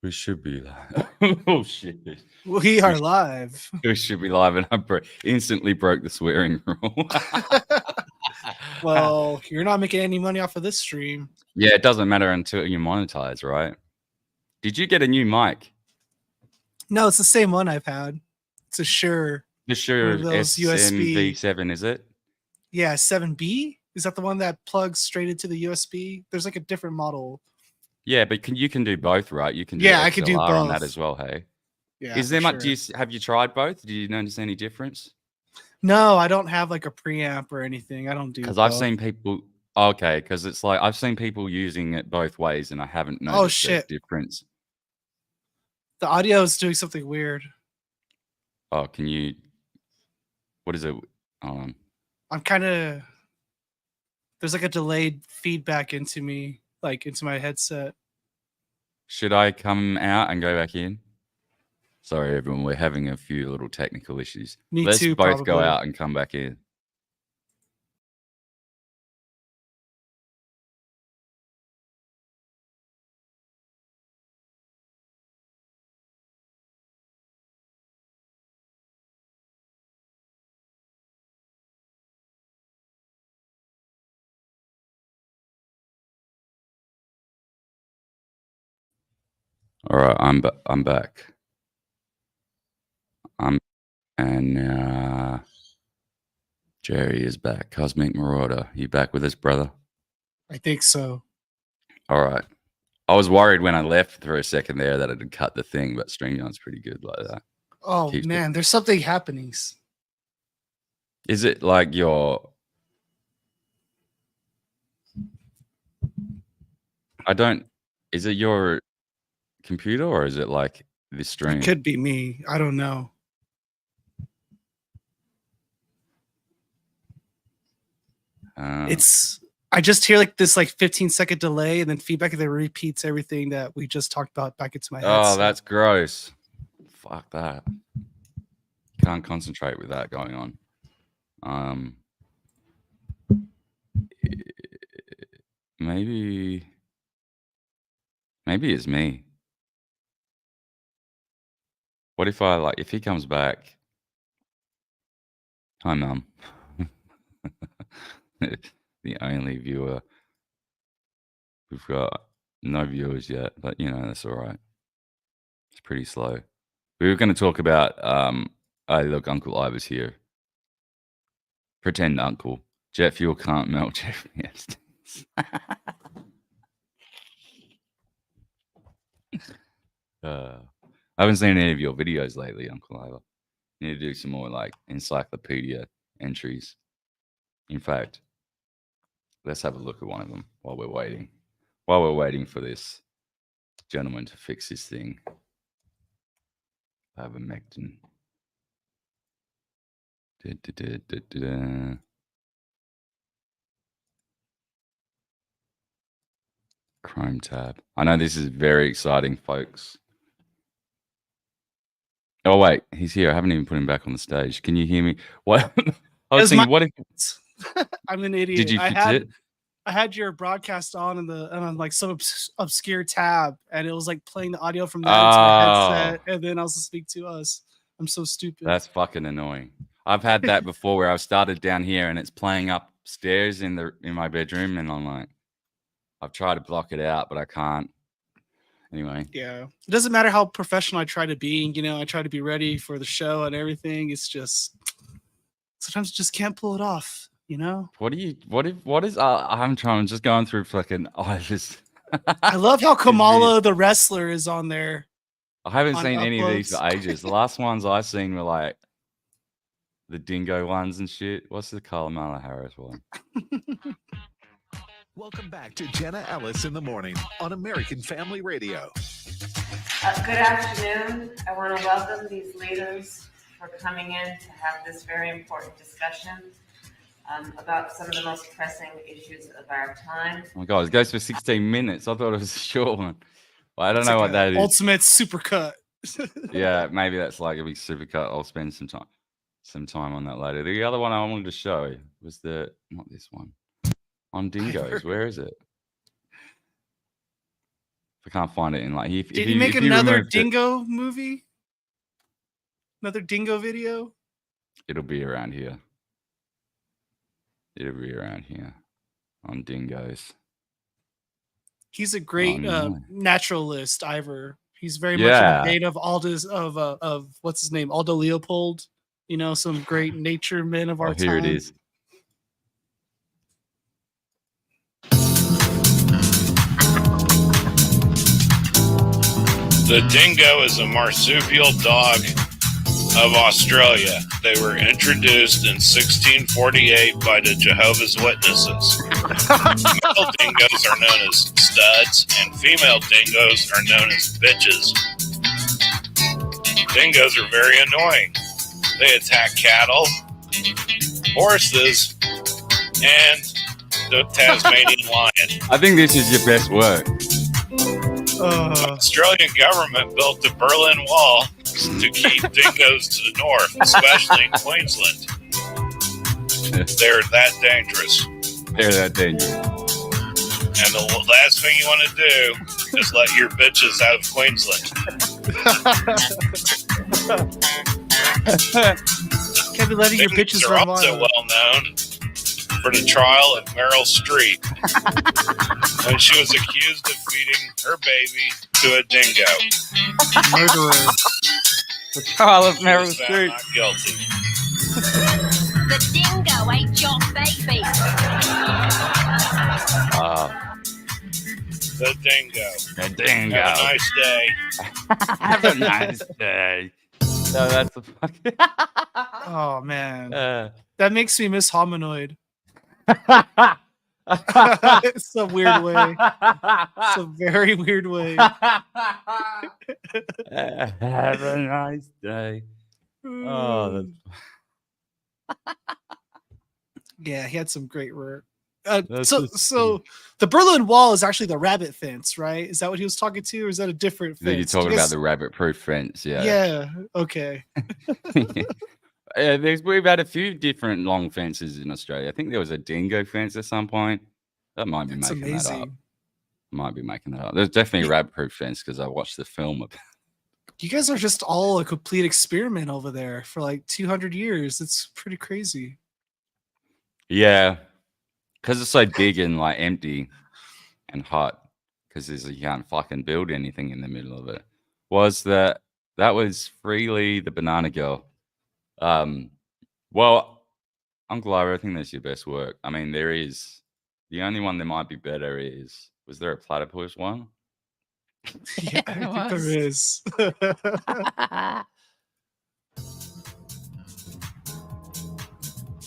We should be live. Oh shit! We are live. We should be live, and I instantly broke the swearing rule. Well, you're not making any money off of this stream. Yeah, it doesn't matter until you monetize, right? Did you get a new mic? No, it's the same one I've had. It's a Shure. The Shure those USB. SMV7, is it? Yeah, 7B. Is that the one that plugs straight into the USB? There's like a different model. Yeah, but you can do both, right? You can do I could do XLR both on that as well. Hey, yeah. Is there much? Have you tried both? Do you notice any difference? No, I don't have like a preamp or anything. I don't do. Because I've seen people. Okay, because it's like I've seen people using it both ways, and I haven't noticed the difference. The audio is doing something weird. Oh, can you? What is it? I'm kind of. There's like a delayed feedback into me, like into my headset. Should I come out and go back in? Sorry, everyone. We're having a few little technical issues. Let's both probably go out and come back in. All right, I'm back. And Jerry is back. Cosmic Marauder, you back with us, brother? I think so. All right. I was worried when I left for a second there that it had cut the thing, but StreamYard's pretty good like that. Oh man, there's something happening. Is it like your? Is it your computer or is it like this stream? It could be me. I don't know. I just hear like this 15-second delay and then feedback that repeats everything that we just talked about back into my head. Oh, that's gross. Fuck that. Can't concentrate with that going on. Maybe it's me. What if if he comes back? Hi, Mum. The only viewer. We've got no viewers yet, but that's all right. It's pretty slow. We were going to talk about look, Uncle Ivor's here. Pretend uncle. Jet fuel can't melt jet I haven't seen any of your videos lately, Uncle Ivor. Need to do some more encyclopedia entries. In fact, let's have a look at one of them while we're waiting. While we're waiting for this gentleman to fix his thing. Ivermectin. Chrome tab. I know this is very exciting, folks. Oh wait, he's here. I haven't even put him back on the stage. Can you hear me? What? I was thinking, what if? I'm an idiot. Did you fix it? I had your broadcast on on some obscure tab, and it was playing the audio from that into my headset, and then I was listening to us. I'm so stupid. That's fucking annoying. I've had that before where I've started down here and it's playing upstairs in my bedroom, and I'm like, I've tried to block it out, but I can't. Anyway. Yeah. It doesn't matter how professional I try to be. I try to be ready for the show and everything. It's just sometimes I just can't pull it off. What is I'm just going through fucking I love how Kamala the wrestler is on there. I haven't seen any of these for ages. The last ones I've seen were the dingo ones and shit. What's the Kamala Harris one? Welcome back to Jenna Ellis in the Morning on American Family Radio. Good afternoon. I want to welcome these leaders for coming in to have this very important discussion about some of the most pressing issues of our time. Oh my God, it goes for 16 minutes. I thought it was a short one. Well, I don't know what that is. Ultimate supercut. Yeah, maybe that's a big supercut. I'll spend some time on that later. The other one I wanted to show was not this one. On dingoes. Where is it? For can't find it in like. Did he make another removed it, dingo movie? Another dingo video? it'll be around here. It'll be around here on dingoes. He's a great no. naturalist, Ivor. He's very much in Yeah. the vein of Aldous of what's his name, Aldo Leopold. You know, some great nature men of our Oh, here time. it is. The dingo is a marsupial dog of Australia. They were introduced in 1648 by the Jehovah's Witnesses. Male dingoes are known as studs, and female dingoes are known as bitches. Dingoes are very annoying. They attack cattle, horses, and the Tasmanian lion. I think this is your best work. The Australian government built the Berlin Wall to keep dingoes to the north, especially in Queensland. They're that dangerous. They're that dangerous. And the last thing you want to do is let your bitches out of Queensland. Can't be letting your bitches are run also wild. well known for the trial of Meryl Streep when she was accused of feeding her baby to a dingo. Murderer. The trial of She Meryl was found Streep. not guilty. The dingo ate your baby. The dingo. The dingo. Have a nice day. Have a nice day. No, that's the fucking. Oh man, that makes me miss Hominoid. It's a weird way. It's a very weird way. Have a nice day. Oh, Yeah, he had some great work. That's So just the Berlin Wall is actually the rabbit fence, right? Is that what he was talking to, or is that a different fence? You're talking about the rabbit-proof fence, yeah. Yeah. Okay. We've had a few different long fences in Australia. I think there was a dingo fence at some point. That might be That's making that up. amazing. Might be making that up. There's definitely a rabbit-proof fence because I watched the film. You guys are just all a complete experiment over there for like 200 years. It's pretty crazy. Yeah, because it's so big and like empty and hot. Because you can't fucking build anything in the middle of it. That was Freely the Banana Girl. Well, Uncle Ira, I think that's your best work. I mean, there is the only one that might be better was there a platypus one? Yeah, I think there is.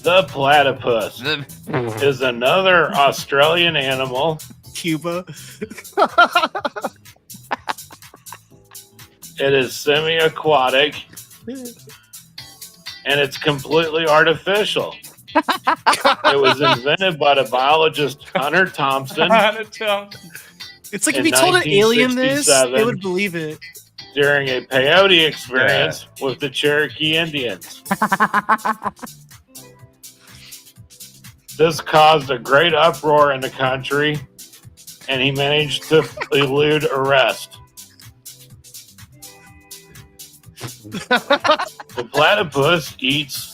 The platypus is another Australian animal. Cuba. It is semi-aquatic, and it's completely artificial. It was invented by the biologist Hunter Thompson It's like if In you told an alien this, they 1967. would believe it. during a peyote experience with the Cherokee Indians. This caused a great uproar in the country, and he managed to elude arrest. The platypus eats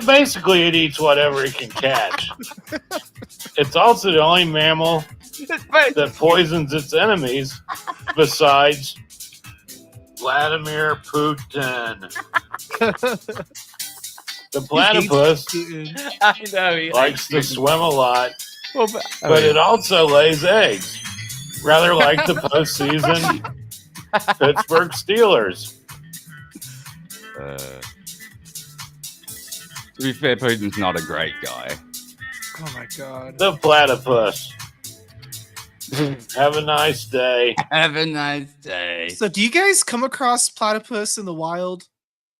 basically it eats whatever it can catch. It's also the only mammal that poisons its enemies besides Vladimir Putin. The platypus I know. He likes to swim a lot, Well, but it also lays eggs, rather like the postseason Pittsburgh Steelers. To be fair, Putin's not a great guy. Oh my god. The platypus. Have a nice day. Have a nice day. So do you guys come across platypus in the wild?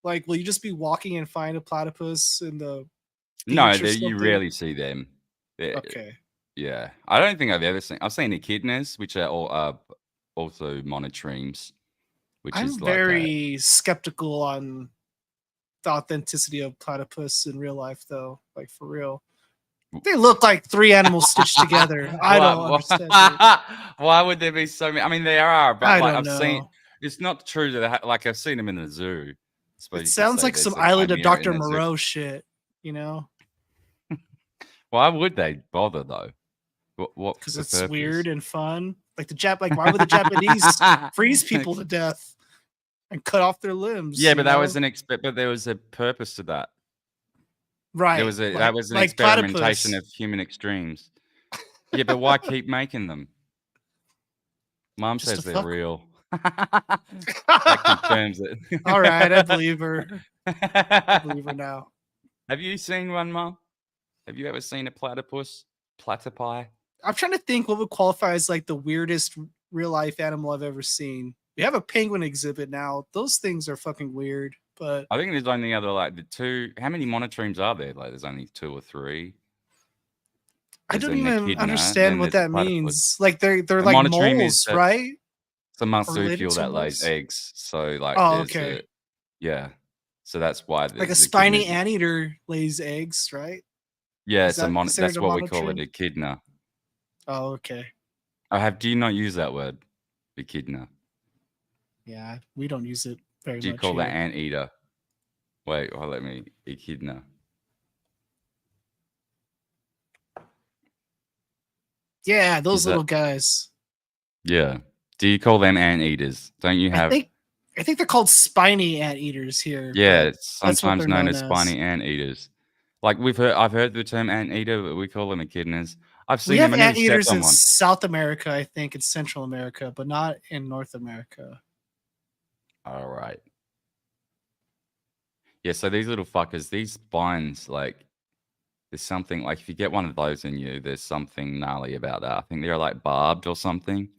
Like, will you just be walking and find a platypus in the No, beach or you something? rarely see them. Okay. Yeah, I don't think I've ever seen. I've seen echidnas, which are all also monotremes, which I'm is like very skeptical on the authenticity of platypus in real life, though. Like, for real. They look like three animals stitched together. I don't understand it. Why would there be so many? I mean, there are, but I like don't I've know. seen. It's not true that like I've seen them in the zoo. It sounds like some Island of Dr. Moreau shit, you know? Why would they bother though? What's Because the it's purpose? weird and fun. Like why would the Japanese freeze people to death and cut off their limbs? Yeah, but that know? was but there was a purpose to that. right. There was that was an like experimentation platypus. of human extremes. Yeah, but why keep making them? Mom Just says to they're fuck. real. That confirms it. All right, I believe her. I believe her now. Have you seen one, Mom? Have you ever seen a platypus? Platypi? I'm trying to think what would qualify as like the weirdest real life animal I've ever seen. We have a penguin exhibit now. Those things are fucking weird, but I think there's only other like the two. How many monotremes are there? Like there's only 2 or 3. I There's don't an even echidna, understand then what there's a that platypus. means. Like they're A like monotreme moles, is right? It's a Related marsupial to that lays moles? eggs. So like Oh, there's okay. yeah. So that's why Like a there's spiny echidnas. anteater lays eggs, right? Yeah, Is it's a that considered that's a what we call it, monotreme? echidna. Oh, okay. Do you not use that word? Echidna. Yeah, we don't use it very Do you much call here. that anteater? Wait, let me echidna. Yeah, those Is that- little guys. Yeah. Do you call them anteaters? Don't you have I think they're called spiny anteaters here. Yeah, but it's that's what sometimes they're known known as spiny anteaters. Like I've heard the term anteater, but we call them echidnas. I've We seen have them. I never stepped anteaters on in one. South America, I think, in Central America, but not in North America. All right. Yeah, so these little fuckers, these spines, like, there's something, like, if you get one of those in you, there's something gnarly about that. I think they're, like, barbed or something.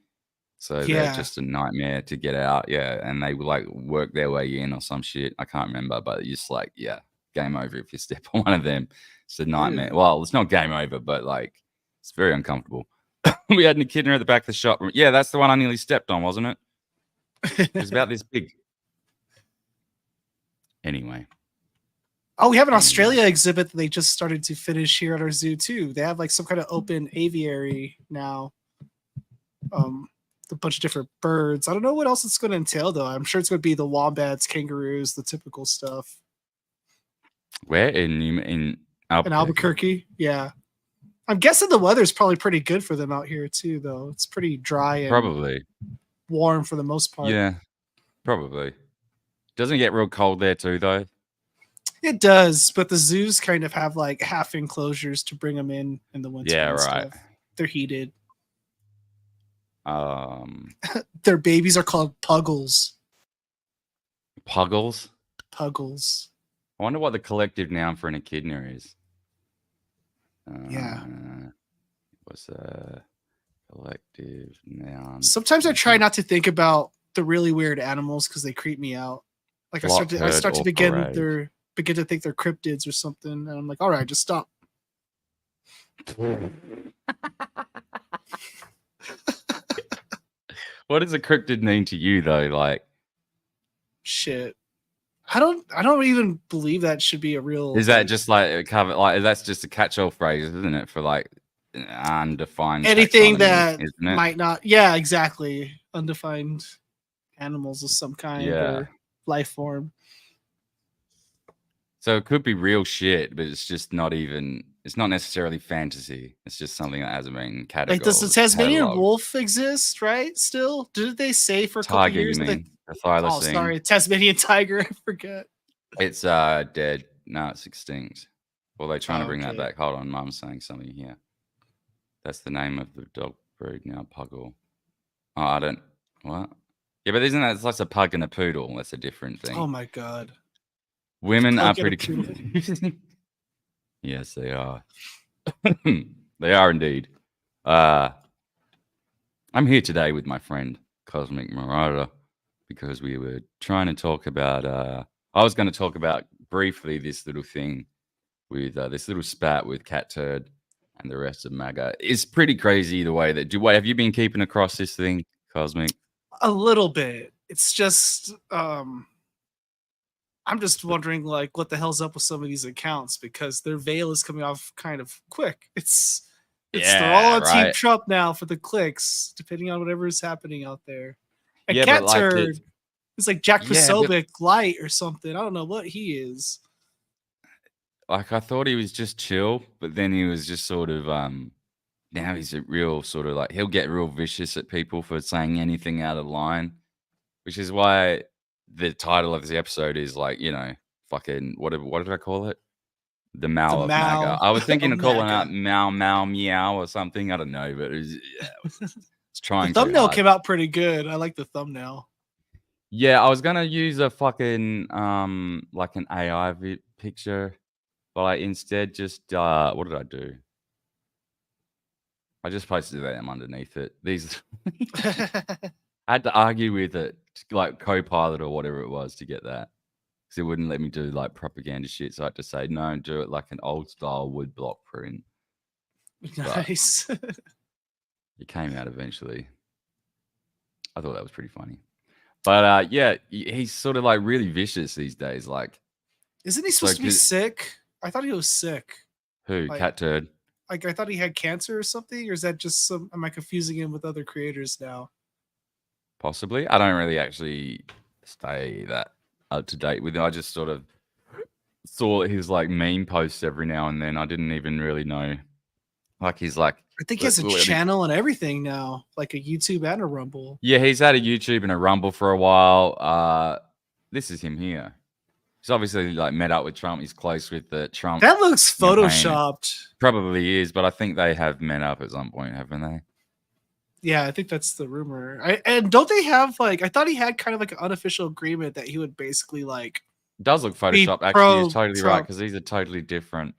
So they're Yeah. just a nightmare to get out. Yeah, and they will, like, work their way in or some shit. I can't remember, but it's just like, yeah, game over if you step on one of them. It's a nightmare. Yeah. Well, it's not game over, but, like, it's very uncomfortable. We had an echidna at the back of the shop. Yeah, that's the one I nearly stepped on, wasn't it? It was about this big. Anyway. Oh, we have an Australia exhibit that they just started to finish here at our zoo too. They have like some kind of open aviary now. A bunch of different birds. I don't know what else it's going to entail though. I'm sure it's going to be the wombats, kangaroos, the typical stuff. Where in Albuquerque? In Albuquerque, yeah. I'm guessing the weather's probably pretty good for them out here too, though. It's pretty dry and Probably. warm for the most part. Yeah, probably. Doesn't it get real cold there too, though? It does, but the zoos kind of have like half enclosures to bring them in the winter. Yeah, and right. Stuff. They're heated. Their babies are called puggles. Puggles? Puggles. I wonder what the collective noun for an echidna is. Yeah. What's a collective noun? Sometimes I try not to think about the really weird animals because they creep me out. Like I start to begin to think they're cryptids or something, and I'm like, all right, just stop. What does a cryptid mean to you though? Like, shit. I don't even believe that should be a real. Is that just like a cover? Like that's just a catch-all phrase, isn't it? For like undefined anything taxonomy, that isn't it? might not. Yeah, exactly. Undefined animals of some kind or life form. So it could be real shit, but it's just not even. It's not necessarily fantasy. It's just something that hasn't been categorized. Like, does the Tasmanian wolf exist? Right? Still, didn't they say for a couple tiger, years? You mean? The oh, sorry, Tasmanian tiger. I forget. It's dead. No, it's extinct. Well, they're trying to bring that back. Hold on, Mum's saying something here. That's the name of the dog breed now, Puggle. Oh, I don't. What? Yeah, but isn't that it's like a pug and a poodle? That's a different thing. Oh my god. Women are pretty confusing. Yes, they are. They are indeed. I'm here today with my friend Cosmic Marauder because we were trying to talk about. I was going to talk about briefly this little thing with this little spat with Catturd and the rest of MAGA. It's pretty crazy the way that. Have you been keeping across this thing, Cosmic? A little bit. It's just I'm just wondering, like, what the hell's up with some of these accounts because their veil is coming off kind of quick. It's they're all Yeah, on Team right. Trump now for the clicks, depending on whatever is happening out there. And Yeah, but like Catturd is like Jack yeah, but Posobiec light or something. I don't know what he is. like I thought he was just chill, but then he was just sort of now he's a real sort of like he'll get real vicious at people for saying anything out of line, which is why the title of the episode is like, fucking what did I call it? The The Mao of MAGA. Mao I was thinking of of calling MAGA. out Mao Mao Meow or something. I don't know, but it's The trying too thumbnail hard. came out pretty good. I like the thumbnail. Yeah, I was gonna use a fucking like an AI picture, but I instead just what did I do? I just posted them underneath it. These I had to argue with it, like Copilot or whatever it was, to get that. Because it wouldn't let me do like propaganda shit. So I had to say, no, do it like an old style wood block print. Nice. It came out eventually. I thought that was pretty funny. But yeah, he's sort of like really vicious these days. Like, Isn't he so supposed to be good. sick? I thought he was sick. Who? Like- Catturd? Like I thought he had cancer or something, or is that just some? Am I confusing him with other creators now? Possibly. I don't really actually stay that up to date with it. I just sort of saw his like meme posts every now and then. I didn't even really know. Like he's like, I think he has a What- what- channel and everything now, like a YouTube and a Rumble. yeah, he's had a YouTube and a Rumble for a while. This is him here. He's obviously like met up with Trump. He's close with the Trump. That looks campaign. photoshopped. Probably is, but I think they have met up at some point, haven't they? Yeah, I think that's the rumor. And don't they have like? I thought he had kind of like an unofficial agreement that he would basically like. It does look Be photoshopped. Actually, you're pro totally right, Trump. because these are totally different.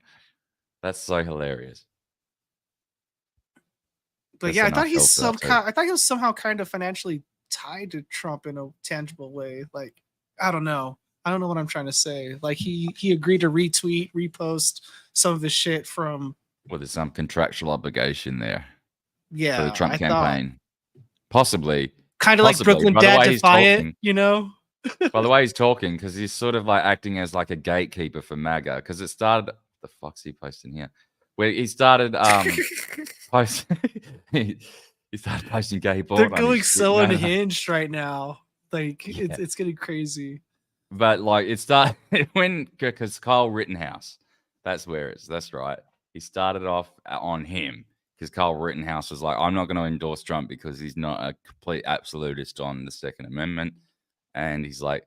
That's so hilarious. But That's yeah, I enough thought he's help for that I thought he was somehow kind of financially tied to Trump in a tangible way. Like I don't know what I'm trying to say. Like he agreed to retweet, repost some of the shit from. Well, there's some contractual obligation there Yeah, for the Trump I campaign. Possibly. kind of like Possibly. Brooklyn By the Dad way he's Defiant, talking. you know? By the way he's talking, because he's sort of like acting as like a gatekeeper for MAGA, because it started. The fuck's he posting here? Where he started post. he started posting gay porn. They're on his going shit. so No, no. unhinged right now. Like Yeah. it's getting crazy. But like it started when because Kyle Rittenhouse, that's where it's. That's right. He started off on him because Kyle Rittenhouse was like, I'm not going to endorse Trump because he's not a complete absolutist on the Second Amendment, and he's like,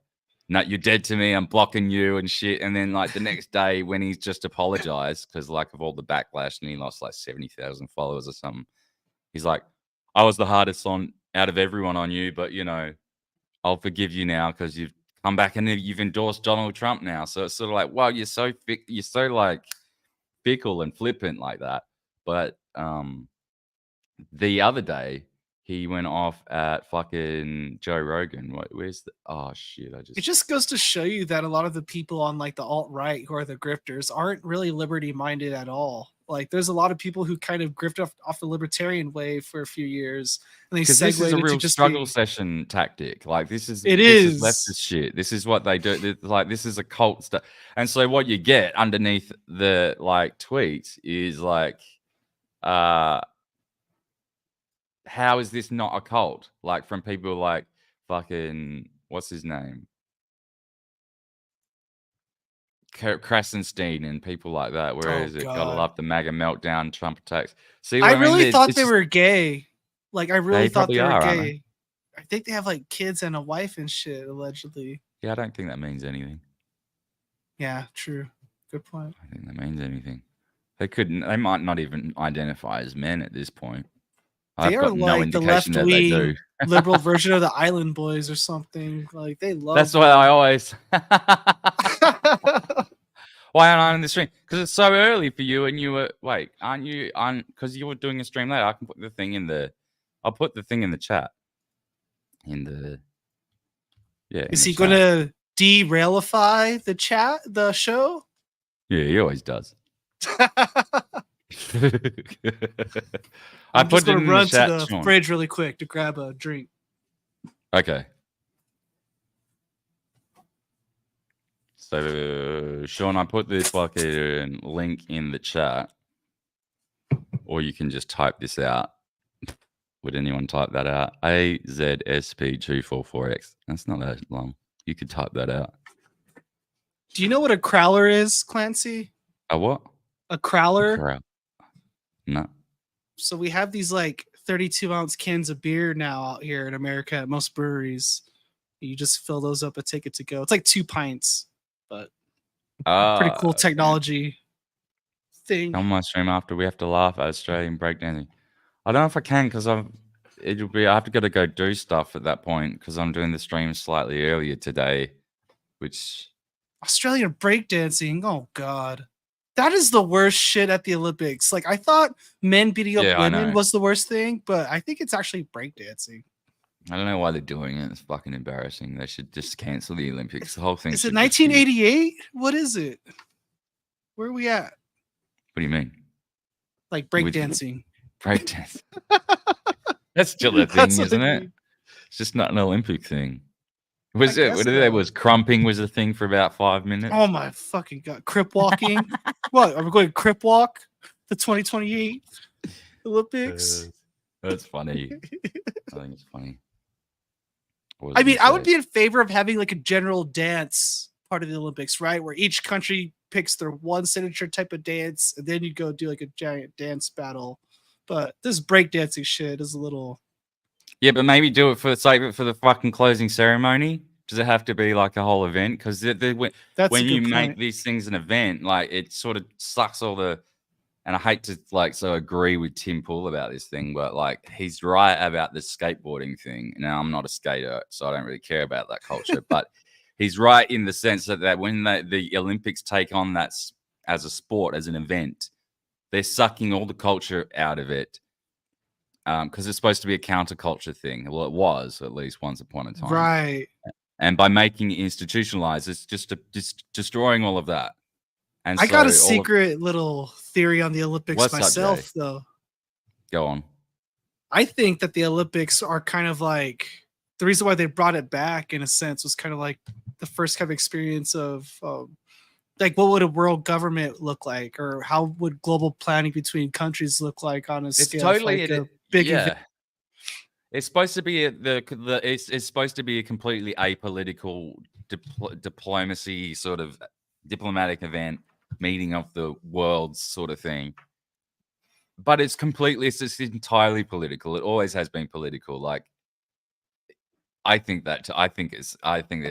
no, you're dead to me. I'm blocking you and shit. And then like the next day when he's just apologized because like of all the backlash and he lost like 70,000 followers or something, he's like, I was the hardest on out of everyone on you, but I'll forgive you now because you've come back and you've endorsed Donald Trump now. So it's sort of like, wow, you're so like fickle and flippant like that. But the other day he went off at fucking Joe Rogan. Where's the? Oh shit! It just goes to show you that a lot of the people on like the alt-right who are the grifters aren't really liberty minded at all. Like there's a lot of people who kind of grift off the libertarian way for a few years, and they because this is segued a into real just struggle being, session tactic. Like this is leftist shit. This is what they do. Like this is a cult stuff. And so what you get underneath the like tweets is like, how is this not a cult? Like from people like fucking what's his name, Krasenstein and people like that. Where Oh, is it? Gotta God. love the MAGA meltdown, Trump attacks. See, I what mean? really thought It's they just- were gay. Like I really They thought they probably were are, aren't gay. I think they have like kids and a wife and shit allegedly. Yeah, I don't think that means anything. Yeah, true. Good point. I think that means anything. They couldn't. They might not even identify as men at this point. I've They are got no like the indication that they do. left-wing liberal version of the Island Boys or something. Like they love. That's why I always. Why aren't I on the stream? Because it's so early for you, and you were aren't you on? Because you were doing a stream later. I can put the thing in the. I'll put the thing in the chat. In the. Yeah. Is in he the chat. gonna derailify the show? Yeah, he always does. I I'm just put it gonna in the run chat, to the Sean. fridge really quick to grab a drink. Okay. So, Sean, I put this fucking link in the chat, or you can just type this out. Would anyone type that out? AZSP244X. That's not that long. You could type that out. Do you know what a crowler is, Clancy? A what? A crowler? Crowd. No. So we have these like 32-ounce cans of beer now out here in America at most breweries. You just fill those up and take it to go. It's like 2 pints, but pretty cool technology thing. On my stream after we have to laugh at Australian breakdancing. I don't know if I can because I have to go do stuff at that point because I'm doing the stream slightly earlier today, which Australian breakdancing. Oh god. That is the worst shit at the Olympics. Like I thought men beating up women was the worst thing, but I think it's actually breakdancing. I don't know why they're doing it. It's fucking embarrassing. They should just cancel the Olympics. The whole thing. Is it 1988? What is it? Where are we at? What do you mean? Like breakdancing. Breakdance. That's still a thing, isn't it? It's just not an Olympic thing. Was it? Was crumping was a thing for about 5 minutes? Oh my fucking god! Crip walking. What? Are we going to crip walk the 2028 Olympics? That's funny. I think it's funny. I mean, I would be in favor of having like a general dance part of the Olympics, right? Where each country picks their one signature type of dance, and then you go do like a giant dance battle. But this breakdancing shit is a little. Yeah, but maybe do it for the fucking closing ceremony. Does it have to be like a whole event? Because when you make these things an event, like it sort of sucks all the. And I hate to agree with Tim Pool about this thing, but like he's right about the skateboarding thing. Now I'm not a skater, so I don't really care about that culture. But he's right in the sense that when the Olympics take on that as a sport, as an event, they're sucking all the culture out of it. Because it's supposed to be a counterculture thing. Well, it was at least once upon a time, right? And by making it institutionalized, it's just destroying all of that. And I got a secret little theory on the Olympics myself, though. Go on. I think that the Olympics are kind of like the reason why they brought it back, in a sense, was kind of like the first kind of experience of like what would a world government look like, or how would global planning between countries look like on a scale totally of like a big event. It's supposed to be it's supposed to be a completely apolitical diplomacy sort of diplomatic event, meeting of the worlds sort of thing. But it's just entirely political. It always has been political. Like I think there's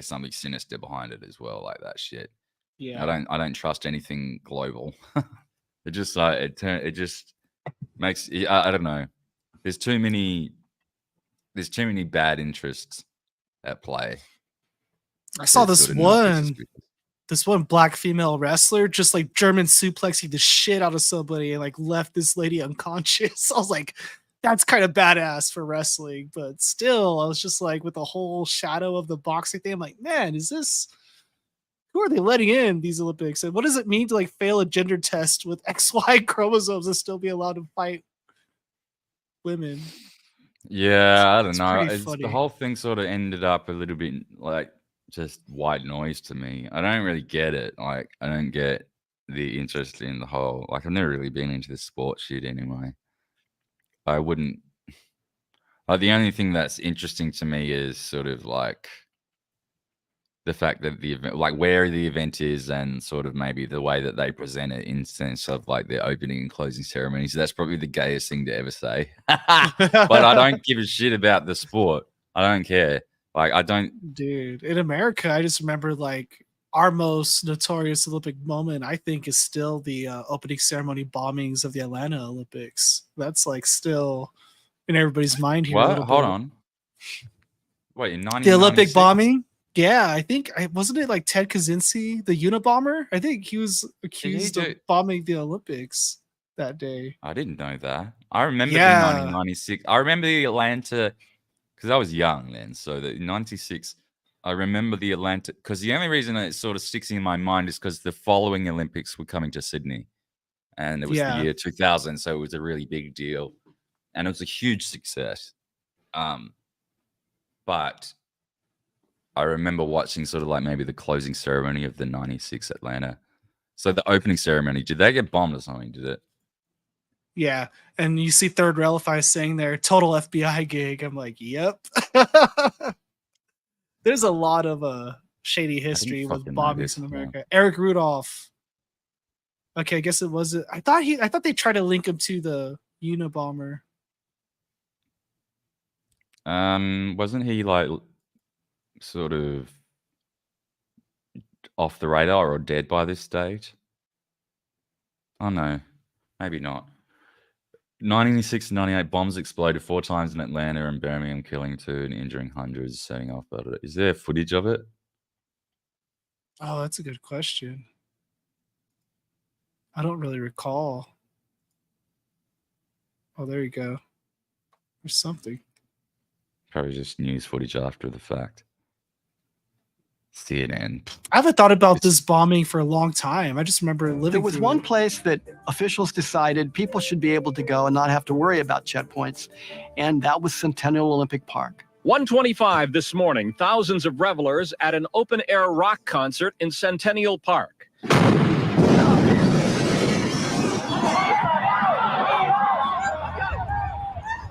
something sinister behind it as well, like that shit. Yeah. I don't trust anything global. It just it just makes I don't know. There's too many bad interests at play. I saw this one black female wrestler just like German suplexing the shit out of somebody and like left this lady unconscious. I was like, that's kind of badass for wrestling, but still, I was just like, with the whole shadow of the boxing thing, I'm like, man, who are they letting in these Olympics? And what does it mean to like fail a gender test with XY chromosomes and still be allowed to fight women? Yeah, I don't know. The whole thing sort of ended up a little bit like just white noise to me. I don't really get it. Like, I don't get the interest in the whole. Like, I've never really been into this sports shit anyway. I wouldn't. Like, the only thing that's interesting to me is sort of like the fact that the event, like where the event is, and sort of maybe the way that they present it in sense of like the opening and closing ceremonies. That's probably the gayest thing to ever say. But I don't give a shit about the sport. I don't care. Like, I don't. Dude, in America, I just remember like our most notorious Olympic moment, I think, is still the opening ceremony bombings of the Atlanta Olympics. That's like still in everybody's mind here. What? Hold on. Wait, in 1996? The Olympic bombing? Yeah, I think, wasn't it like Ted Kaczynski, the Unabomber? I think he was accused of bombing the Olympics that day. I didn't know that. I remember the 1996. I remember the Atlanta, because I was young then. So the 96, I remember the Atlanta, because the only reason it sort of sticks in my mind is because the following Olympics were coming to Sydney. And it was the year 2000, so it was a really big deal. And it was a huge success. But I remember watching sort of like maybe the closing ceremony of the 96 Atlanta. So the opening ceremony, did they get bombed or something? Did it? Yeah, and you see Third Relify saying there, total FBI gig. I'm like, yep. There's a lot of shady history with fucking know bombings this, in yeah. America. Eric Rudolph. Okay, I guess it was. I thought they tried to link him to the Unabomber. Wasn't he like sort of off the radar or dead by this stage? Oh no, maybe not. 1996 to 98 bombs exploded 4 times in Atlanta and Birmingham, killing 2 and injuring hundreds, setting off. Is there footage of it? Oh, that's a good question. I don't really recall. Oh, there you go. There's something. Probably just news footage after the fact. CNN. I haven't thought about this bombing for a long time. I just remember living There was through one it. place that officials decided people should be able to go and not have to worry about checkpoints, and that was Centennial Olympic Park. 1:25 this morning, thousands of revelers at an open-air rock concert in Centennial Park.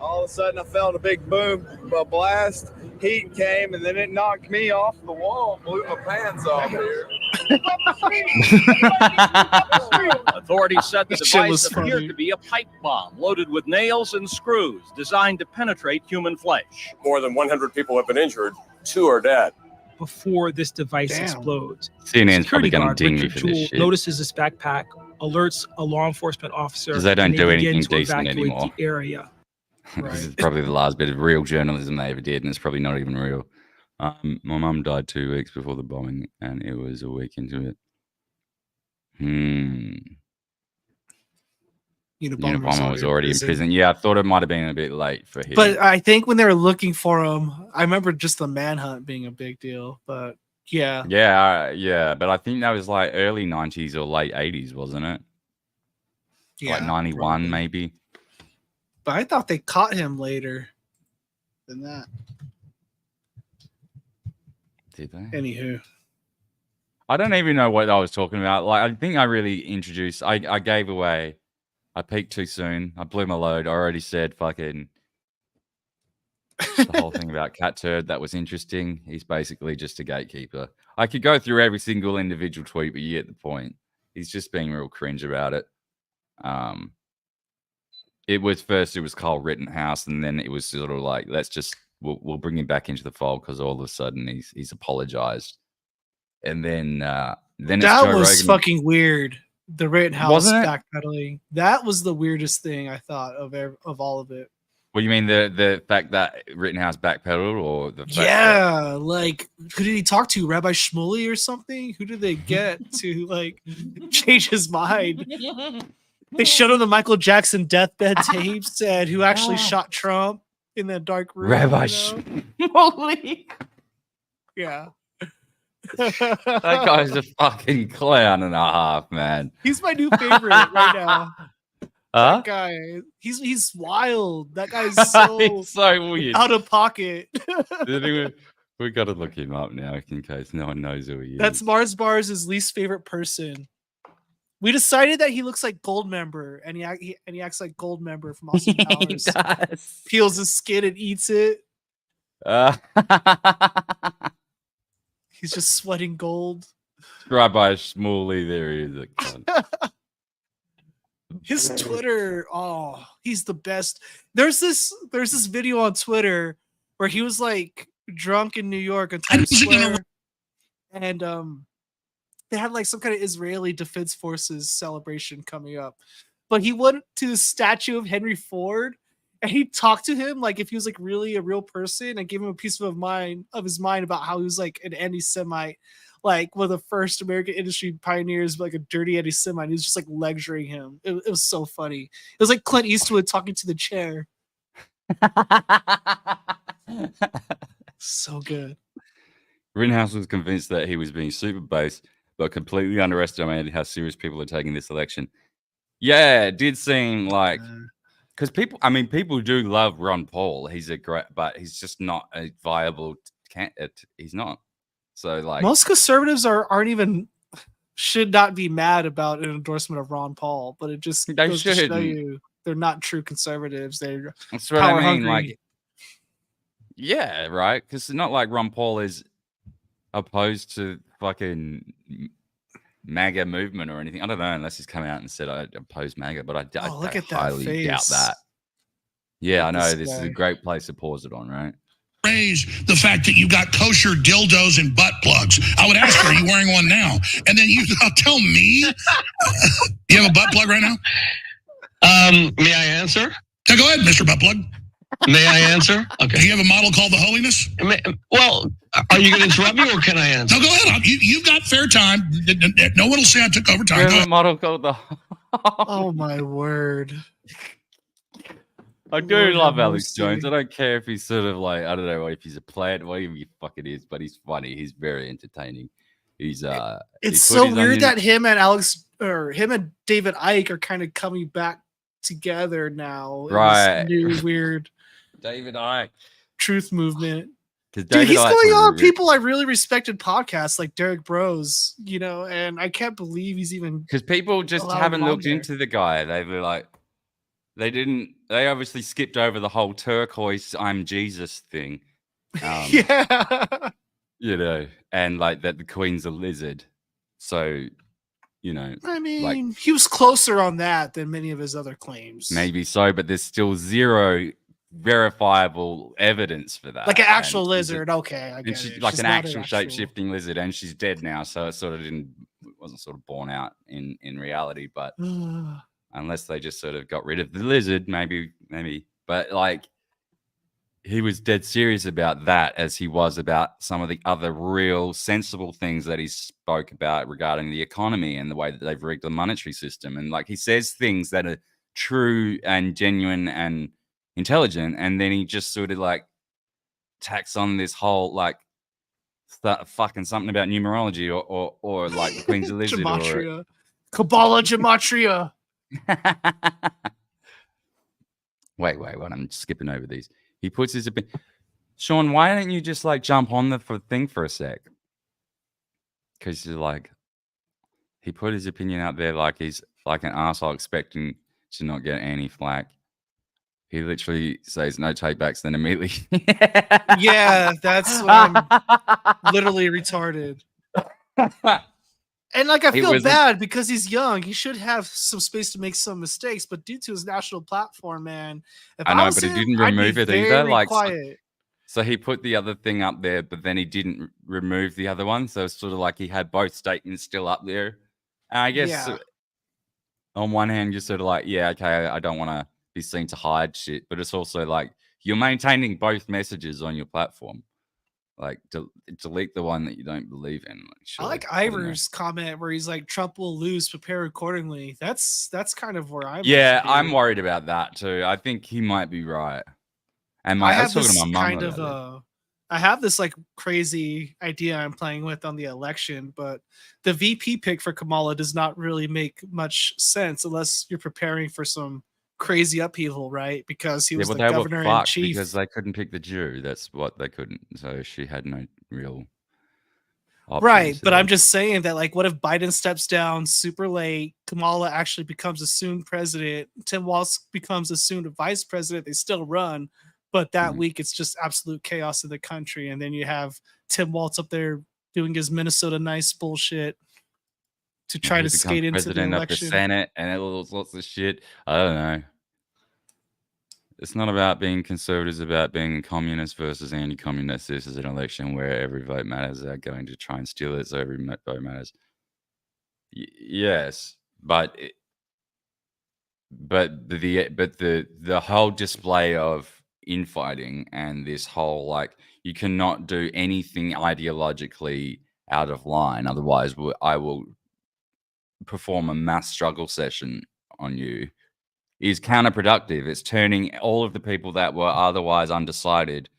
All of a sudden, I felt a big boom, a blast. Heat came, and then it knocked me off the wall, blew my pants off here. Authorities said the That shit was device appeared funny. to be a pipe bomb loaded with nails and screws designed to penetrate human flesh. More than 100 people have been injured. 2 are dead. Before this device Damn. explodes, CNN's probably security going to guard ding me Richard for this Jewell shit. notices this backpack, alerts a law enforcement officer, 'Cause they don't and do begin anything to decent evacuate anymore. the area. This is probably the last bit of real journalism they ever did, and it's probably not even real. My mum died 2 weeks before the bombing, and it was a week into it. Unabomber was already in prison. Yeah, I thought it might have been a bit late for him. But I think when they were looking for him, I remember just the manhunt being a big deal. But yeah, yeah, but I think that was like early 90s or late 80s, wasn't it? Like 91 probably. maybe. But I thought they caught him later than that. Did they? Anywho, I don't even know what I was talking about. Like, I think I really introduced. I gave away. I peaked too soon. I blew my load. I already said fucking the whole thing about Catturd. That was interesting. He's basically just a gatekeeper. I could go through every single individual tweet, but you get the point. He's just being real cringe about it. It was Carl Rittenhouse, and then it was sort of like, we'll bring him back into the fold because all of a sudden he's apologized, and then it's that Joe was Rogan. fucking weird. The Rittenhouse Wasn't it? backpedaling. That was the weirdest thing I thought of all of it. What do you mean, the fact that Rittenhouse backpedaled, or the fact Yeah, like who did he talk to? Rabbi Shmuley or something? Who did they get to like change his mind? They showed him the Michael Jackson deathbed tapes and who actually shot Trump in that dark room. Rabbi Shmuley. Yeah. that guy's a fucking clown and a half, man. He's my new favorite right now. Huh? That guy, he's wild. That guy's so, He's so weird. out of pocket. We got to look him up now in case no one knows who he is. That's Mars Bars' least favorite person. We decided that he looks like Goldmember, and he acts like Goldmember from Austin Powers. He does. Peels his skin and eats it. He's just sweating gold. Rabbi Shmuley, there he is. A cunt. His Twitter, he's the best. There's this video on Twitter where he was like drunk in New York on Times Square, and they had like some kind of Israeli Defense Forces celebration coming up. But he went to the statue of Henry Ford and he talked to him like if he was like really a real person, and gave him a piece of his mind about how he was like an anti-Semite, like one of the first American industry pioneers, like a dirty anti-Semite. He was just like lecturing him. It was so funny. It was like Clint Eastwood talking to the chair. So good. Rittenhouse was convinced that he was being super base, but completely underestimated how serious people are taking this election. Yeah, it did seem like, because people do love Ron Paul. He's a great, but he's just not a viable candidate. He's not. So like most conservatives aren't even should not be mad about an endorsement of Ron Paul, but it just they goes to show shouldn't. you they're not true conservatives. They're That's what power I mean. hungry. Like, yeah, right. Because it's not like Ron Paul is opposed to fucking MAGA movement or anything. I don't know, unless he's come out and said I oppose MAGA, but I Look at that highly doubt face. that. Yeah, I know. This This is guy. a great place to pause it on, right? Praise the fact that you got kosher dildos and butt plugs. I would ask her, are you wearing one now? And then you tell me, you have a butt plug right now? May I answer? Yeah, go ahead, Mr. Butt Plug. May I answer? Okay. Do you have a model called the Holiness? Well, are you going to interrupt me or can I answer? No, go ahead. You've got fair time. No one will say I took over time. We Go have a ahead. model called the. Oh my word! I do Lord love have Alex Jones. mercy. I don't care if he's sort of like, I don't know if he's a player, whatever he fucking is, but he's funny. He's very entertaining. He's It's he put so his weird onion- that him and David Icke are kind of coming back together now. in Right. This new weird David Icke. truth movement. Because Dude, he's Icke's going a on re- people I really respected podcasts like Derek Bros, and I can't believe he's even Because people just allowed haven't him on looked there. into the guy. They were like, they obviously skipped over the whole turquoise I'm Jesus thing. yeah. And like that the Queen's a lizard. So, I mean, he was closer on that than many of his other claims. maybe so, but there's still zero verifiable evidence for that. Like an actual And she's a- lizard. Okay, I And get she's it. like She's an not actual shape-shifting lizard, and she's dead now, so it sort of wasn't sort of borne out in reality. But unless they just sort of got rid of the lizard, maybe. But like, he was dead serious about that, as he was about some of the other real sensible things that he spoke about regarding the economy and the way that they've rigged the monetary system. And like, he says things that are true and genuine and intelligent, and then he just sort of like tacks on this whole like fucking something about numerology or like the Queen's a lizard Gematria. Kabbalah Gematria. Wait, I'm skipping over these. He puts his opinion. Sean, why don't you just like jump on the thing for a sec? Because you're like, he put his opinion out there like he's like an arsehole expecting to not get any flack. He literally says no takebacks, then immediately. Yeah, that's what I'm literally retarded. And like, I He feel was a- bad because he's young. He should have some space to make some mistakes, but due to his national platform, man, if I know, was but he him, didn't I'd be remove it either. very Like, quiet. So he put the other thing up there, but then he didn't remove the other one. So it's sort of like he had both statements still up there. And I guess Yeah. on one hand, you're sort of like, yeah, okay, I don't want to be seen to hide shit. But it's also like you're maintaining both messages on your platform. Like, delete the one that you don't believe in. Like, I sure, like I don't know. Ivor's comment where he's like, "Trump will lose. Prepare accordingly." That's kind of where I'm. Yeah, at, I'm dude. worried about that too. I think he might be right. And I I was have talking this to my mum kind about of it. I have this like crazy idea I'm playing with on the election, but the VP pick for Kamala does not really make much sense unless you're preparing for some crazy upheaval, right? Because he was the they were governor in fucked chief. because they couldn't pick the Jew. That's what they couldn't. So she had no real options Right, but there. I'm just saying that, like, what if Biden steps down super late, Kamala actually becomes assumed president, Tim Walz becomes assumed vice president, they still run, but that week it's just absolute chaos in the country, and then you have Tim Walz up there doing his Minnesota nice bullshit to try He to becomes skate into the president of the election. Senate and all sorts of shit. I don't know. It's not about being conservatives, about being communist versus anti-communist. This is an election where every vote matters. They're going to try and steal it, so every vote matters. Yes, but the whole display of infighting and this whole like you cannot do anything ideologically out of line, otherwise I will perform a mass struggle session on you, is counterproductive. It's turning all of the people that were otherwise undecided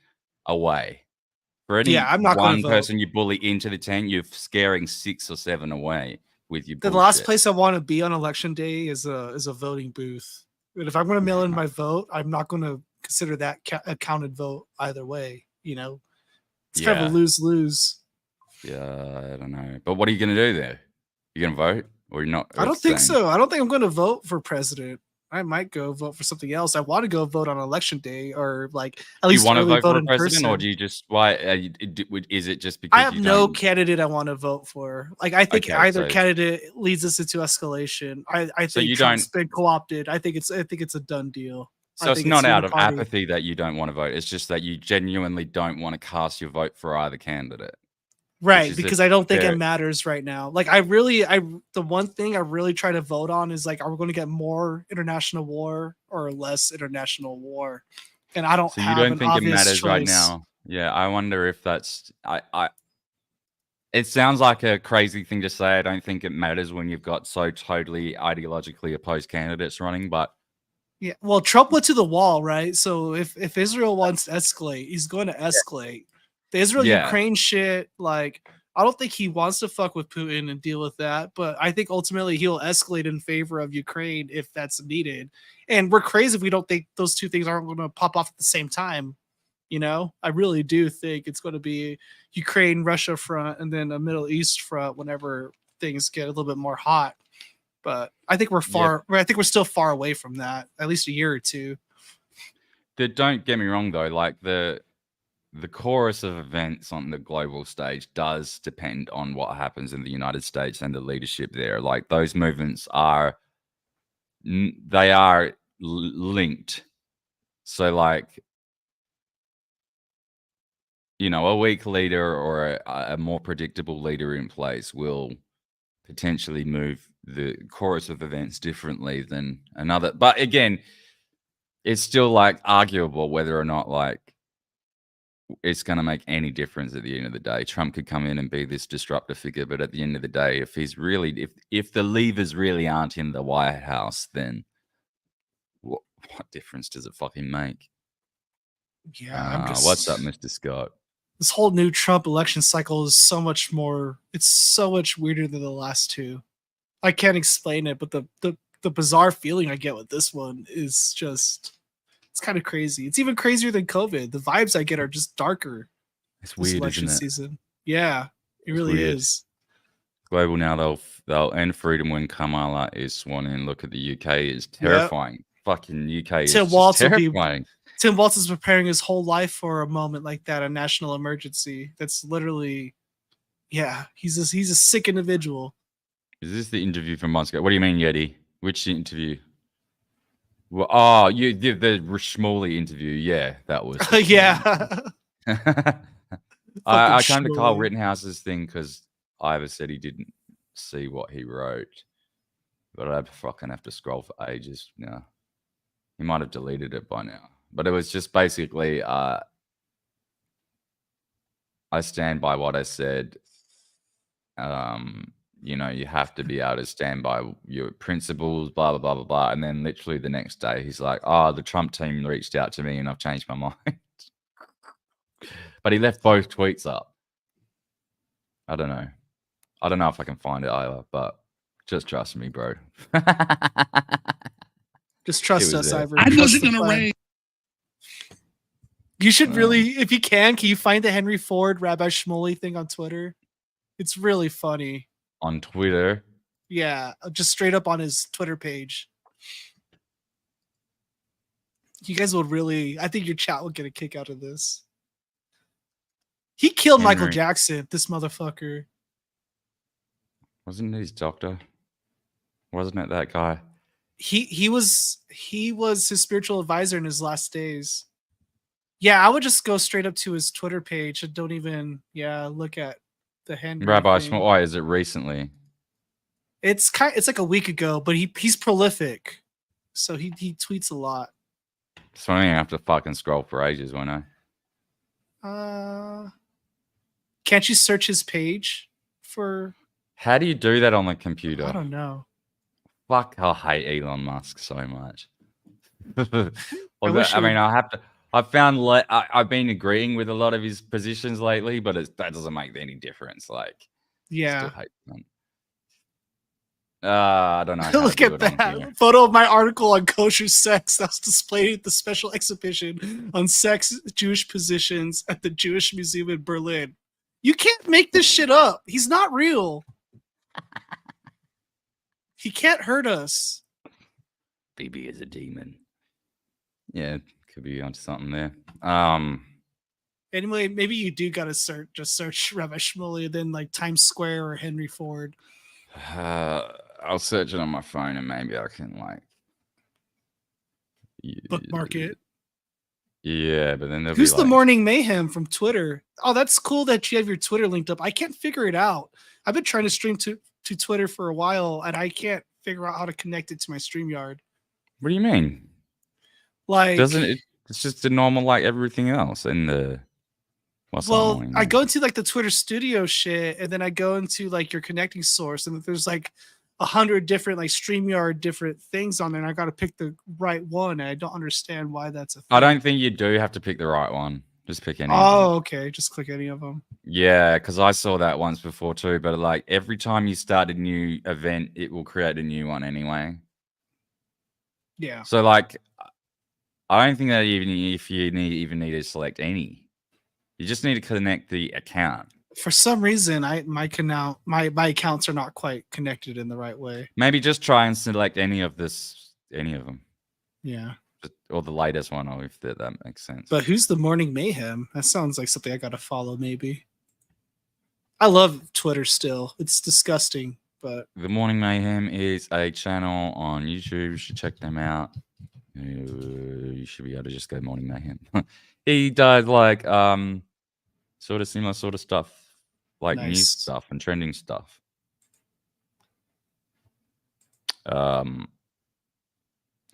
away. For any Yeah, I'm not gonna one vote. person you bully into the tent, you're scaring 6 or 7 away with your The bullshit. last place I want to be on election day is a voting booth. And if I'm going to mail in my vote, I'm not going to consider that a counted vote either way. It's kind of a lose-lose. Yeah, I don't know. But what are you going to do there? You going to vote or you're not? I don't think so. I don't think I'm going to vote for president. I might go vote for something else. I want to go vote on election day, or like at Do you least want to early vote vote for a in president, or person. do you just why? Is it just because I have you no don't? candidate I want to vote for. Like I think Okay, either so candidate leads us into escalation. I so think you Trump's don't. been co-opted. I think it's a done deal. I So it's think it's not out of uniparty. apathy that you don't want to vote. It's just that you genuinely don't want to cast your vote for either candidate, which Right, is a because I don't think it fair. matters right now. Like the one thing I really try to vote on is like, are we going to get more international war or less international war? And I don't So you have don't an think it obvious matters right choice. now? Yeah, I wonder if that's I. It sounds like a crazy thing to say. I don't think it matters when you've got so totally ideologically opposed candidates running, but Yeah, well, Trump went to the wall, right? So if Israel wants to escalate, he's going to escalate. The Israel yeah. Ukraine shit, like I don't think he wants to fuck with Putin and deal with that, but I think ultimately he'll escalate in favor of Ukraine if that's needed. And we're crazy if we don't think those two things aren't going to pop off at the same time. You know, I really do think it's going to be Ukraine, Russia front, and then a Middle East front whenever things get a little bit more hot. But I think Yeah. I think we're still far away from that, at least a year or two. Don't get me wrong though, like the chorus of events on the global stage does depend on what happens in the United States and the leadership there. Like those movements are they are linked. So like, you know, a weak leader or a more predictable leader in place will potentially move the chorus of events differently than another. But again, it's still like arguable whether or not like it's going to make any difference at the end of the day. Trump could come in and be this disruptive figure, but at the end of the day, if he's really, if the levers really aren't in the White House, then what difference does it fucking make? Yeah, What's up, Mr. Scott? This whole new Trump election cycle is so much more. It's so much weirder than the last two. I can't explain it, but the bizarre feeling I get with this one is just. It's kind of crazy. It's even crazier than COVID. The vibes I get are just darker. It's this weird, election isn't it? season. Yeah, it really weird. is. Global now, they'll end freedom when Kamala is sworn in. Look at the UK, is terrifying. Yep. Fucking UK is just terrifying. Tim Walz is preparing his whole life for a moment like that, a national emergency. That's literally, yeah. He's a sick individual. Is this the interview from months ago? What do you mean, Yeti? Which interview? Well, oh, you did the Schmoley interview. Yeah, that was. Yeah. I came to Kyle Rittenhouse's thing because Ivor said he didn't see what he wrote, but I'd fucking have to scroll for ages. Yeah, he might have deleted it by now. But it was just basically, I stand by what I said. You know, you have to be able to stand by your principles, blah, blah, blah, blah, blah. And then literally the next day, he's like, oh, the Trump team reached out to me and I've changed my mind. But he left both tweets up. I don't know. I don't know if I can find it either, but just trust me, bro. Just trust us, Ivor. I wasn't going to raise. You should really, if you can you find the Henry Ford Rabbi Shmuley thing on Twitter? It's really funny. On Twitter? Yeah, just straight up on his Twitter page. You guys would really, I think your chat will get a kick out of this. He killed Michael Jackson, this motherfucker. Wasn't it his doctor? Wasn't it that guy? He was his spiritual advisor in his last days. Yeah, I would just go straight up to his Twitter page and don't even look at the Henry Rabbi thing. Why is it recently? It's like a week ago, but he's prolific, so he tweets a lot. So I have to fucking scroll for ages, won't I? Can't you search his page for? How do you do that on the computer? I don't know. Fuck, I hate Elon Musk so much. I mean, I have to. I've found I've been agreeing with a lot of his positions lately, but that doesn't make any difference. Like, yeah, still hate them. I don't know. Look at that photo of my article on kosher sex that was displayed at the special exhibition on sex Jewish positions at the Jewish Museum in Berlin. You can't make this shit up. He's not real. He can't hurt us. BB is a demon. Yeah, could be onto something there. Anyway, maybe you do gotta search Rabbi Shmuley, then like Times Square or Henry Ford. I'll search it on my phone and maybe I can like bookmark it. Yeah, but then there'll Who's be the like, Morning Mayhem from Twitter? Oh, that's cool that you have your Twitter linked up. I can't figure it out. I've been trying to stream to Twitter for a while and I can't figure out how to connect it to my StreamYard. What do you mean? Like, doesn't it? It's just a normal like everything else in the. Well, I go into like the Twitter Studio shit, and then I go into like your connecting source, and there's like 100 different like StreamYard different things on there, and I got to pick the right one. And I don't understand why that's a thing. I don't think you do have to pick the right one. Just pick any. Oh, okay. Just click any of them. Yeah, because I saw that once before too. But like every time you start a new event, it will create a new one anyway. Yeah. So like, I don't think that even if you need to select any. You just need to connect the account. For some reason, my accounts are not quite connected in the right way. Maybe just try and select any of them. Yeah. Or the latest one, or if that makes sense. But who's the Morning Mayhem? That sounds like something I got to follow. Maybe. I love Twitter still. It's disgusting, but The Morning Mayhem is a channel on YouTube. You should check them out. You should be able to just go Morning Mayhem. He does like sort of similar sort of stuff, like Nice. news stuff and trending stuff.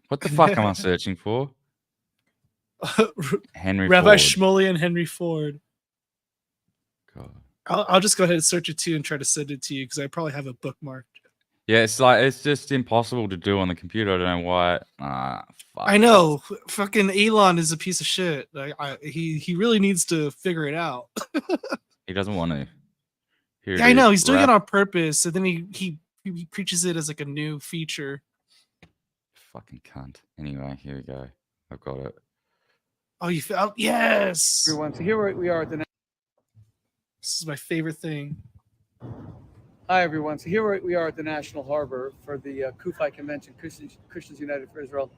What the fuck am I searching for? Henry Rabbi Ford. Shmuley and Henry Ford. God. I'll just go ahead and search it too and try to send it to you because I probably have it bookmarked. Yeah, it's just impossible to do on the computer. I don't know why. Fuck. I know. Fucking Elon is a piece of shit. He really needs to figure it out. He doesn't want to. Here Yeah, it I know. is. He's doing it on purpose, and then he preaches it as like a new feature. Fucking cunt. Anyway, here we go. I've got it. Oh, you felt yes. Everyone, so here we are at the. This is my favorite thing. Hi everyone. So here we are at the National Harbor for the Kufi Convention, Christians United for Israel,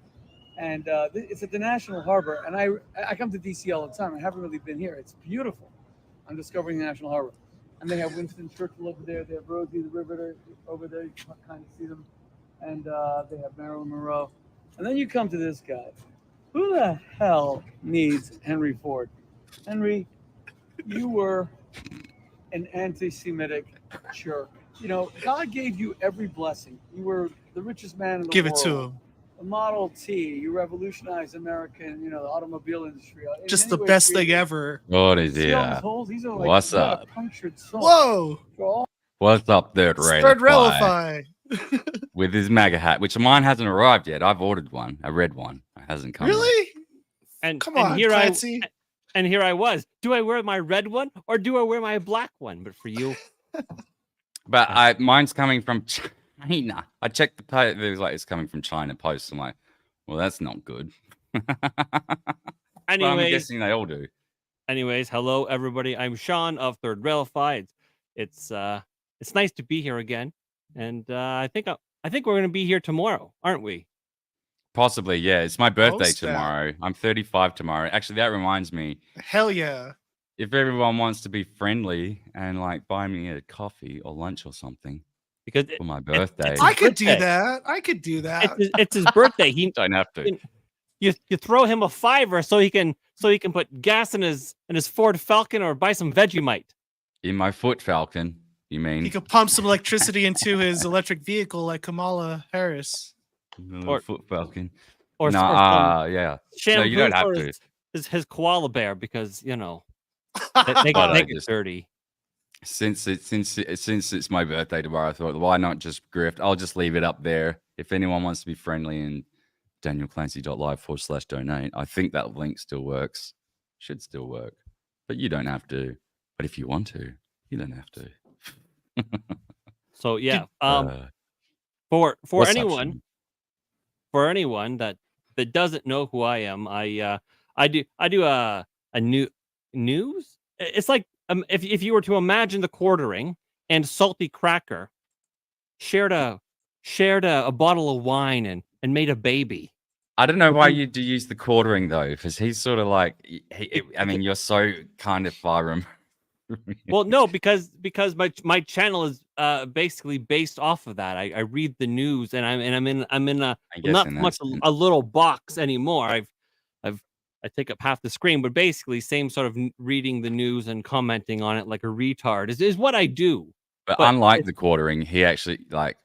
and it's at the National Harbor. And I come to DC all the time. I haven't really been here. It's beautiful. I'm discovering the National Harbor, and they have Winston Churchill over there. They have Rosie the Riveter over there. You can kind of see them, and they have Marilyn Monroe. And then you come to this guy. Who the hell needs Henry Ford? Henry, you were an anti-Semitic jerk. You know, God gave you every blessing. You were the richest man in the Give world. it to him. A Model T. You revolutionized American, the automobile industry. In Just many the ways, best created- thing ever. What is See it? all those holes? These are like What's you got a up? punctured soul. Whoa! For all What's up, Third Third Relify? Relify. With his MAGA hat, which mine hasn't arrived yet. I've ordered one, a red one. It hasn't come. yet. Really? And Come and on, here Clancy. and here I was. Do I wear my red one or do I wear my black one? But for you, But mine's coming from China. I checked the post. It was like it's coming from China Post. I'm like, well, that's not good. But I'm anyways, guessing they all do. hello everybody. I'm Sean of Third Relify. It's nice to be here again, and I think we're going to be here tomorrow, aren't we? Possibly, yeah. It's my birthday Post that. tomorrow. I'm 35 tomorrow. Actually, that reminds me. Hell yeah. If everyone wants to be friendly and like buy me a coffee or lunch or something Because for my birthday, I could do birthday. that. I could do that. It's his birthday. He don't have to. you throw him a $5 so he can put gas in his Ford Falcon or buy some Vegemite. In my foot Falcon, you mean? He could pump some electricity into his electric vehicle like Kamala Harris. Or- foot Falcon. Or No, some yeah. No, shampoo you don't have for to. his koala bear because they But get I get just- dirty. Since it's my birthday tomorrow, I thought, why not just grift? I'll just leave it up there. If anyone wants to be friendly and danielclancy.live/donate, I think that link still works. Should still work. But you don't have to. But if you want to, you don't have to. So yeah, Uh, for what's up, anyone Sean? for anyone that doesn't know who I am, I do a new news. It's like if you were to imagine the quartering and Salty Cracker shared a bottle of wine and made a baby. I don't know why you do use the quartering though, because he's sort of like, I mean, you're so kind of far removed. Well, no, because my channel is basically based off of that. I read the news and I'm in a not so much a little box anymore. I take up half the screen, but basically same sort of reading the news and commenting on it like a retard is what I do. But unlike the quartering, he actually like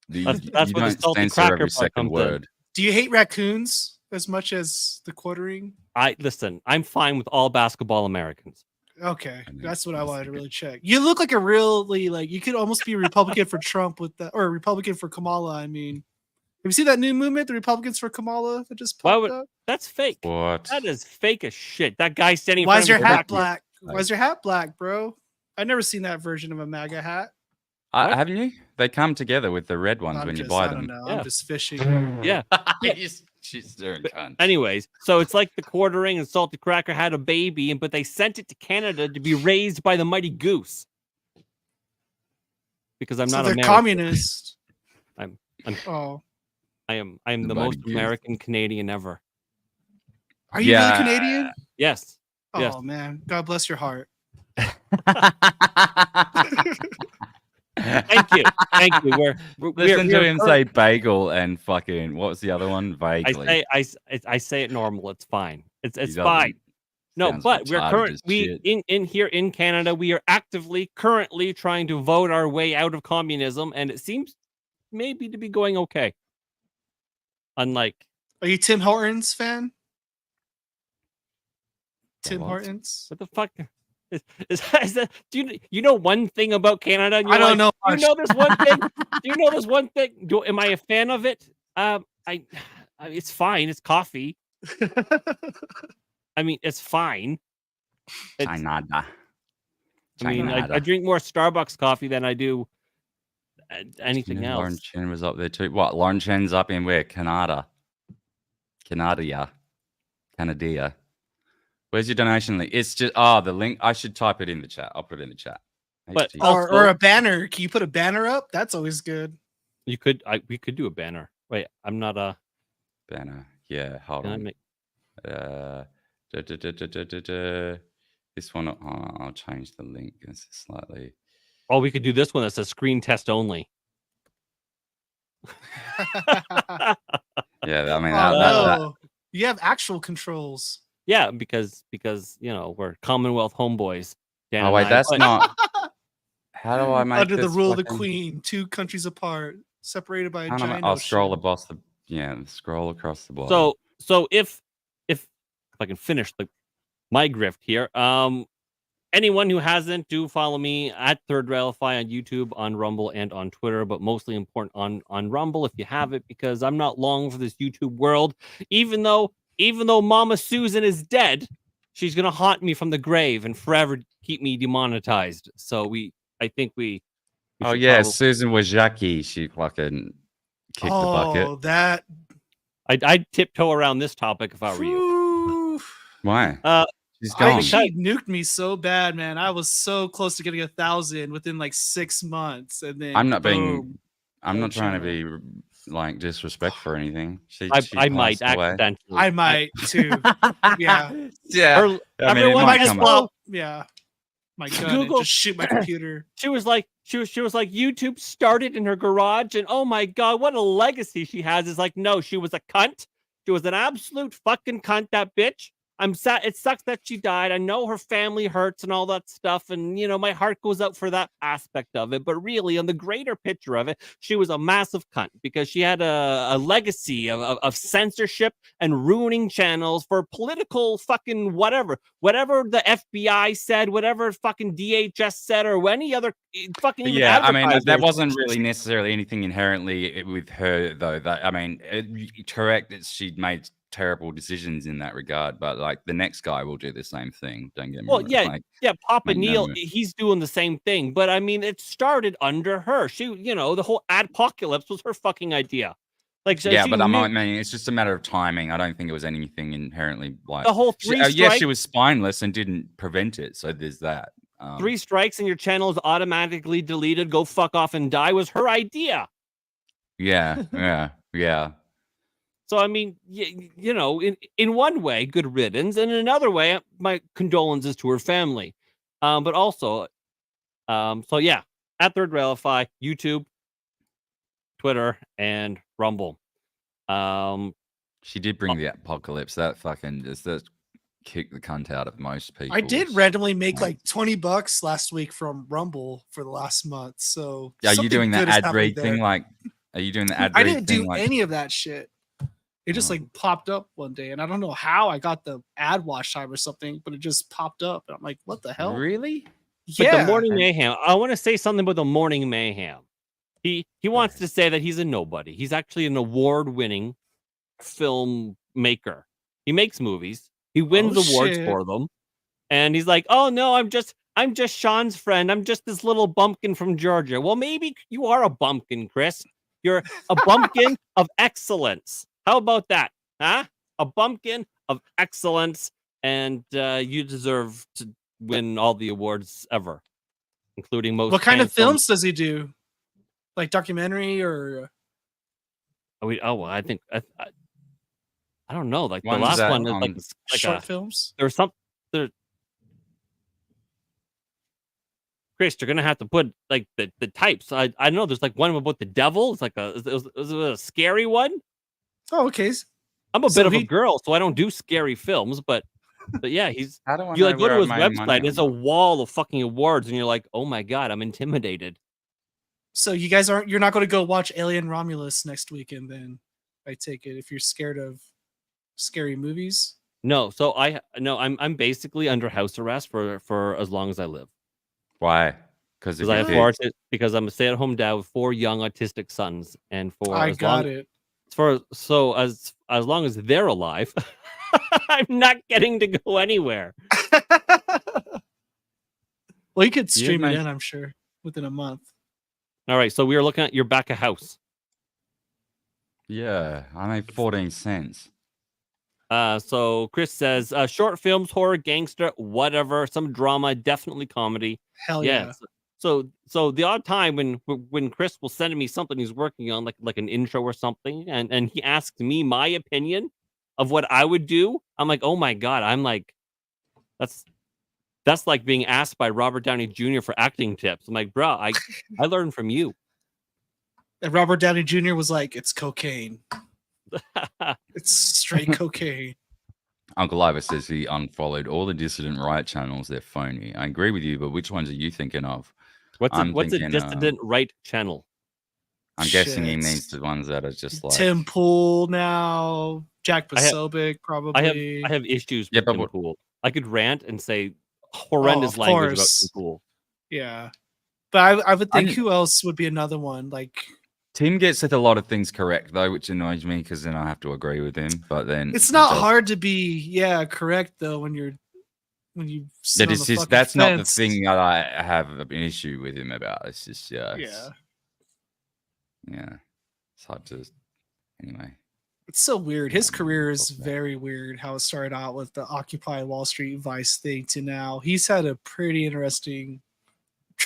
that's you where the don't Salty censor Cracker every part second comes in. word. Do you hate raccoons as much as the quartering? Listen, I'm fine with all basketball Americans. Okay, that's what I wanted to really check. You look like a really like you could almost be a Republican for Trump with that, or a Republican for Kamala. I mean, have you seen that new movement, the Republicans for Kamala, that just popped up? That's fake. What? That is fake as shit. That guy standing. Why is your hat black? Why is your hat black, bro? I've never seen that version of a MAGA hat. Haven't you? They come together with the red ones when you buy them. I don't know. Yeah. I'm just fishing. Yeah. She's doing cunt. Anyways, so it's like the quartering and Salty Cracker had a baby, but they sent it to Canada to be raised by the mighty goose. Because I'm not they're American. Communist. I am The the mighty most goose. American Canadian ever. Are you really Canadian? Yes. Oh yes. man, God bless your heart. Thank you. We're Listen to him say bagel and fucking what was the other one? Vaguely. I say it normal. It's fine. It's He fine. No, sounds but we're retarded as shit. in here in Canada, we are currently trying to vote our way out of communism, and it seems maybe to be going okay. Unlike, are you Tim Hortons fan? Tim what? Hortons. What the fuck? Is that, do you know one thing about Canada? And I don't know. You know there's one thing. Do you know there's one thing? Am I a fan of it? It's fine. It's coffee. I mean, it's fine. Canada. I mean, I drink more Starbucks coffee than I do anything else. Lauren Chen was up there too. What? Lauren Chen's up in where? Canada. Canada. Where's your donation link? It's just the link. I should type it in the chat. I'll put it in the chat. But or a banner. Can you put a banner up? That's always good. You could. We could do a banner. Wait, I'm not a banner. Yeah, hold on. This one. I'll change the link. It's slightly. Oh, we could do this one that says screen test only. Yeah, I mean, you have actual controls. Yeah, because we're Commonwealth homeboys. Dan oh wait, that's not. How do I make under the this rule of the fucking... Queen, 2 countries apart, separated by a giant I'll ocean. scroll across the bottom. So if I can finish my grift here, anyone who hasn't, do follow me at Third Railify on YouTube, on Rumble, and on Twitter, but mostly important on Rumble if you have it, because I'm not long for this YouTube world. Even though Mama Susan is dead, she's gonna haunt me from the grave and forever keep me demonetized. So I think we oh yeah, Susan Wojcicki, she fucking kicked the bucket. Oh, that I'd tiptoe around this topic if I were you. Why? She's gone. She nuked me so bad, man. I was so close to getting 1,000 within like 6 months, and then I'm not trying to be like disrespectful or anything. I might accidentally. I might too. Yeah. Yeah. Everyone might just blow. Yeah. My gun and just shoot my computer. She was like YouTube started in her garage, and oh my god, what a legacy she has. Is like, no, she was a cunt. She was an absolute fucking cunt, that bitch. I'm sad. It sucks that she died. I know her family hurts and all that stuff. And, my heart goes out for that aspect of it. But really, on the greater picture of it, she was a massive cunt because she had a legacy of censorship and ruining channels for political fucking whatever the FBI said, whatever fucking DHS said, or any other fucking. Yeah, I mean, that wasn't really necessarily anything inherently with her, though. That I mean, correct that she made terrible decisions in that regard, but like the next guy will do the same thing. Don't get me wrong. Yeah, Papa Neil, he's doing the same thing. But I mean, it started under her. She, the whole adpocalypse was her fucking idea. Like, yeah, but I mean, it's just a matter of timing. I don't think it was anything inherently like the whole three. Yeah, she was spineless and didn't prevent it. So there's that. 3 strikes and your channel is automatically deleted. Go fuck off and die was her idea. Yeah. So I mean, you know, in one way, good riddance, and in another way, my condolences to her family. But also, so yeah, at Third Railify, YouTube, Twitter, and Rumble. She did bring the apocalypse. That fucking just that kicked the cunt out of most people. I did randomly make like $20 last week from Rumble for the last month. So Are you something doing good that is ad happening read thing? there. Like, are you doing the ad I read didn't thing? do Like, any of that shit. It just like popped up one day, and I don't know how I got the ad watch time or something, but it just popped up, and I'm like, "What the hell?" Really? But Yeah. the Morning Mayhem. I want to say something about the Morning Mayhem. He wants to say that he's a nobody. He's actually an award-winning film maker. He makes movies. He wins awards shit. for them. And he's like, "Oh no, I'm just Sean's friend. I'm just this little bumpkin from Georgia." Well, maybe you are a bumpkin, Chris. You're a bumpkin of excellence. How about that? Huh? A bumpkin of excellence, and you deserve to win all the awards ever, including most. What kind of handsome- films does he do? Like documentary or? I think I don't know. Like One's the last that one is on like short films. There's some there. Chris, you're gonna have to put like the types. I know there's like one about the devil. It's like it was a scary one. Oh, okay. I'm a So bit of a he- girl, so I don't do scary films. But yeah, he's. How do I You know like go where to I his made money website. on It's a wall of fucking awards, and you're like, oh my god, I'm intimidated. So you guys you're not going to go watch Alien Romulus next weekend, then? I take it if you're scared of scary movies. No, so I'm basically under house arrest for as long as I live. Why? Because I have because I'm a stay-at-home dad with 4 young autistic sons, and for I as got long, it. as long as they're alive, I'm not getting to go anywhere. Well, you could stream it nice- in, I'm sure, within a month. All right, so we are looking at your back of house. Yeah, I made 14 cents. So Chris says, short films, horror, gangster, whatever, some drama, definitely comedy. Hell yeah. Yes. So the odd time when Chris will send me something he's working on, like an intro or something, and he asks me my opinion of what I would do, I'm like, oh my god, I'm like, that's like being asked by Robert Downey Jr. for acting tips. I'm like, bro, I learned from you. And Robert Downey Jr. was like, "It's cocaine. It's straight cocaine." Uncle Ivor says he unfollowed all the dissident right channels. They're phony. I agree with you, but which ones are you thinking of? What's a thinking, dissident right channel? I'm guessing he Shit. means the ones that are just like Tim Pool now, Jack I have- Posobiec probably. I have issues Yeah, with but Tim what- Pool. I could rant and say horrendous of language about course. Tim Pool. Yeah, but I would think didn't- who else would be another one? Like Tim gets a lot of things correct though, which annoys me because then I have to agree with him. But then it's not he does- hard to be correct though when you sit That on is the just fucking that's not the fence. thing that I have an issue with him about. It's just yeah. It's hard to anyway. It's so weird. His career is talk about very weird. How it started out with the Occupy Wall Street Vice thing to now. He's had a pretty interesting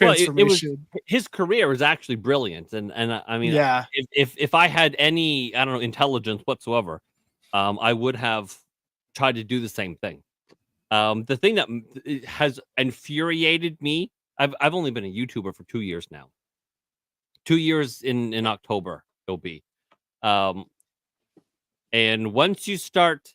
Well, transformation. his career is actually brilliant, and I mean, Yeah. if I had any intelligence whatsoever, I would have tried to do the same thing. The thing that has infuriated me, I've only been a YouTuber for 2 years now. 2 years in October it'll be, and once you start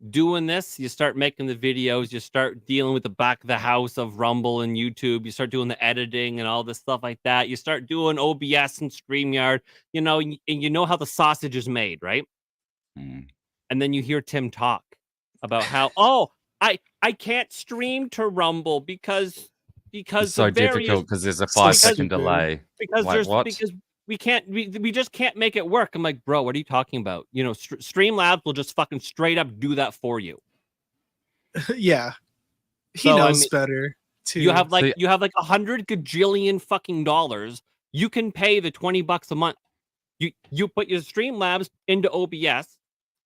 doing this, you start making the videos, you start dealing with the back of the house of Rumble and YouTube, you start doing the editing and all this stuff like that, you start doing OBS and StreamYard, and you know how the sausage is made, right? Mm. And then you hear Tim talk about how I can't stream to Rumble because It's so the various- difficult because there's a So 5-second stupid. delay. because Like, there's what? because we just can't make it work. I'm like, bro, what are you talking about? Streamlabs will just fucking straight up do that for you. Yeah. He So, I knows mean, better too. You have like So- you have like 100 gajillion fucking dollars. You can pay the $20 a month. You put your Streamlabs into OBS.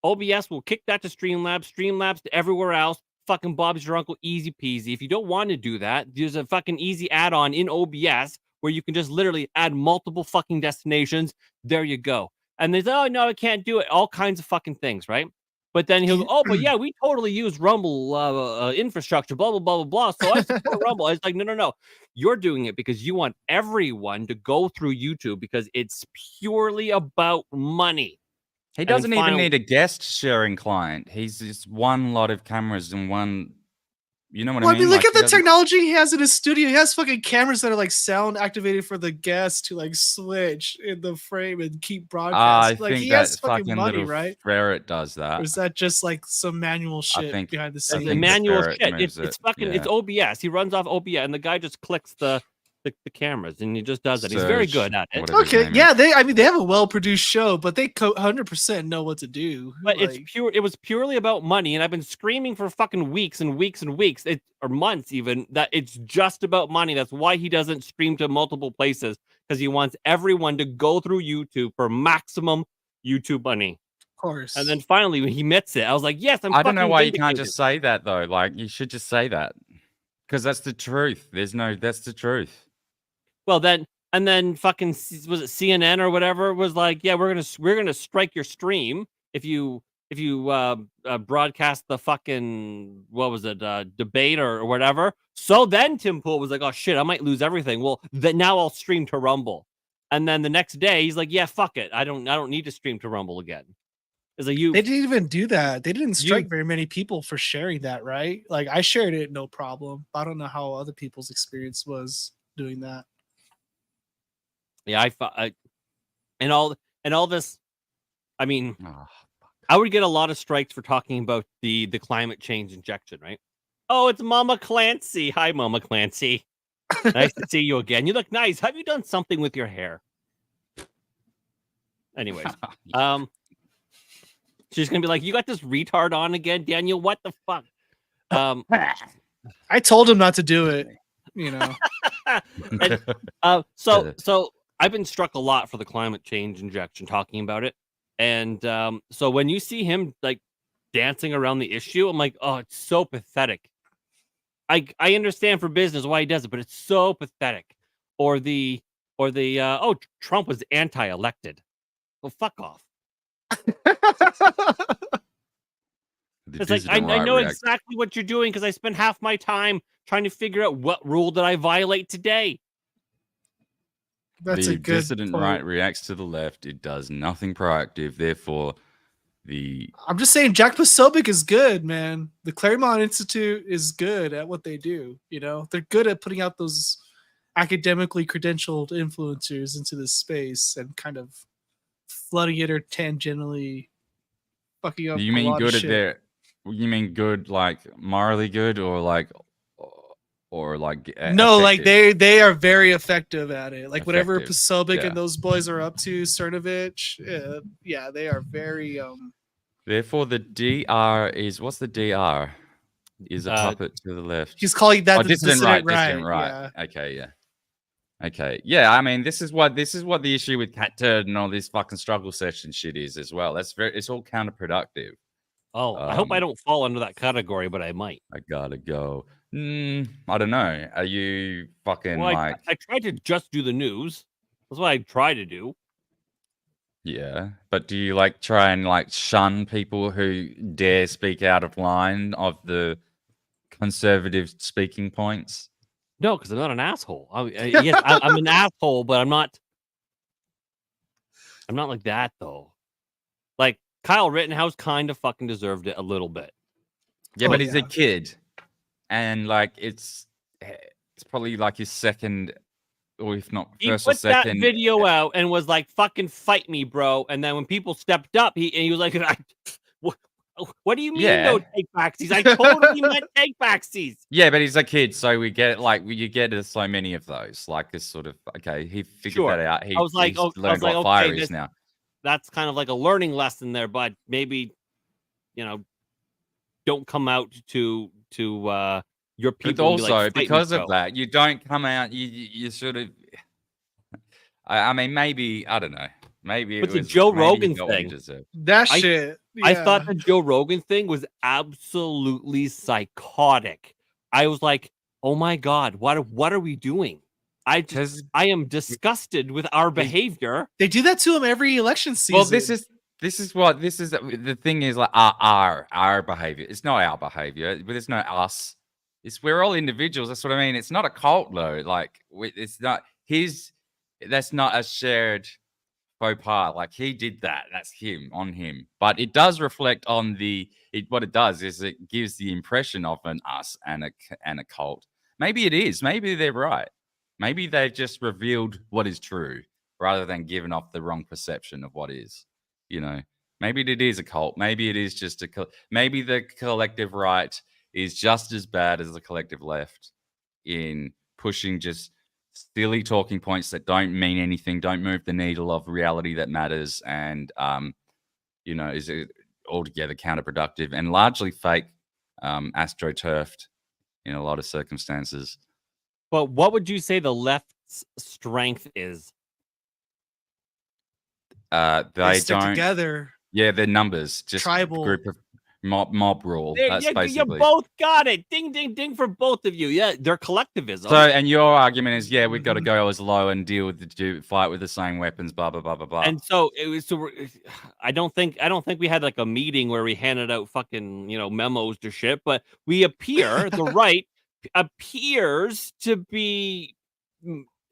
OBS will kick that to Streamlabs, Streamlabs to everywhere else. fucking Bob's Your Uncle easy peasy. If you don't want to do that, there's a fucking easy add-on in OBS where you can just literally add multiple fucking destinations. There you go. And there's, oh, no, I can't do it. All kinds of fucking things, right? But then he'll go, oh, but yeah, we totally use Rumble infrastructure, blah, blah, blah, blah, blah. So I support Rumble. It's like, no. You're doing it because you want everyone to go through YouTube because it's purely about money. He doesn't even need a guest sharing client. He's just one lot of cameras and one, you know what I mean? Look at the technology he has in his studio. He has fucking cameras that are like sound activated for the guests to like switch in the frame and keep broadcasting. I Like think he that has fucking fucking money, little right? ferret does that. Or is that just like some manual shit think- behind the I scenes? think The manual ferret shit. moves It's it, fucking, it's yeah. OBS. He runs off OBS and the guy just clicks the cameras and he just does it. He's very Surge, good at it. whatever his Okay, name yeah, is. they have a well-produced show, but they 100% know what to do. But Like, it was purely about money, and I've been screaming for fucking weeks and weeks and weeks, or months even, that it's just about money. That's why he doesn't stream to multiple places, because he wants everyone to go through YouTube for maximum YouTube money. of course. And then finally when he admits it, I was like, yes, I don't know fucking why you can't vindicated. just say that though. Like you should just say that because that's the truth. That's the truth. Well, then fucking was it CNN or whatever was like, yeah, we're gonna strike your stream if you broadcast the fucking what was it debate or whatever. So then Tim Pool was like, oh shit, I might lose everything. Well, then now I'll stream to Rumble, and then the next day he's like, yeah, fuck it, I don't need to stream to Rumble again. It's like they didn't even do that. They didn't strike very many people for sharing that, right? Like I shared it, no problem. I don't know how other people's experience was doing that. Yeah, and all this. I mean, Oh, I would get a lot of strikes for talking about the climate change injection, right? Oh, it's Mama Clancy. Hi, Mama Clancy. Nice to see you again. You look nice. Have you done something with your hair? Anyways, she's gonna be like, you got this retard on again, Daniel. What the fuck? I told him not to do it. You know. And, so I've been struck a lot for the climate change injection, talking about it. And so when you see him like dancing around the issue, I'm like, oh, it's so pathetic. I understand for business why he does it, but it's so pathetic. Or the oh, Trump was anti-elected. Well, fuck off. It's like I know exactly what you're doing because I spent half my time trying to figure out what rule did I violate today. That's the a good dissident point. right reacts to the left. It does nothing proactive. Therefore, I'm just saying Jack Posobiec is good, man. The Claremont Institute is good at what they do. You know, they're good at putting out those academically credentialed influencers into this space and kind of flooding it or tangentially fucking up. You a mean lot of good at shit. their? You mean good, like morally good, or like No, like effective? they are very effective at it. Like whatever Effective, Posobiec yeah. and those boys are up to, Cernovich, yeah, they are very Therefore, the DR is what's the DR? Is a puppet to the left. He's calling that the dissident dissident dissident right, right. Okay, yeah. Okay, yeah. I mean, this is what the issue with Catturd and all this fucking struggle session shit is as well. It's all counterproductive. Oh, I hope I don't fall under that category, but I might. I gotta go. I don't know. Are you fucking Well, like? I tried to just do the news. That's what I try to do. Yeah, but do you like try and like shun people who dare speak out of line of the conservative speaking points? No, because I'm not an asshole. Yes, I'm an asshole, but I'm not like that though. Like Kyle Rittenhouse kind of fucking deserved it a little bit. Yeah, but he's a kid, and like it's probably like his second, or if not He first or put that second. video out and was like, "Fucking fight me, bro." And then when people stepped up, he was like, "What do you mean Yeah. no take backsies? I totally meant take backsies." Yeah, but he's a kid, so we get like you get so many of those. Like this sort of he figured that out. I was like, he's learned what fire is now. That's kind of like a learning lesson there, but maybe don't come out to your people. But also, and be like, "Fight me, because bro." of that, you don't come out. You sort of. I mean, maybe I don't know. Maybe It's it a was Joe maybe Rogan he got what he thing. deserved. that shit. I thought the Joe Rogan thing was absolutely psychotic. I was like, "Oh my god, what are we doing?" I am disgusted with our behavior. They do that to him every election season. Well, this is the thing is like our behavior. It's not our behavior, but it's not us. We're all individuals. That's what I mean. It's not a cult though. Like it's not his. That's not a shared faux pas. Like he did that. That's him on him. But it does reflect on what it does is it gives the impression of an us and a cult. Maybe it is. Maybe they're right. Maybe they've just revealed what is true rather than giving off the wrong perception of what is. You know, maybe it is a cult. Maybe it is just maybe the collective right is just as bad as the collective left in pushing just silly talking points that don't mean anything, don't move the needle of reality that matters, and you know, is altogether counterproductive and largely fake, astroturfed in a lot of circumstances. But what would you say the left's strength is? They stick don't together. Yeah, they're numbers, just Tribal. group of mob rule. That's You basically. both got it. Ding, ding, ding for both of you. Yeah, they're collectivism. So, and your argument is, yeah, we've got to go as low and deal with fight with the same weapons, blah blah blah blah blah. And so it was. So I don't think we had like a meeting where we handed out fucking memos to shit. But we appear the right appears to be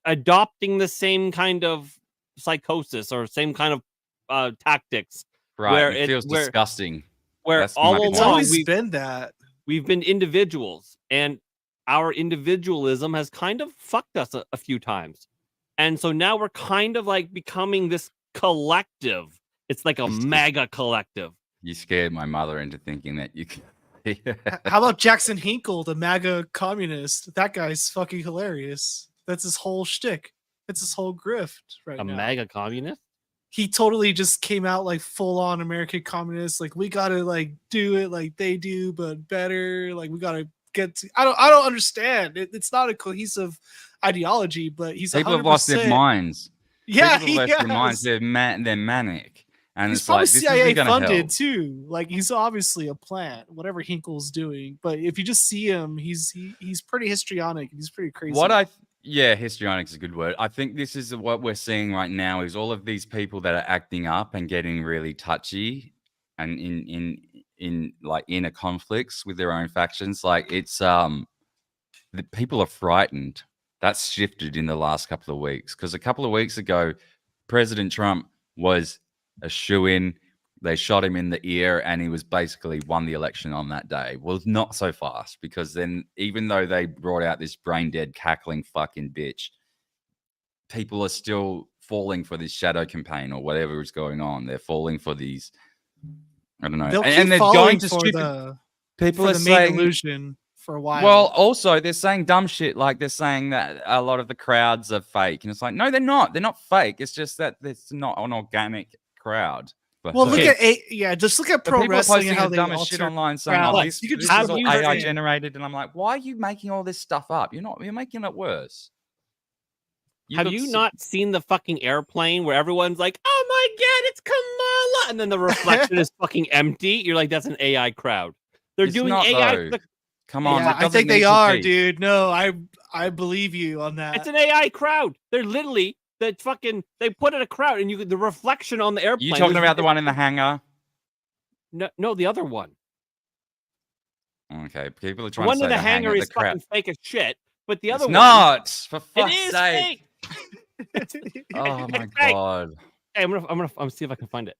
adopting the same kind of psychosis or same kind of tactics. Right, where it feels disgusting. Where That's all my point. It's along always been that. we've been individuals, and our individualism has kind of fucked us a few times. And so now we're kind of like becoming this collective. It's like a MAGA collective. You scared my mother into thinking that you could. How about Jackson Hinkle, the MAGA communist? That guy's fucking hilarious. That's his whole shtick. That's his whole grift right now. A MAGA communist? He totally just came out like full on American communist. Like, we gotta like do it like they do, but better. Like, we gotta get to. I don't understand. It's not a cohesive ideology, but he's people have lost their minds. Yeah, people have lost their minds. They're manic, and he's it's probably like this CIA isn't gonna funded help. too. Like, he's obviously a plant, whatever Hinkle's doing. But if you just see him, he's pretty histrionic. He's pretty crazy. Histrionic is a good word. I think this is what we're seeing right now is all of these people that are acting up and getting really touchy and in like inner conflicts with their own factions. Like it's the people are frightened. That's shifted in the last couple of weeks because a couple of weeks ago, President Trump was a shoo-in. They shot him in the ear and he was basically won the election on that day. Well, not so fast because then even though they brought out this brain dead cackling fucking bitch, people are still falling for this shadow campaign or whatever is going on. They're falling for these, I don't know. And they're going to stupid people for are the saying main illusion for a while. Well, also they're saying dumb shit like they're saying that a lot of the crowds are fake. And it's like, no, they're not. They're not fake. It's just that it's not an organic crowd. Well, look at just look at pro wrestling and how they dumbest shit online saying, "Oh, this is all AI generated," and I'm like, "Why are you making all this stuff up? You're making it worse." Have you not seen the fucking airplane where everyone's like, "Oh my god, it's Kamala," and then the reflection is fucking empty? You're like, "That's an AI crowd." They're doing AI. Come on, I think they are, dude. No, I believe you on that. It's an AI crowd. They're literally. They put in a crowd and the reflection on the airplane. You talking about the one in the hangar? No, the other one. Okay, people are trying one to say in the hangar is fucking fake as shit, but the other one not. For fuck's it is sake! Fake. Oh my god! Hey, I'm gonna see if I can find it.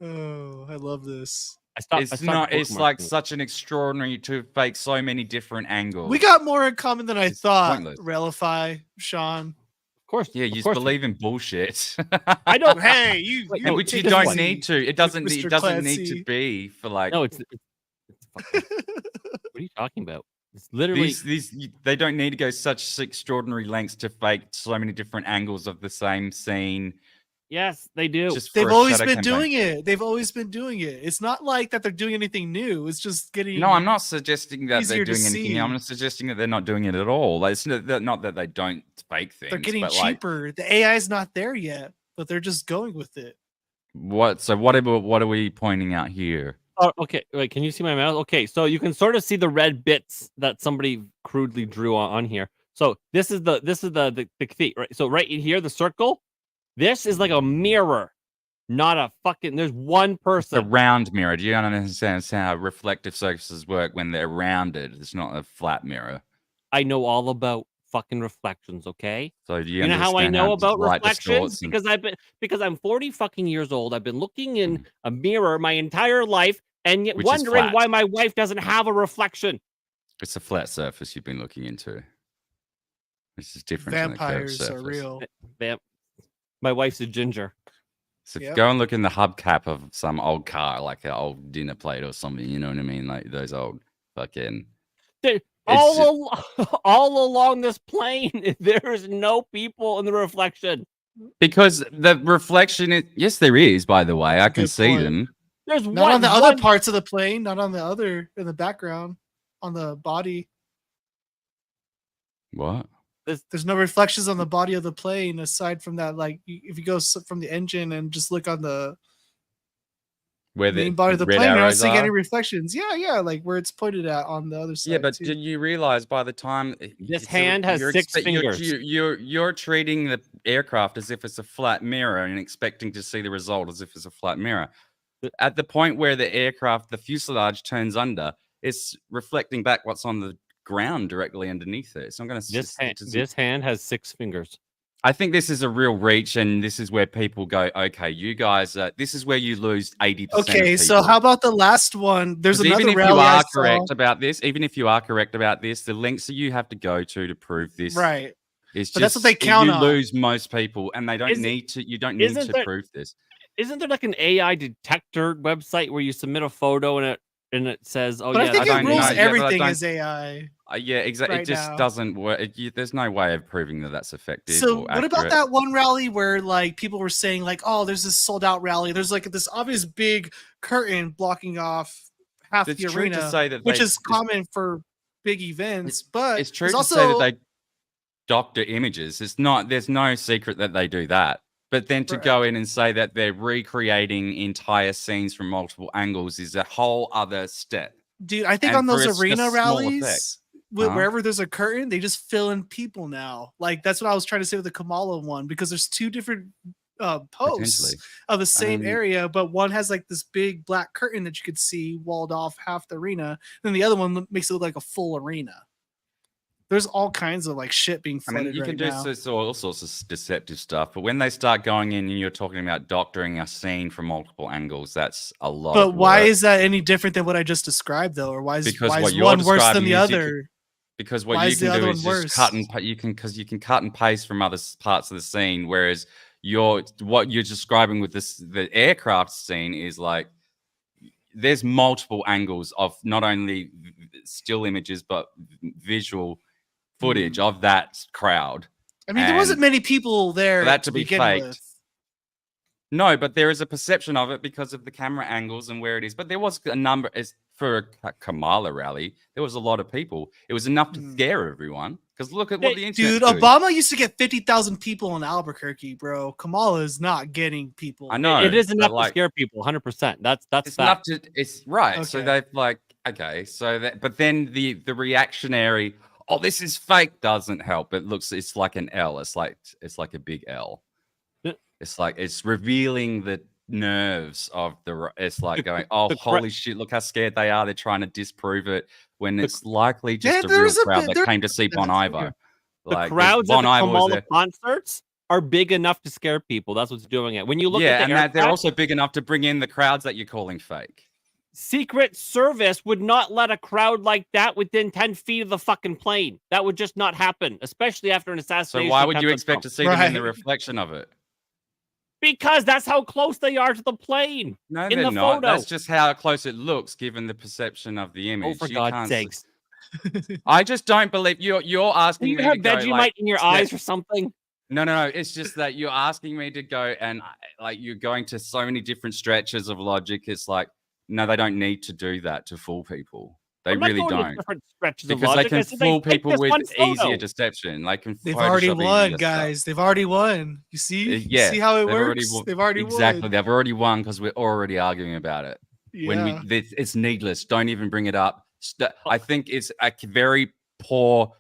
Oh, I love this. It's like such an extraordinary to fake so many different angles. We got more in common than I thought. Pointless. Relify, Sean. Of course. Yeah, you just believe in bullshit. I don't. Hey, which you don't need to. It doesn't. Mr. It doesn't Clancy. need to be for like. No, it's what are you talking about? It's literally they don't need to go such extraordinary lengths to fake so many different angles of the same scene. Yes, they do. They've always been doing it. They've always been doing it. It's not like that they're doing anything new. It's just getting. No, I'm not suggesting that they're doing anything see. new. I'm not suggesting that they're not doing it at all. Like, it's not that they don't fake things. They're getting but cheaper. The AI is not there yet, but they're just going with it. So what are we pointing out here? Oh, okay. Wait, can you see my mouse? Okay, so you can sort of see the red bits that somebody crudely drew on here. So this is the key, right? So right in here, the circle. This is like a mirror, not a fucking. There's one It's person. a round mirror. Do you understand how reflective surfaces work when they're rounded? It's not a flat mirror. I know all about fucking reflections, okay? So do you You know how I understand know about light reflections? distorts and- Because I'm 40 fucking years old. I've been looking in a mirror my entire life and yet Which is wondering flat. why my wife doesn't have a reflection. It's a flat surface you've been looking into. This is different from the curved Vampires surface. are real. My wife's a ginger. So if you Yep. go and look in the hubcap of some old car, like an old dinner plate or something, you know what I mean? Like those old fucking... All along this plane, there's no people in the reflection. Because the reflection is... Yes, there is, by the way. I can Good see point. them. There's Not on the other one parts of the plane, not on the other in the background, on the body. What? There's no reflections on the body of the plane aside from that. Like if you go from the engine and just look on the Where the main body of the red plane, you're not arrows seeing any are? reflections. Yeah, like where it's pointed at on the other side. Yeah, but too. did you realize by the time This hand has 6 fingers. You're treating the aircraft as if it's a flat mirror and expecting to see the result as if it's a flat mirror. At the point where the aircraft, the fuselage turns under, it's reflecting back what's on the ground directly underneath it. It's not going to. This hand has 6 fingers. I think this is a real reach, and this is where people go, okay, you guys, this is where you lose 80%. Okay, of so people. how about the last one? There's 'Cause another even if rally you I are saw. correct about this, the lengths that you have to go to prove this, Right. is But just that's what they count you on. lose most people, and they don't Isn't- need to. You don't need isn't to there- prove this. Isn't there like an AI detector website where you submit a photo and it says, "Oh But yeah, I think don't it know. rules Yeah, but I everything don't- as AI. Yeah, exactly. right It just now. doesn't work. There's no way of proving that that's effective. So or what about accurate. that one rally where like people were saying like, oh, there's this sold out rally. There's like this obvious big curtain blocking off half It's the true to arena, say that which they- is common for big events. But It's true there's to also say that they doctor images. It's not. There's no secret that they do that. But then to go in and say that they're recreating entire scenes from multiple angles is a whole other step. dude, I think And on for those a arena small rallies, effect. wherever there's a curtain, they just fill in people now. Like that's what I was trying to say with the Kamala one, because there's two different posts Potentially. of the same Um, area, but one has like this big black curtain that you could see walled off half the arena, then the other one makes it look like a full arena. There's all kinds of like shit being I flooded mean, you can right do now. all sorts of deceptive stuff, but when they start going in and you're talking about doctoring a scene from multiple angles, that's a lot. But of why work. is that any different than what I just described, though? Or why is Because why what is you're one worse than describing the is you other? Because Why what you is the can other do one is worse? just cut and you can cut and paste from other parts of the scene, whereas what you're describing with the aircraft scene is like there's multiple angles of not only still images but visual footage of that crowd. I mean, there wasn't And many people there for that to be begin faked. with. No, but there is a perception of it because of the camera angles and where it is. But there was a number for a Kamala rally. There was a lot of people. It was enough to scare everyone. Because look at what the internet. Dude, Obama used to get 50,000 people in Albuquerque, bro. Kamala is not getting people. I know. It is but, enough to like, scare people, 100%. That's it's enough fact. to. It's right. So Okay. they've like okay. So that, but then the reactionary. Oh, this is fake. Doesn't help. It looks. It's like an L. It's like a big L. It's like it's revealing the nerves of the. It's like going, oh, holy shit! Look how scared they are. They're trying to disprove it when it's likely just a real crowd that came to see Bon Iver. The crowds at Bon the Iver was Kamala there. concerts are big enough to scare people. That's what's doing it. When you look Yeah, at the and that they're aircraft, also big enough to bring in the crowds that you're calling fake. Secret Service would not let a crowd like that within 10 feet of the fucking plane. That would just not happen, especially after an So assassination. why would attempt you on expect to Trump. see them in the reflection of it? Because that's how close they are to the plane. No, in they're the not. photo. That's just how close it looks, given the perception of the image. Oh, for You God's can't sakes. I just don't believe you're asking Do you me have to go, Vegemite like, in your step- eyes or something? No. It's just that you're asking me to go and like you're going to so many different stretches of logic. It's like, no, they don't need to do that to fool people. They I'm not really going to don't. different stretches of Because they logic. can I said they fool picked people this with one easier photo. deception. They can They've already Photoshop won, easier stuff. guys. They've already won. You see? You Yeah, see how it they've already works? won. They've already Exactly. won. They've already won because we're already arguing about it. When Yeah. it's needless. Don't even bring it up. I think it's a very poor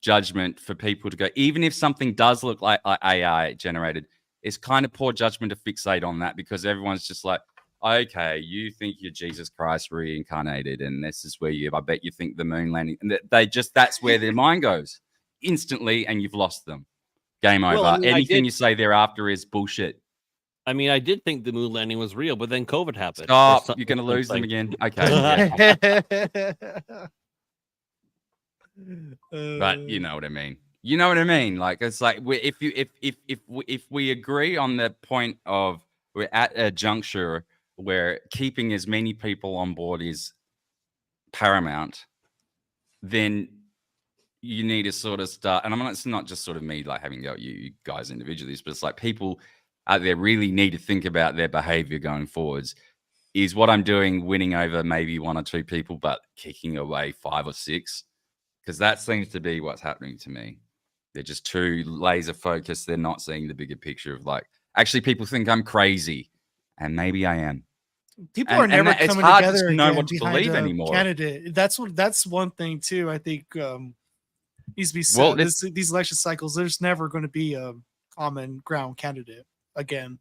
judgment for people to go, even if something does look like AI generated, it's kind of poor judgment to fixate on that because everyone's just like, okay, you think you're Jesus Christ reincarnated, and this is where I bet you think the moon landing, and that's where their mind goes instantly, and you've lost them. Game over. Well, I mean, Anything you say thereafter is bullshit. I mean, I did think the moon landing was real, but then COVID happened. Stop. You're going to lose them again. Okay. Yeah. But you know what I mean. You know what I mean. Like it's like if we agree on the point of we're at a juncture where keeping as many people on board is paramount, then you need to sort of start. And it's not just sort of me like having to go at you guys individually, but it's like people out there really need to think about their behavior going forwards. Is what I'm doing winning over maybe 1 or 2 people, but kicking away 5 or 6? Because that seems to be what's happening to me. They're just too laser focused. They're not seeing the bigger picture of like, actually, people think I'm crazy, and maybe I am. People are never coming it's hard together to know again what to behind believe a anymore. candidate. That's one thing too. I think needs to be said. Well, These election cycles, there's never going to be a common ground candidate again.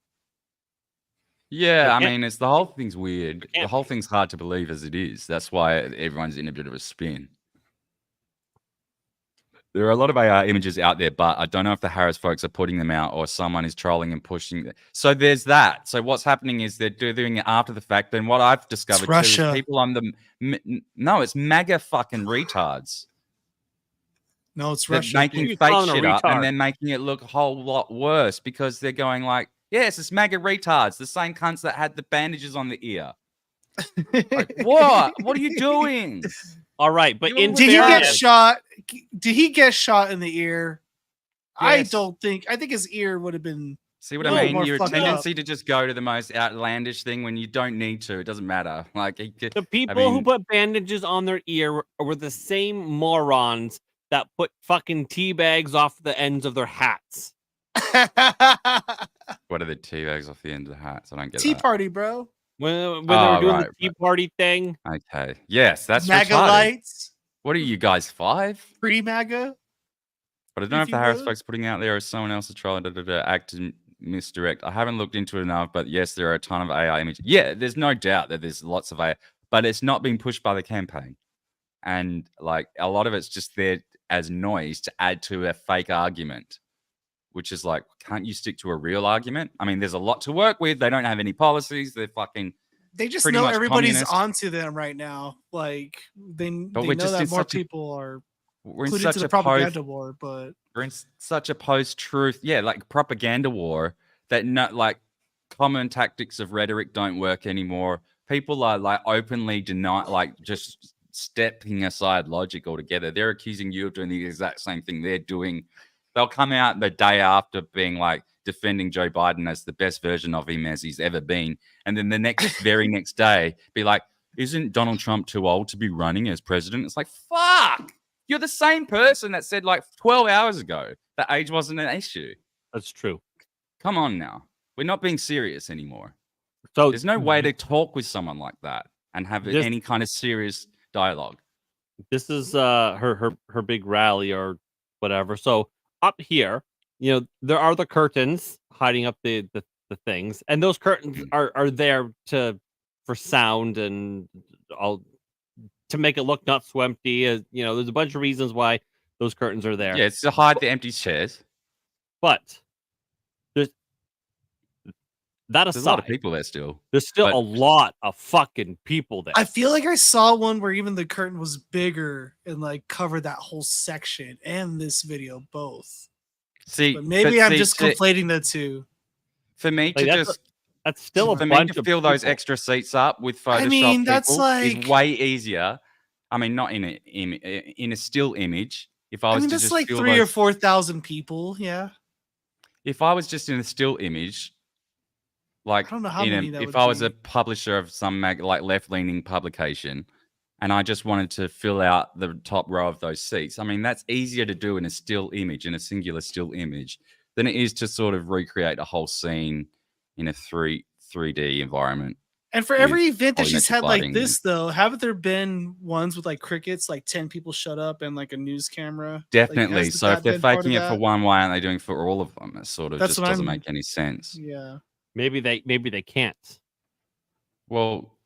Yeah, I mean, it's the whole thing's weird. The whole thing's hard to believe as it is. That's why everyone's in a bit of a spin. There are a lot of AI images out there, but I don't know if the Harris folks are putting them out or someone is trolling and pushing. So there's that. So what's happening is they're doing it after the fact. And what I've discovered too is people on the no, it's MAGA fucking retards. No, it's They're Russia. making Dude. fake shit up and then making it look a whole lot worse because they're going like, yes, it's MAGA retards, the same cunts that had the bandages on the ear. Like, what? What are you doing? All right, but did he get shot? Did he get shot in the ear? Yes. I think his ear would have been. See what I mean? Your tendency to just go to the most outlandish thing when you don't need to. It doesn't matter. Like the people who put bandages on their ear were the same morons that put fucking tea bags off the ends of their hats. What are the tea bags off the end of the hats? I don't get Tea that. party, bro. When they were doing the tea party thing. Okay. Yes, that's MAGA retarded. lights. What are you guys, 5? Pre-MAGA. But I don't know if the Harris folks putting out there or someone else is trying to act and misdirect. I haven't looked into it enough, but yes, there are a ton of AI images. Yeah, there's no doubt that there's lots of AI, but it's not being pushed by the campaign. And like a lot of it's just there as noise to add to a fake argument, which is like, can't you stick to a real argument? I mean, there's a lot to work with. They don't have any policies. They're fucking. They just pretty know much everybody's communist. onto them right now. Like they know just that in more such a- people are We're in included such to the a propaganda war, but we're in such a post-truth, like propaganda war that not like common tactics of rhetoric don't work anymore. People are like openly just stepping aside logic altogether. They're accusing you of doing the exact same thing they're doing. They'll come out the day after being like defending Joe Biden as the best version of him as he's ever been. And then the very next day be like, isn't Donald Trump too old to be running as president? It's like, fuck. You're the same person that said like 12 hours ago that age wasn't an issue. That's true. Come on now. We're not being serious anymore. So there's no way to talk with someone like that and have any kind of serious dialogue. This is her big rally or whatever. So up here, there are the curtains hiding up the things, and those curtains are there for sound and all to make it look not so empty. There's a bunch of reasons why those curtains are there. Yeah, it's to hide the empty chairs. But there's a lot of people there still. There's still a lot of fucking people there. I feel like I saw one where even the curtain was bigger and like covered that whole section and this video both. See, but maybe I'm just conflating the two. For me to that's still a for bunch me to of fill those people. extra seats up with Photoshop I mean, that's people like is way easier. I mean, not in a still image. If I was to that's just like fill 3,000 or those, 4,000 people. Yeah. if I was just in a still image, like I don't know how many that if would I was be. a publisher of some left-leaning publication, and I just wanted to fill out the top row of those seats. I mean, that's easier to do in a still image, in a singular still image, than it is to sort of recreate a whole scene in a 3D environment. And for with every event that she's volumetric had like lighting this, though, haven't there been ones with like crickets, like 10 people shut up and like a news camera? Definitely. Like, So if they're faking it for that? one, why aren't they doing it for all of them? It sort of That's just what doesn't I'm- make any sense. Yeah. Maybe they can't. Well,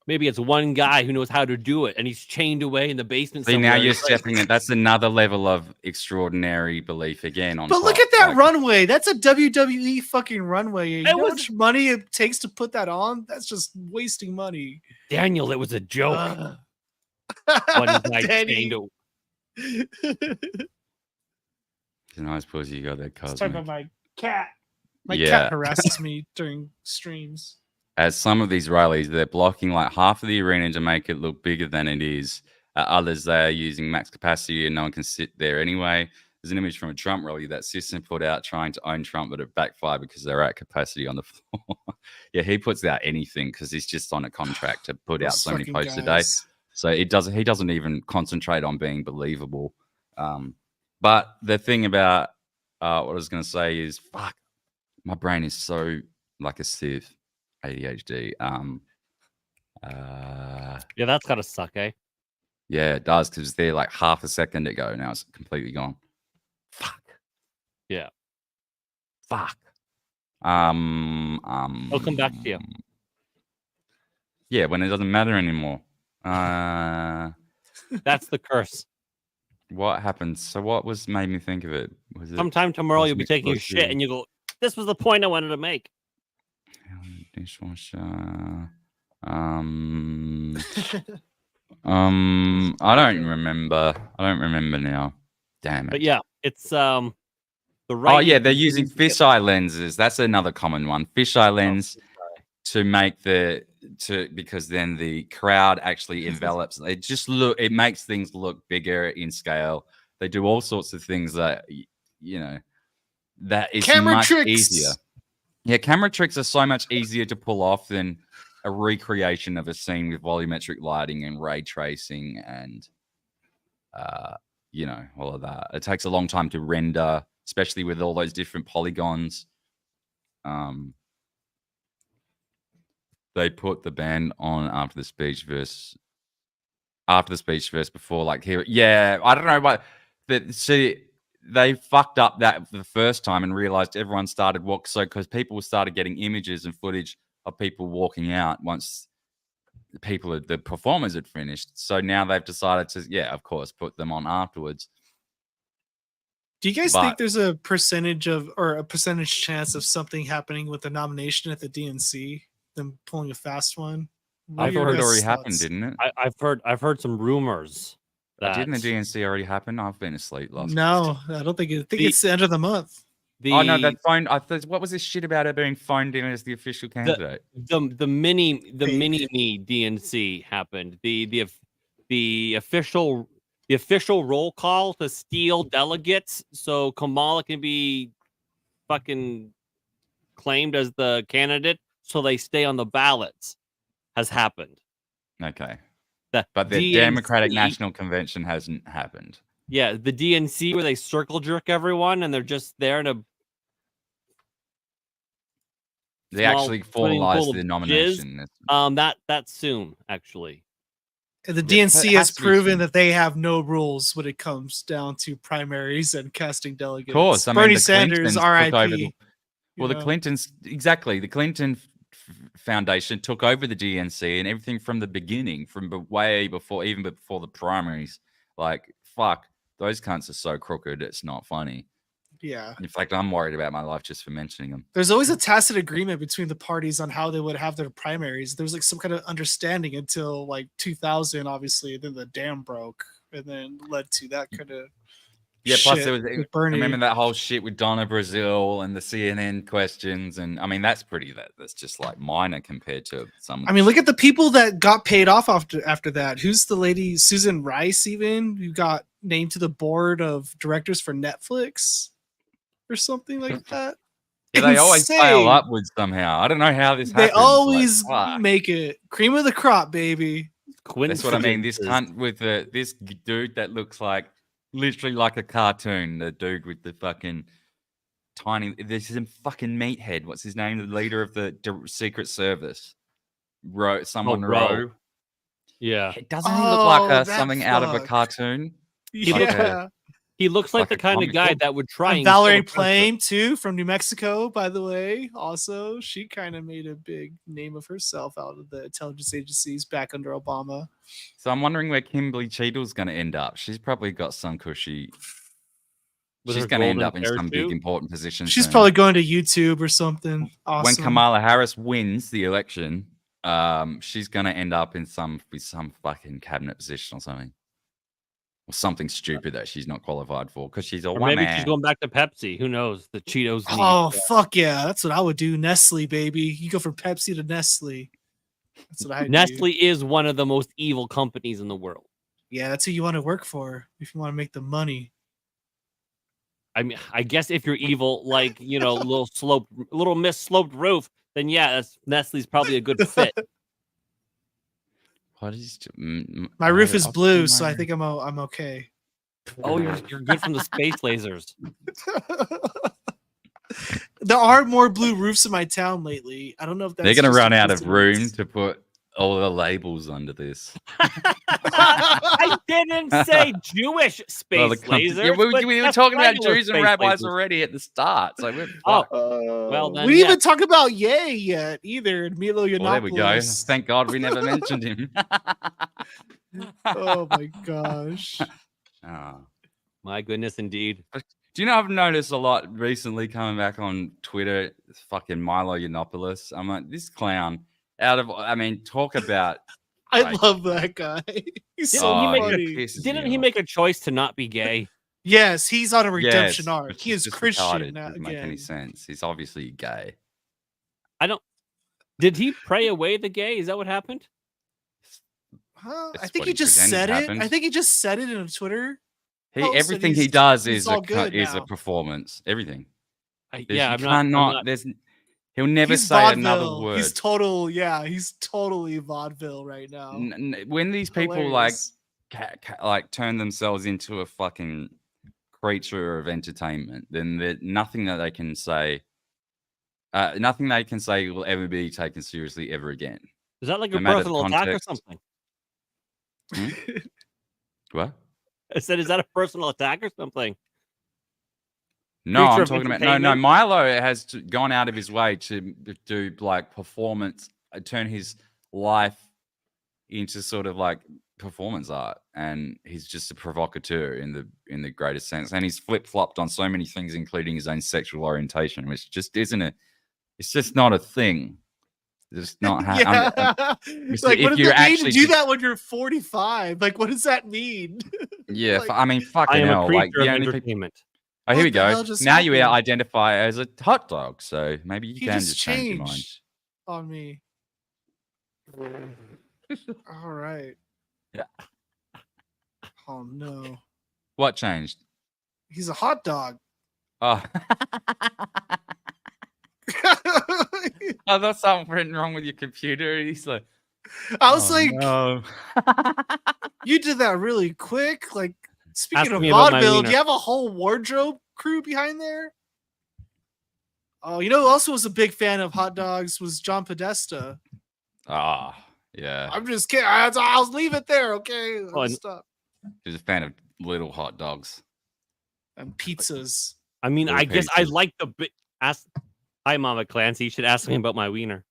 maybe it's one guy who knows how to do it, and he's chained away in the basement. See, now somewhere. you're It's like- stepping it. That's another level of extraordinary belief again. On But look top. at that Like, runway. That's a WWE fucking runway. You know how was- much money it takes to put that on? That's just wasting money. Daniel, it was a joke. One guy chained away. It's a nice pussy you got there, Let's Cosmic. talk about my cat. My Yeah. cat harasses me during streams. At some of these rallies, they're blocking like half of the arena to make it look bigger than it is. At others, they're using max capacity and no one can sit there anyway. There's an image from a Trump rally that Sisson put out trying to own Trump, but it backfired because they're at capacity on the floor. Yeah, he puts out anything because he's just on a contract to put out Those so many fucking posts a day. guys. So he doesn't even concentrate on being believable. But the thing about what I was going to say is, fuck, my brain is so like a sieve. ADHD. Yeah, that's gotta suck, eh? Yeah, it does because there like half a second ago. Now it's completely gone. Fuck. Yeah. Fuck. I'll come back to you. Yeah, when it doesn't matter anymore. That's the curse. What happened? So what made me think of it? Was it Sometime tomorrow you'll be Cosmic taking a shit and you go, "This was the point I wanted to make." dishwasher? I don't remember. I don't remember now. Damn it. But yeah, it's the Oh right. yeah, they're using fisheye lenses. That's another common one. Fisheye lens to make because then the crowd actually envelops. It makes things look bigger in scale. They do all sorts of things that that is Camera much tricks. easier. Yeah, camera tricks are so much easier to pull off than a recreation of a scene with volumetric lighting and ray tracing and all of that. It takes a long time to render, especially with all those different polygons. They put the band on after the speech verse before, like, here. Yeah, I don't know what. See, they fucked up that the first time and realized everyone started because people started getting images and footage of people walking out once the performers had finished. So now they've decided to, of course, put them on afterwards. Do you guys think there's a percentage chance of something happening with the nomination at the DNC? Them pulling a fast one? I thought it already happened, didn't it? I've heard some rumors. Didn't the DNC already happen? I've been asleep last. No, I don't think it. I think it's the end of the month. Oh no, that phone. What was this shit about it being phoned in as the official candidate? The mini me DNC happened. The official roll call to steal delegates so Kamala can be fucking claimed as the candidate so they stay on the ballots has happened. Okay. But the Democratic National Convention hasn't happened. Yeah, the DNC where they circle jerk everyone and they're just there to they actually formalize the nomination. That's soon, actually. The DNC has proven that they have no rules when it comes down to primaries and casting delegates. Of course, Bernie Sanders, R.I.P. The Clintons, exactly. The Clinton Foundation took over the DNC and everything from the beginning, from way before, even before the primaries. Like, fuck, those cunts are so crooked, it's not funny. Yeah. In fact, I'm worried about my life just for mentioning them. There's always a tacit agreement between the parties on how they would have their primaries. There was like some kind of understanding until like 2000, obviously. Then the dam broke and then led to that kind of. Yeah, plus there was. Bernie. Remember that whole shit with Donna Brazil and the CNN questions, and I mean that's just like minor compared to some. I mean, look at the people that got paid off after that. Who's the lady, Susan Rice, even who got named to the board of directors for Netflix or something like that? Yeah, they always fail insane. upwards somehow. I don't know how this They happens. always fuck. make it cream of the crop, baby. That's what I mean. This cunt with this dude that looks like literally like a cartoon. The dude with the fucking tiny. There's some fucking meathead. What's his name? The leader of the Secret Service. Someone Rowe. Yeah. Doesn't he look like that something out of a fuck. cartoon? Yeah. He looks like Like the a kind of comic guy book? that would try And and Valerie kill the president. Plame too, from New Mexico, by the way. Also, she kind of made a big name of herself out of the intelligence agencies back under Obama. So I'm wondering where Kimberly Cheadle's going to end up. She's probably got some cushy. With She's her going to end golden up in some big parachute? important position. She's soon. probably going to YouTube or something. When Awesome. Kamala Harris wins the election, she's going to end up in some fucking cabinet position or something. Or something stupid that she's not qualified for because she's a Or one maybe man. she's going back to Pepsi. Who knows? The Cheetos. Oh, fuck yeah. That's what I would do. Nestle, baby. You go from Pepsi to Nestle. That's what I do. Nestle is one of the most evil companies in the world. Yeah, that's who you want to work for if you want to make the money. I mean, I guess if you're evil, like, you know, little miss sloped roof, then yeah, Nestle's probably a good fit. What is My roof is blue, so I think I'm okay. Oh, you're good from the space lasers. There are more blue roofs in my town lately. I don't know if that's They're going to just run out of coincidence. room to put all the labels under this. I didn't say Jewish space Well, lasers. yeah, we but were just talking about regular Jews and space rabbis lasers. already at the start, so we're Oh, fucked. well then, We didn't yeah. even talk about Ye yet either. Milo Yiannopoulos. Well, there we go. Thank God we never mentioned him. Oh my gosh. Oh. My goodness, indeed. Do you know I've noticed a lot recently coming back on Twitter? Fucking Milo Yiannopoulos. I'm like, this clown. Talk about. I like, love that guy. He's so funny. Didn't he make a choice to not be gay? Yes, he's on a redemption Yes, arc. which He is just Christian retarded. now Doesn't make any again. sense. He's obviously gay. Did he pray away the gay? Is that what happened? Huh? That's I think what he he just pretended said it. happened. I think he just said it in a Twitter. post, and Everything he he's- does he's is all good is a now. performance. Everything. Yeah, you I'm not. He'll never He's say vaudeville. another word. He's totally vaudeville right now. When these people Hilarious. like turn themselves into a fucking creature of entertainment, then nothing they can say will ever be taken seriously ever again. Is that like No a matter the personal attack or context. something? What? I said, is that a personal attack or something? No, Creature I'm of talking about no. entertainment? Milo has gone out of his way to do like performance, turn his life into sort of like performance art, and he's just a provocateur in the greatest sense. And he's flip flopped on so many things, including his own sexual orientation, which just isn't it's just not a thing. It's not. Yeah. Like, what does if you it mean to actually do that when you're 45? Like, what does that mean? yeah, Like, I mean, fucking I am a hell. Like creature the of only people. entertainment. Oh, here we What the hell go. just Now you happened? identify as a hot dog, so maybe you He can just just change your mind. changed on me. All right. Yeah. Oh no. What changed? He's a hot dog. Oh, I thought something went wrong with your computer. He's like, I was "Oh, like, no." you did that really quick. Like, speaking Ask of me about my vaudeville, do wiener. you have a whole wardrobe crew behind there? Oh, you know who also was a big fan of hot dogs was John Podesta. Ah, yeah. I'm just kidding. I'll leave it there, okay? I'll Oh, and- stop. He's a fan of little hot dogs. And pizzas. I mean, Little I guess I pieces. like the bit. Hi, Mama Clancy. You should ask me about my wiener.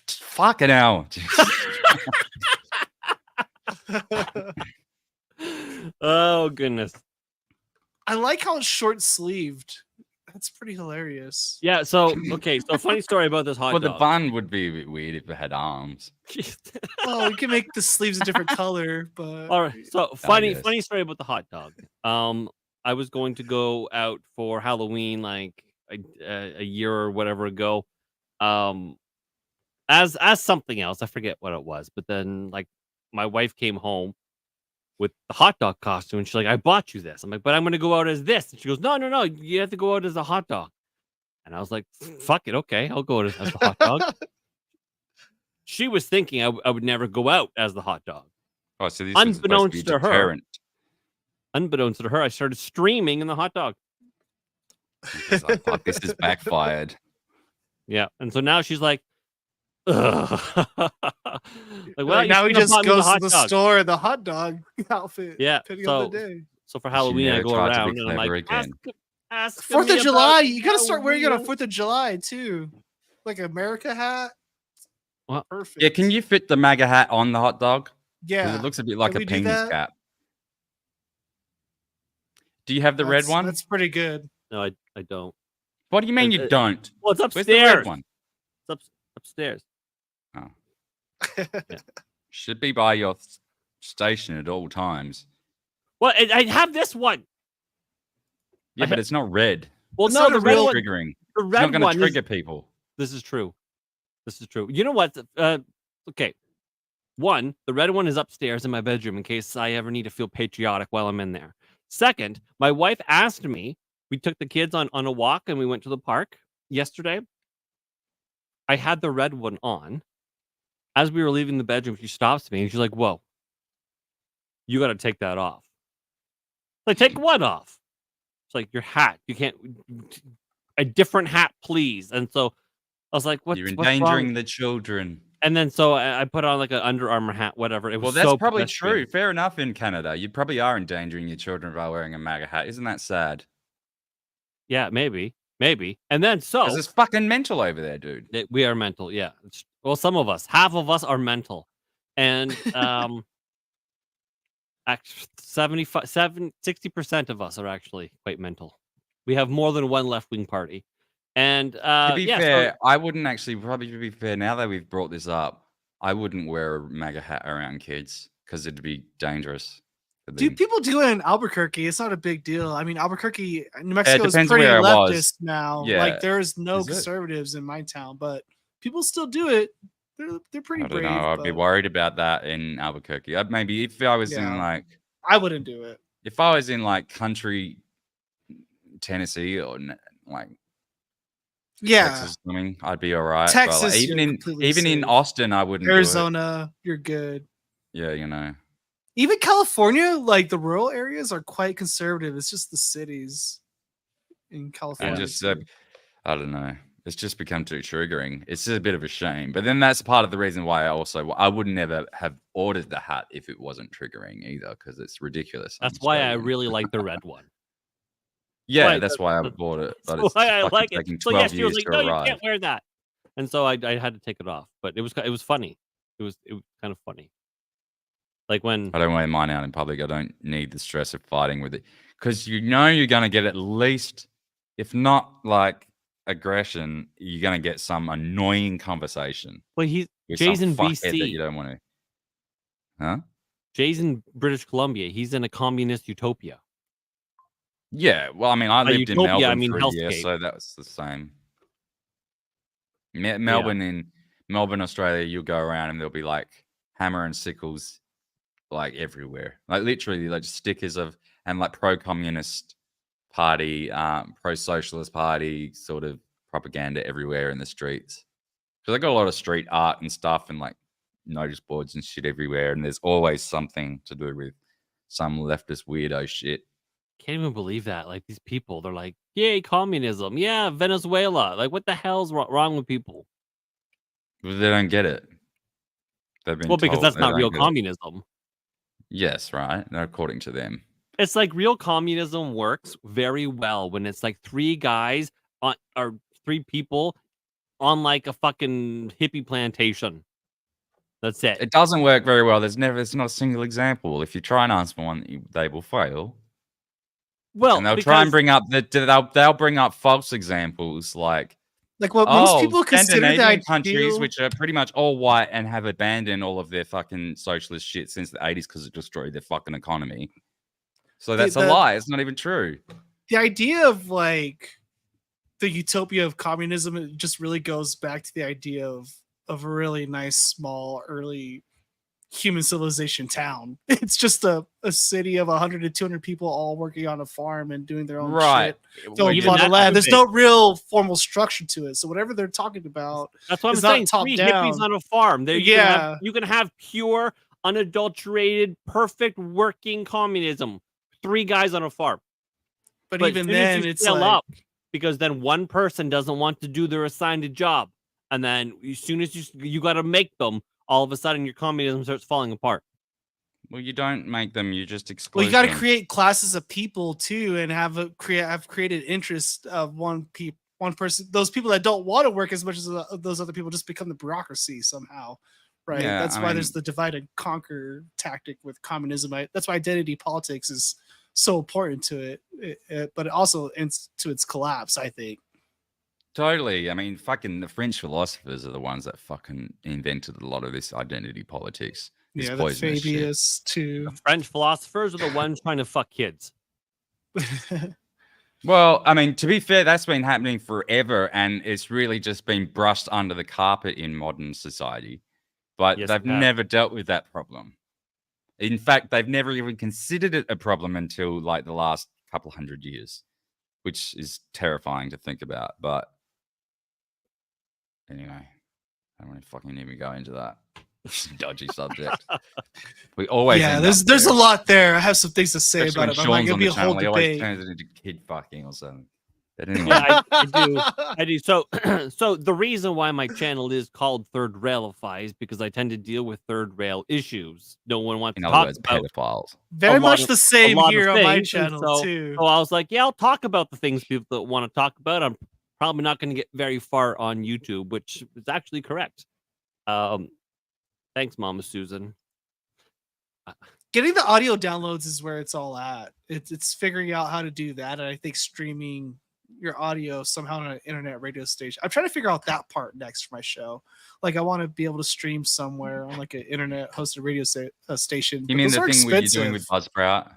Fucking hell. Oh goodness. I like how it's short sleeved. That's pretty hilarious. Yeah. So okay. So funny story about this hot Well, the dog. bun would be a bit weird if it had arms. Oh, we can make the sleeves a different color, but All right. So funny guess. story about the hot dog. I was going to go out for Halloween like a year or whatever ago. As something else, I forget what it was, but then like my wife came home with the hot dog costume, and she's like, "I bought you this." I'm like, "But I'm going to go out as this." And she goes, "No, you have to go out as a hot dog." And I was like, fuck it, okay, I'll go as the hot dog. She was thinking I would never go out as the hot dog. Oh, so this was supposed to be a deterrent. Unbeknownst to her, I started streaming in the hot dog. She's like, fuck, this has backfired. Yeah, and so now she's like, ugh. Like, now he just goes to the store in the hot dog outfit. Yeah, depending on the day. So for Halloween, I go around and I'm like, ask 4th me of July. about You gotta start wearing it on Halloween. 4th of July too, like America hat. Well, perfect. Yeah, can you fit the MAGA hat on the hot dog? 'Cause Yeah, it looks a bit like Can a we do penis that? cap. Do you have the red one? That's pretty good. No, I don't. What do you mean you don't? Well, it's Where's upstairs. the red one? It's upstairs. Oh. Should be by your station at all times. Well, I have this one. Yeah, but it's not red. Well, It's no, not the red one. triggering. The It's red not going one to trigger people. This is true. This is true. You know what? Okay. One, the red one is upstairs in my bedroom in case I ever need to feel patriotic while I'm in there. Second, my wife asked me, we took the kids on a walk and we went to the park yesterday. I had the red one on. As we were leaving the bedroom, she stops me and she's like, whoa, you got to take that off. Like, take what off? It's like, your hat. You can't, a different hat, please. And so I was like, what's You're what's endangering wrong? the children. And then so I put on like an Under Armour hat, whatever. It was Well, that's so probably pedestrian. true. Fair enough in Canada. You probably are endangering your children by wearing a MAGA hat. Isn't that sad? Yeah, maybe. And then so 'Cause it's fucking mental over there, dude. we are mental. Yeah. Well, some of us, half of us are mental. And 60% of us are actually quite mental. We have more than one left-wing party. And To be yeah, fair, I wouldn't actually, probably to be fair, now that we've brought this up, I wouldn't wear a MAGA hat around kids because it'd be dangerous. for them. Dude, people do it in Albuquerque. It's not a big deal. I mean, Albuquerque, New Mexico is depends pretty where I was. leftist now. Yeah. Like, there's no Is it? conservatives in my town, but people still do it. They're pretty I don't brave. know. I'd be but worried about that in Albuquerque. Maybe if I was in Yeah. like, I wouldn't do it. if I was in like country Tennessee or like Yeah. Texas, or something, I'd be all right. But Texas, like, even you're in completely safe. Austin, I wouldn't. Do it. Arizona, you're good. Yeah, you know. Even California, like the rural areas are quite conservative. It's just the cities in California. And just, I don't know. It's just become too triggering. It's just a bit of a shame. But then that's part of the reason why I would never have ordered the hat if it wasn't triggering either, because it's ridiculous. that's why I really like the red one. Yeah, Right, that's why I bought it. But That's it's why I fucking like it. taking So 12 yeah, she was years like, to "No, you arrive. can't wear that," and so I had to take it off. But it was funny. It was kind of funny. Like when I don't wear mine out in public. I don't need the stress of fighting with it because you know you're going to get at least, if not like aggression, you're going to get some annoying conversation. well, with Jay's some in fuckhead that you BC. don't want to. Huh? Jay's in British Columbia. He's in a communist utopia. Yeah. Well, I mean, I lived in utopia, I Melbourne mean for a year, hellscape. so that was the same. In Melbourne, Australia, you'll go around and there'll be like hammer and sickles like everywhere, like literally like stickers of and like pro-communist party, pro-socialist party sort of propaganda everywhere in the streets. So they got a lot of street art and stuff and like notice boards and shit everywhere, and there's always something to do with some leftist weirdo shit. Can't even believe that. Like these people, they're like, "Yay, communism! Yeah, Venezuela!" Like, what the hell's wrong with people? But they don't get it. They've been Well, because told that's they not don't real get it. communism. Yes, right. According to them. It's like real communism works very well when it's like three guys on or three people on like a fucking hippie plantation. That's it. It doesn't work very well. There's not a single example. If you try and ask for one, they will fail. Well, and they'll try and bring up they'll bring up false examples like what most people consider the Scandinavian countries, ideal. which are pretty much all white and have abandoned all of their fucking socialist shit since the 80s because it destroyed their fucking economy. So that's a lie. It's not even true. The idea of like the utopia of communism, it just really goes back to the idea of a really nice, small, early human civilization town. It's just a city of 100 to 200 people all working on a farm and doing their own Right. shit. Don't Even plot of that's land. too There's big. no real formal structure to it. So whatever they're talking about, That's what I'm it's not saying. top Three down. hippies on a farm. There, Yeah. you can have pure, unadulterated, perfect working communism. 3 guys on a farm. But But even as soon as then, you it's scale like, up, because then one person doesn't want to do their assigned job, and then as soon as you got to make them, all of a sudden your communism starts falling apart. Well, you don't make them. You just exclude well, you got to them. create classes of people too, and have created interest of one person. Those people that don't want to work as much as those other people just become the bureaucracy somehow, right? Yeah, That's I why mean- there's the divide and conquer tactic with communism. That's why identity politics is so important to it, but it also ends to its collapse, I think. Totally. I mean, fucking the French philosophers are the ones that fucking invented a lot of this identity politics. This Yeah, the poisonous shit. Fabius too. The French philosophers are the ones trying to fuck kids. Well, I mean, to be fair, that's been happening forever, and it's really just been brushed under the carpet in modern society. But Yes, they've it has. never dealt with that problem. In fact, they've never even considered it a problem until like the last couple hundred years, which is terrifying to think about. But anyway, I don't want to fucking even go into that. Dodgy subject. We always Yeah, end there's up there's a there. lot there. I have some things to say Especially about when it. But I'm like, Sean's it'll on be the a whole channel, he always debate. turns it into kid fucking or something. But anyway, Yeah, I do. I do. So, so the reason why my channel is called Third Railify is because I tend to deal with third rail issues. No one wants in to other talk words, about pedophiles. Very a lot much of- the same a lot of here on my things, and channel so, too. So I was like, yeah, I'll talk about the things people that want to talk about. I'm probably not going to get very far on YouTube, which is actually correct. Thanks, Mama Susan. Getting the audio downloads is where it's all at. It's figuring out how to do that, and I think streaming your audio somehow on an internet radio station. I'm trying to figure out that part next for my show. Like, I want to be able to stream somewhere on like an internet hosted radio station. You but mean those the are thing you're doing with expensive. Buzzsprout?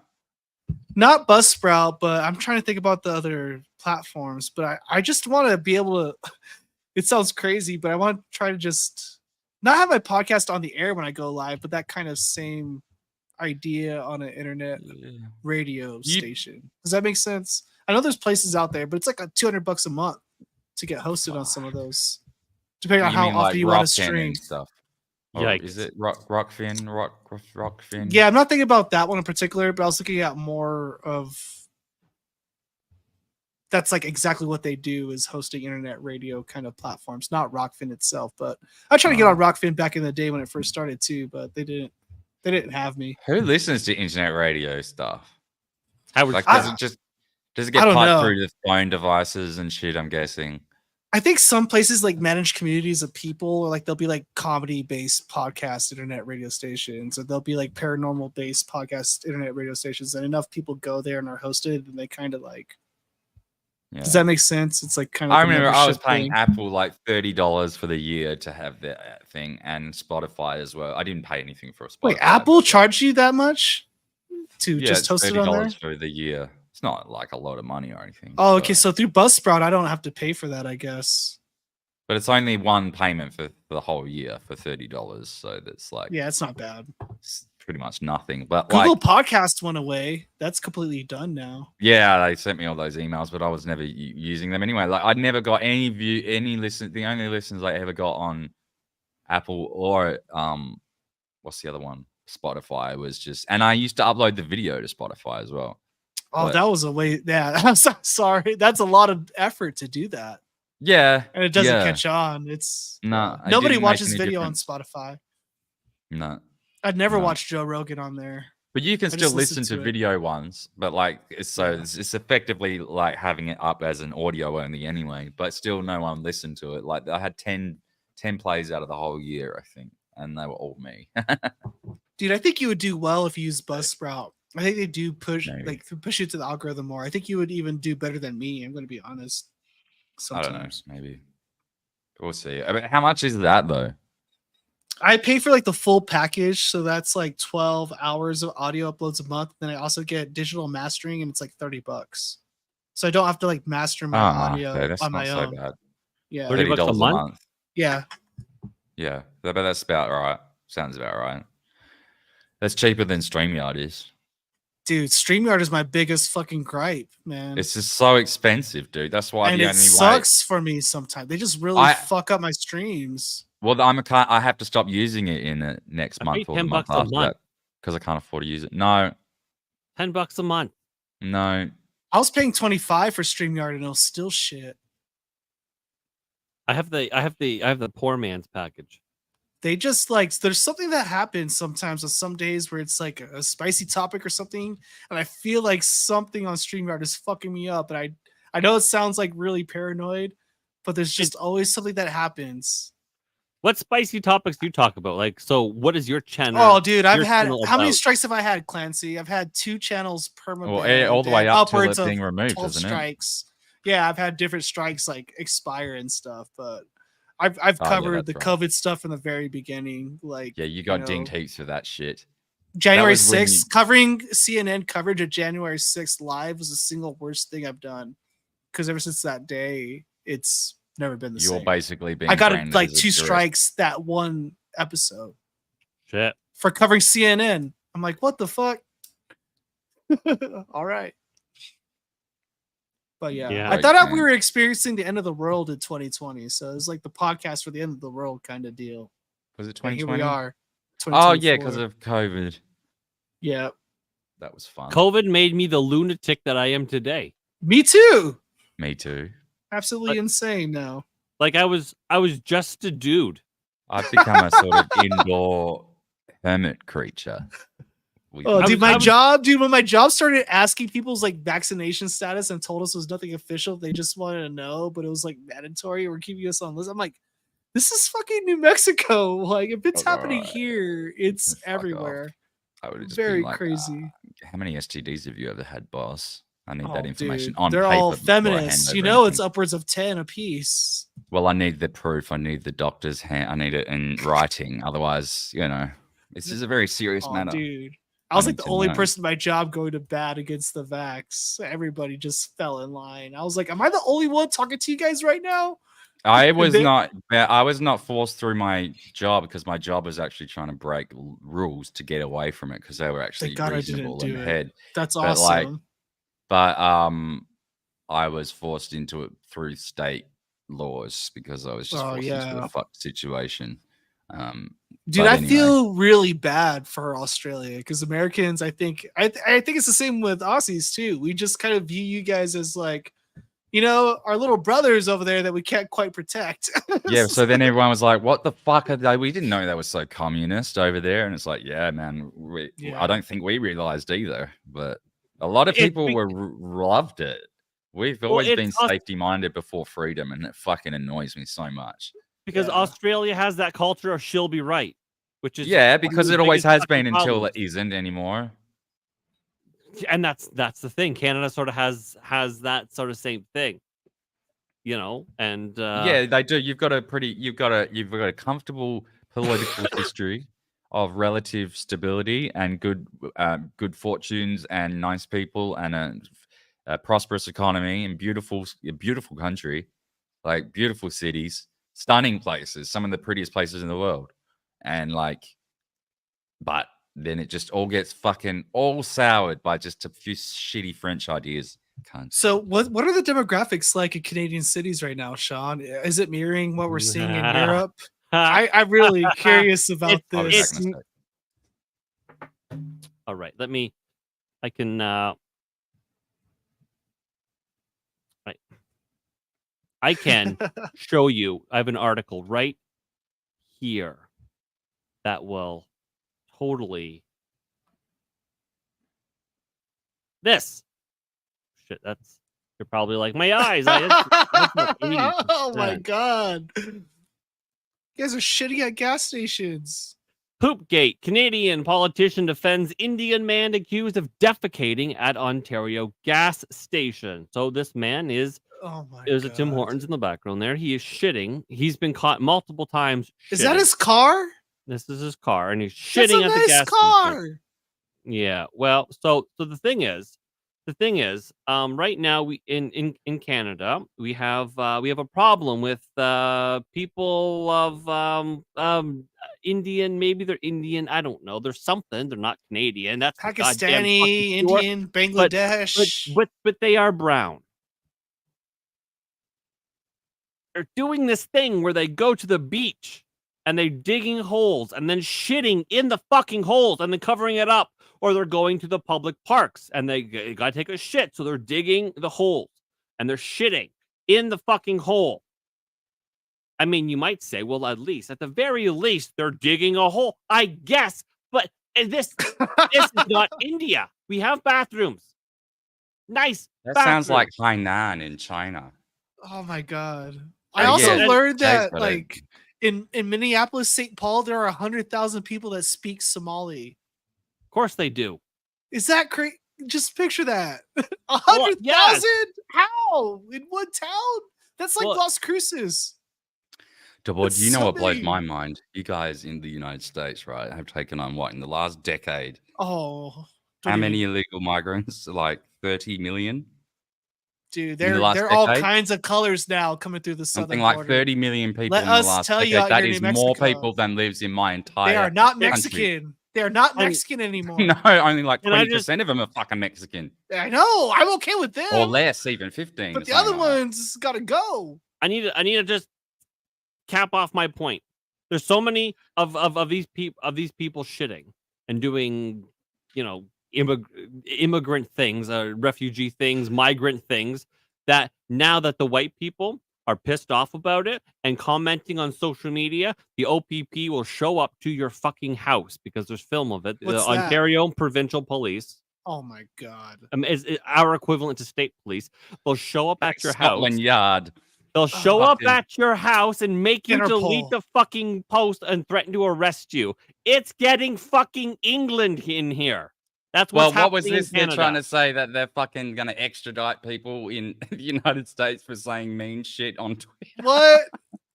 Not Buzzsprout, but I'm trying to think about the other platforms. But I just want to be able to. It sounds crazy, but I want to try to just not have my podcast on the air when I go live, but that kind of same idea on an internet radio station. Does that make sense? I know there's places out there, but it's like $200 a month to get hosted on some of those, depending on You how mean often like you want to Rockfin stream. and stuff? Or Yikes. is it Rockfin? Yeah, I'm not thinking about that one in particular, but I was looking at more of that's like exactly what they do is hosting internet radio kind of platforms, not Rockfin itself. But I tried to get on Rockfin back in the day when it first started too, but they didn't have me. Who listens to internet radio stuff? Howard, Like, does it get I don't piped know. through the phone devices and shit? I'm guessing. I think some places like manage communities of people, or like they'll be like comedy based podcast internet radio stations, or they'll be like paranormal based podcast internet radio stations, and enough people go there and are hosted, and they kind of like. Yeah. Does that make sense? It's like kind of. I like a remember I was membership paying thing. Apple like $30 for the year to have that thing, and Spotify as well. I didn't pay anything for a Spotify. Wait, Apple charged you that much to Yeah, just it's host it on there? $30 for the year. It's not like a lot of money or anything. Oh, okay. So through Buzzsprout, I don't have to pay for that, I guess. But it's only one payment for the whole year for $30. So that's like, Yeah, it's not bad. it's pretty much nothing. But Google like, Podcast went away. That's completely done now. yeah, they sent me all those emails, but I was never using them anyway. Like, I never got any listen. The only listens I ever got on Apple or what's the other one? Spotify was just, and I used to upload the video to Spotify as well. Oh, But- that was a way. Yeah, I'm so sorry. That's a lot of effort to do that, Yeah, and it doesn't yeah. catch on. It's No, it nobody didn't make watches any video difference. on Spotify. No, I'd never No. watch Joe Rogan on there. but you can I still just listen listen to to it. video ones. But like, it's effectively like having it up as an audio only anyway. But still, no one listened to it. Like, I had 10 plays out of the whole year, I think, and they were all me. Dude, I think you would do well if you use Buzzsprout. I think they do push Maybe. push you to the algorithm more. I think you would even do better than me. I'm going to be honest. I don't know, Sometimes maybe we'll see. I mean, how much is that though? I pay for like the full package, so that's like 12 hours of audio uploads a month. Then I also get digital mastering, and it's like $30. So I don't have to like master my audio okay, that's on not my so own. bad. Yeah, $30 a month? Yeah, Yeah, but that's about right. Sounds about right. That's cheaper than StreamYard is. Dude, StreamYard is my biggest fucking gripe, man. It's just so expensive, dude. That's why And the it only way. sucks for me sometimes. They just really fuck up my streams. Well, I have to stop using it in the next month or the month after that because I can't afford to use it. No, $10 a month. No, I was paying $25 for StreamYard and it was still shit. I have the poor man's package. They just like there's something that happens sometimes on some days where it's like a spicy topic or something, and I feel like something on StreamYard is fucking me up. And I know it sounds like really paranoid, but there's just always something that happens. What spicy topics do you talk about? Like, so what is your channel? Oh, dude, I've had channel how many about? strikes have I had, Clancy? I've had 2 channels permanently. Well, all the way up to it of being removed, 12 isn't it? strikes. Yeah, I've had different strikes like expire and stuff, but I've covered the right. COVID stuff from the very beginning. Like, yeah, you got dinged heaps for that shit. January That was when 6th, covering CNN coverage of January 6th live was the single worst thing I've done. Because ever since that day, it's never been the You're same. basically being I got branded like as a 2 direct- strikes that one episode. Shit. For covering CNN. I'm like, what the fuck? All right. But yeah, I thought we were experiencing the end of the world in 2020. So it was like the podcast for the end of the world kind of deal. Was it And 2020? here we are. Oh yeah, 2024. because of COVID. Yeah. That was fun. COVID made me the lunatic that I am today. Me too. Me too. Absolutely insane now. Like I was just a dude. I've become a sort of indoor hermit creature. Oh, dude, when my job started asking people's like vaccination status and told us it was nothing official, they just wanted to know, but it was like mandatory. We're keeping us on list. I'm like, this is fucking New Mexico. Like, if it's happening here, it's everywhere. I would have just Very been like, crazy. how many STDs have you ever had, boss? I need Oh, that information dude, on they're paper. all before I hand feminists. You over know, it's anything. upwards of 10 apiece. Well, I need the proof. I need the doctor's hand. I need it in writing. Otherwise, this is a very serious matter. Dude. I was like need the to only know. person in my job going to bat against the vax. Everybody just fell in line. I was like, am I the only one talking to you guys right now? I was not forced through my job because my job was actually trying to break rules to get away from it because they were actually God I didn't reasonable in do the it. head. That's But, awesome. I was forced into it through state laws because I was just forced into a fucked situation. Dude, but I anyway. feel really bad for Australia because Americans, I think it's the same with Aussies too. We just kind of view you guys as like, our little brothers over there that we can't quite protect. Yeah, so then everyone was like, what the fuck are they? We didn't know they were so communist over there. And it's like, yeah, man, I don't think we realized either. But a lot of people loved it. We've always been safety-minded before freedom, and it fucking annoys me so much. Because Australia has that culture of she'll be right. Which is because it always has been until it isn't anymore. And that's the thing. Canada sort of has that sort of same thing, and yeah, they do. You've got a comfortable political history of relative stability and good fortunes and nice people and a prosperous economy and beautiful country, like beautiful cities, stunning places, some of the prettiest places in the world, and but then it just all gets fucking all soured by just a few shitty French ideas. So what are the demographics like in Canadian cities right now, Sean? Is it mirroring what we're seeing in Europe? I'm really curious about this. All right, I can show you. I have an article right here that will totally this shit. You're probably like my eyes. Oh my god, you guys are shitting at gas stations. Poopgate. Canadian politician defends Indian man accused of defecating at Ontario gas station. So this man is. There's a Tim Hortons in the background there. He is shitting. He's been caught multiple times. Is that his car? This is his car, and he's shitting That's a at the nice gas car. station. Yeah. Well, so the thing is, the thing is, right now we in Canada we have a problem with people of Indian. Maybe they're Indian. I don't know. There's something. They're not Canadian. That's for goddamn Pakistani, fucking sure. Indian, Bangladesh. But they are brown. They're doing this thing where they go to the beach and they're digging holes and then shitting in the fucking holes and then covering it up. Or they're going to the public parks and they gotta take a shit. So they're digging the holes and they're shitting in the fucking hole. I mean, you might say, well, at the very least, they're digging a hole, I guess. But this is not India. We have bathrooms. Nice. That bathrooms. sounds like Hainan in China. Oh my god! I also learned that like in Minneapolis, St. Paul, there are 100,000 people that speak Somali. Of course they do. Is that crazy? Just picture that. 100,000? yes. How? In one town? That's like Las Cruces. Boy, do you know so what blows many. my mind? You guys in the United States, right, have taken on what in the last decade? Oh, How many illegal migrants? Like 30 million? dude, in the last they're all decade? kinds of colors now coming through the southern Something like border. 30 million people Let in the us last tell you decade. out That here is in New more Mexico. people than lives in my entire They are not country. Mexican. They are not Mexican anymore. No, only like And I 20% of them are fucking Mexican. I know. I'm okay with them. Or less, even 15. But or the other something like that. ones gotta go. I need to just cap off my point. There's so many of these people shitting and doing, immigrant things, refugee things, migrant things, that now that the white people are pissed off about it and commenting on social media, the OPP will show up to your fucking house because there's film of it. What's The that? Ontario Provincial Police. Oh my god. Is our equivalent to state police. They'll show up at your Scotland house. Yard. They'll show up fucking- at your house and make you delete Interpol. the fucking post and threaten to arrest you. It's getting fucking England in here. That's Well, what's what was happening this? in They're Canada. trying to say that they're fucking going to extradite people in the United States for saying mean shit on Twitter. What?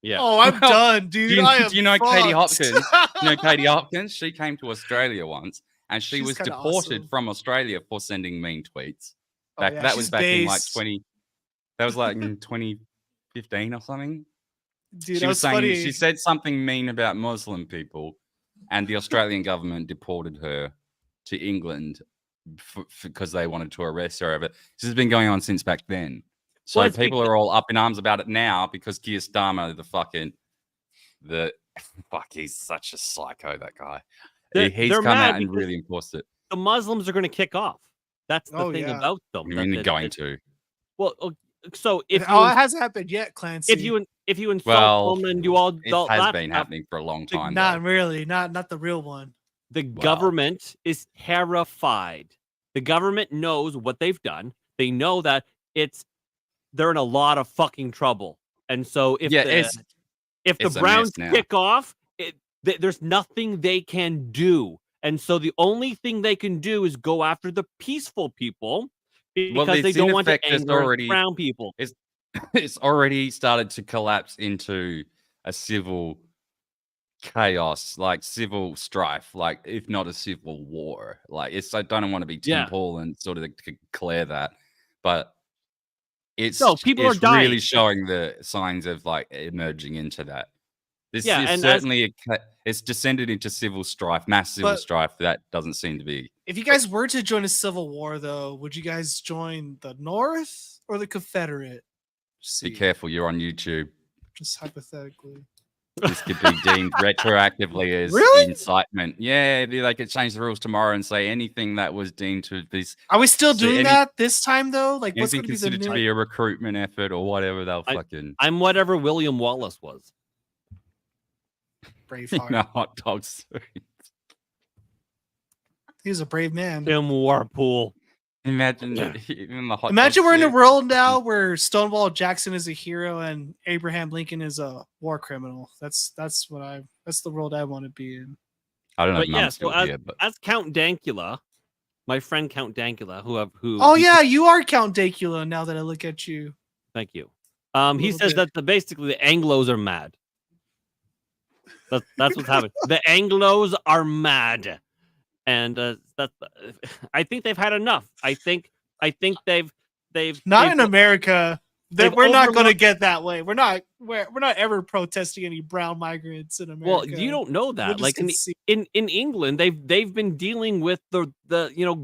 Yeah. Oh, I'm Well, done, dude. Do I am you know Katie fucked. Hopkins? You know Katie Hopkins? She came to Australia once and she She's was kinda deported awesome. from Australia for sending mean tweets. Oh, Back, yeah, that was she's back in like based. 20. That was like in 2015 or something. Dude, She that was was saying funny. she said something mean about Muslim people, and the Australian government deported her to England because they wanted to arrest her. But this has been going on since back then. So Well, it's people are all up in arms about it now because Keir Starmer, he's such a psycho, that guy. He's They're come mad out and because really enforced it. the Muslims are going to kick off. That's the Oh, thing yeah. about them. I mean, they're going to. Well, so if Oh, you it hasn't happened yet, Clancy. if you insult Well, them and do all it that has stuff, been happening for a long time. Not really. Not the real one. the Wow. government is terrified. The government knows what they've done. They know that they're in a lot of fucking trouble. And so if it's the a mess Browns now. kick off, there's nothing they can do. And so the only thing they can do is go after the peaceful people because they it's don't in want to effect just anger brown people. It's already started to collapse into a civil chaos, like civil strife, like if not a civil war. Like I don't want to be Tim Paul and sort of declare that, but people are it's dying. really showing the signs of like emerging into that. This Yeah, is and certainly it's descended into civil strife, mass civil But- strife. That doesn't seem to be. If you guys were to join a civil war, though, would you guys join the North or the Confederate? Be careful, you're on YouTube. Just hypothetically. This could be deemed retroactively as Really? incitement. Yeah, they could change the rules tomorrow and say anything that was deemed to be. Are we still So doing any- that this time, though? Like, what's Anything going to be the considered to new? be a recruitment effort or whatever they'll fucking. I'm whatever William Wallace was. Braveheart. No hot dogs. He was a brave man. Tim Warpool. Imagine even the hot. Imagine dogs we're in a there. world now where Stonewall Jackson is a hero and Abraham Lincoln is a war criminal. That's the world I want to be in. I don't know But if yeah, Mum's so still here, but as Count Dankula, my friend Count Dankula, who Oh yeah, you are Count Dacula now that I look at you. thank you. He little says bit. that basically the Anglos are mad. That's what's happening. The Anglos are mad, and I think they've had enough. I think I think they've Not in America. they've We're not going to overlooked- get that way. We're not ever protesting any brown migrants in America. Well, you don't know We're that. just Like in England, they've been dealing with the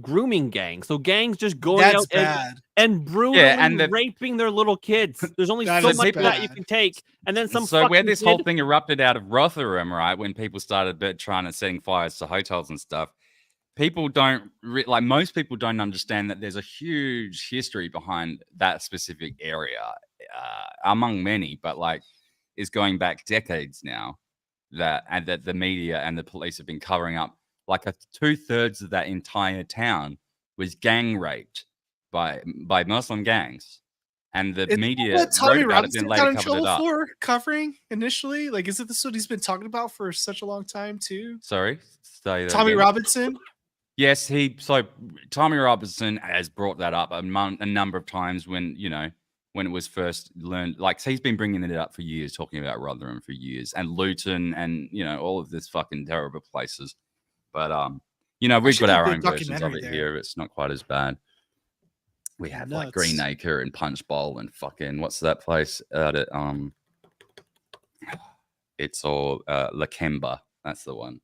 grooming gang. So gangs just going That's out bad. and brutally and raping their little kids. There's only That so is much of that you bad. can take. And then some So where fucking this kid- whole thing erupted out of Rotherham, right, when people started trying to setting fires to hotels and stuff, people don't like most people don't understand that there's a huge history behind that specific area, among many, but like is going back decades now. That the media and the police have been covering up. Like 2/3 of that entire town was gang raped by Muslim gangs, and the Is media that what Tommy wrote about it, then Robinson later got in covered it trouble up. for covering initially? Like, is it this what he's been talking about for such a long time too? Sorry, say that Tommy again. Robinson. Yes, Tommy Robinson has brought that up a number of times when it was first learned. Like, so he's been bringing it up for years, talking about Rotherham for years, and Luton, and all of this fucking terrible places. But we've should got our do a own versions of documentary it there. here. It's not quite as bad. We have like Nuts. Greenacre and Punch Bowl and fucking what's that place out at it's all Lakemba. That's the one.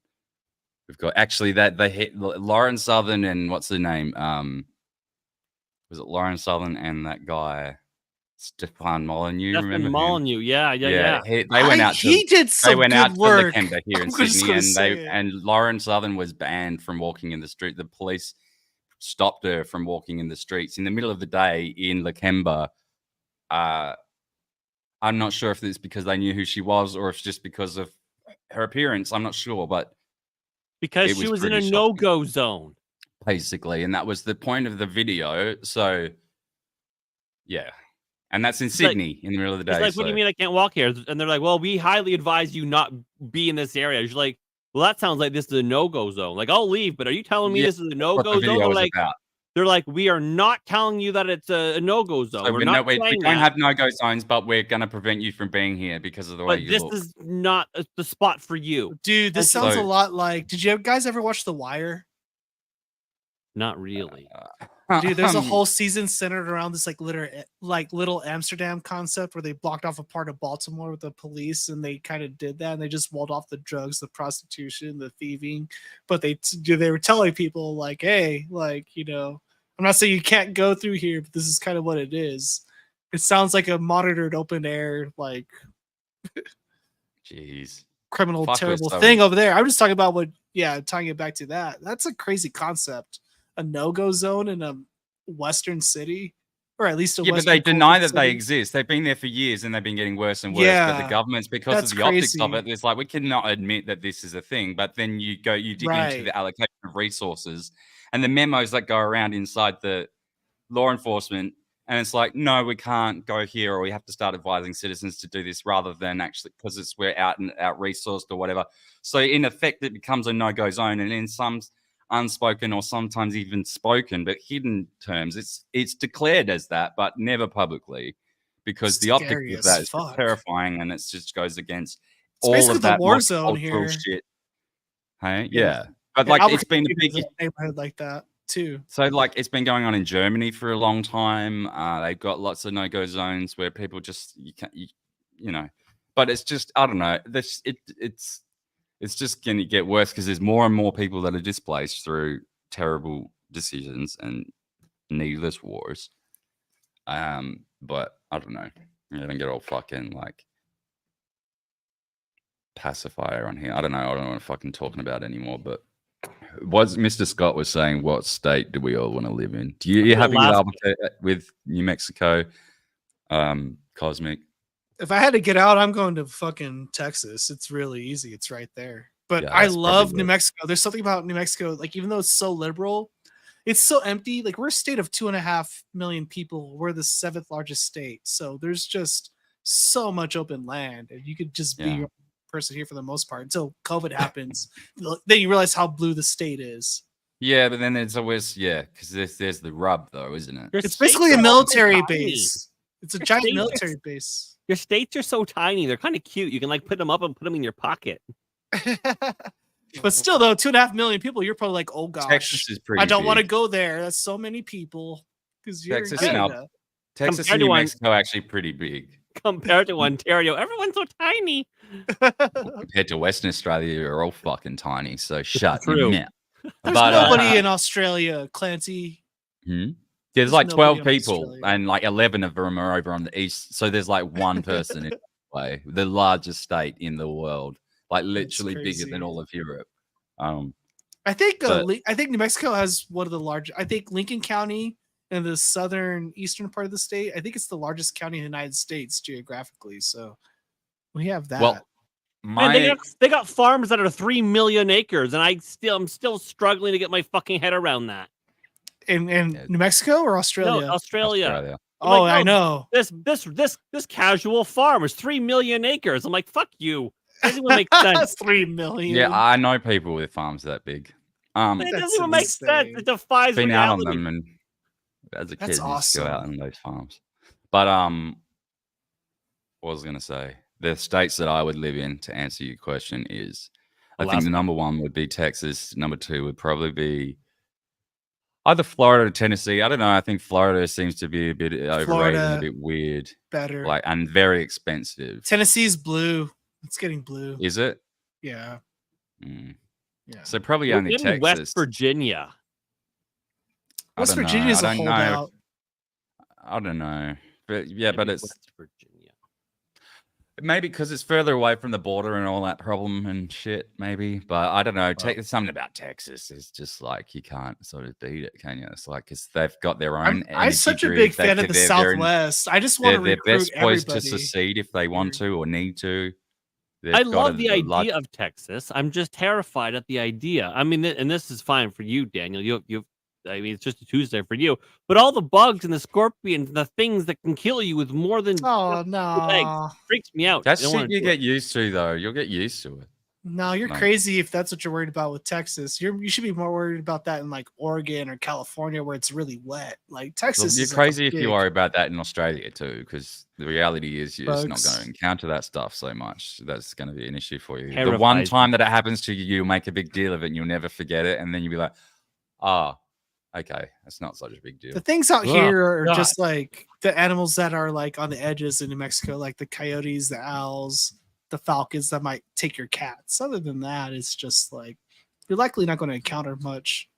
We've got actually that they hit Lauren Southern and what's the name? Was it Lauren Southern and that guy Stefan Molyneux? Stefan Remember him? Molyneux, yeah. They went out. He did some They went good out work. to Lakemba here in I'm just Sydney, gonna and say it. and Lauren Southern was banned from walking in the street. The police stopped her from walking in the streets in the middle of the day in Lakemba. I'm not sure if it's because they knew who she was or if it's just because of her appearance. I'm not sure, but Because it she was in pretty a shocking, no-go zone. basically, and that was the point of the video. So, yeah, and that's in like- Sydney in the middle of the day. It's like, what do you so- mean I can't walk here? And they're like, well, we highly advise you not be in this area. You're like, well, that sounds like this is a no-go zone. Like, I'll leave, but are you telling me Yeah, this is a what no-go the zone? video was about. They're like, we are not telling you that it's a no-go zone. So We're we not we saying don't that. have no-go zones, but we're going to prevent you from being here because of the way But you this look. is not the spot for you. Dude, this And sounds so- a lot like. Did you guys ever watch The Wire? Not really. Dude, there's a whole season centered around this little Amsterdam concept where they blocked off a part of Baltimore with the police, and they kind of did that, and they just walled off the drugs, the prostitution, the thieving, but they were telling people like, hey, like, I'm not saying you can't go through here, but this is kind of what it is. It sounds like a monitored open air, like Jeez. criminal, Fuck, we're terrible so- thing over there. I'm just talking about tying it back to that. That's a crazy concept. A no-go zone in a Western city, or at least a Yeah, but Western they deny culture that they city. exist. They've been there for years and they've been getting worse and worse. But Yeah, the government's, because that's of the optics of crazy. it, it's like we cannot admit that this is a thing. But then you dig into Right. the allocation of resources and the memos that go around inside the law enforcement. And it's like, no, we can't go here, or we have to start advising citizens to do this rather than actually because we're out resourced or whatever. So in effect, it becomes a no-go zone. And in some unspoken or sometimes even spoken but hidden terms, it's declared as that, but never publicly, because the optics Scary of as that is fuck. terrifying, and it just goes against It's all basically of the that war zone multicultural here. shit. Hey, Yeah. yeah. But Yeah, like it's been a Albuquerque big has a neighborhood like that too. so like it's been going on in Germany for a long time. They've got lots of no-go zones where people just but it's just, I don't know, it's just going to get worse because there's more and more people that are displaced through terrible decisions and needless wars. But I don't know. I don't get all fucking like pacifier on here. I don't know what I'm fucking talking about anymore. But what Mr. Scott was saying, what state do we all want to live in? Do you happy with New Mexico, Cosmic? If I had to get out, I'm going to fucking Texas. It's really easy. It's right there. But Yeah, I that's love probably New it. Mexico. There's something about New Mexico, like even though it's so liberal, it's so empty. Like we're a state of 2.5 million people. We're the 7th largest state. So there's just so much open land, and you could just be Yeah. your own person here for the most part until COVID happens. Then you realize how blue the state is. Yeah, but then there's always because there's the rub though, isn't it? It's basically a military base. It's a Your giant states are- military base. Your states are so tiny; they're kind of cute. You can like put them up and put them in your pocket. But still, though, 2.5 million people, you're probably like, oh gosh, Texas is pretty I don't want to big. go there. That's so many people. because you're Texas, in and Canada. Texas Compared and to New one- Mexico are actually pretty big. Compared to Ontario, everyone's so tiny. Compared to Western Australia, you're all fucking tiny. So shut your true. mouth. There's But, nobody in Australia, Clancy. There's There's like nobody 12 in people, Australia. and like 11 of them are over on the east. So there's like one person in way, the largest state in the world, like literally bigger than crazy. all of Europe. I think But- I think New Mexico has one of the largest. I think Lincoln County in the southern eastern part of the state. I think it's the largest county in the United States geographically. So we have that. Well, Man, they got farms that are 3 million acres, and I'm still struggling to get my fucking head around that. in New Mexico or Australia? No, Australia. Australia. I'm Oh, like, I no, know. This casual farm is 3 million acres. I'm like, fuck you. Doesn't even make sense. 3 million. Yeah, I know people with farms that big. It doesn't even make sense. It defies Been out on reality. them, and as a kid, That's you used to go out awesome. on those farms. But what was I going to say? The states that I would live in, to answer your question, is I think the number one would be Texas. Number two would probably be either Florida or Tennessee. I don't know. I think Florida seems to be a bit overrated and a bit weird, better. like, and very expensive. Tennessee's blue. It's getting blue. Is it? Yeah. Yeah. So probably We're only in Texas. West Virginia. West I don't know. Virginia's I a don't know. holdout. I don't know. But yeah, but it's West Virginia. maybe because it's further away from the border and all that problem and shit, maybe. But I don't know. Something about Texas is just like you can't sort of beat it, can you? It's like because they've got their own. I'm such a energy big drink. fan of the Southwest. I just want to They're recruit best poised to everybody. secede if they want to or need to. I love the idea of Texas. I'm just terrified at the idea. I mean, and this is fine for you, Daniel. I mean, it's just a Tuesday for you. But all the bugs and the scorpions, and the things that can kill you with more than Oh just 2 no, legs, freaks me out. That's I don't shit wanna you do get it. used to, though. You'll get used to it. no, you're Like- crazy if that's what you're worried about with Texas. You should be more worried about that in like Oregon or California where it's really wet. Like Well, Texas, you're is crazy like if a you big- worry about that in Australia too, because the reality is you're just not Bugs. going to encounter that stuff so much. That's going to be an issue for you. The Terrifies one me. time that it happens to you, you'll make a big deal of it and you'll never forget it. And then you'll be like, okay, that's not such a big deal. The things out Ugh, here are God. just like the animals that are like on the edges in New Mexico, like the coyotes, the owls, the falcons that might take your cats. Other than that, it's just like you're likely not going to encounter much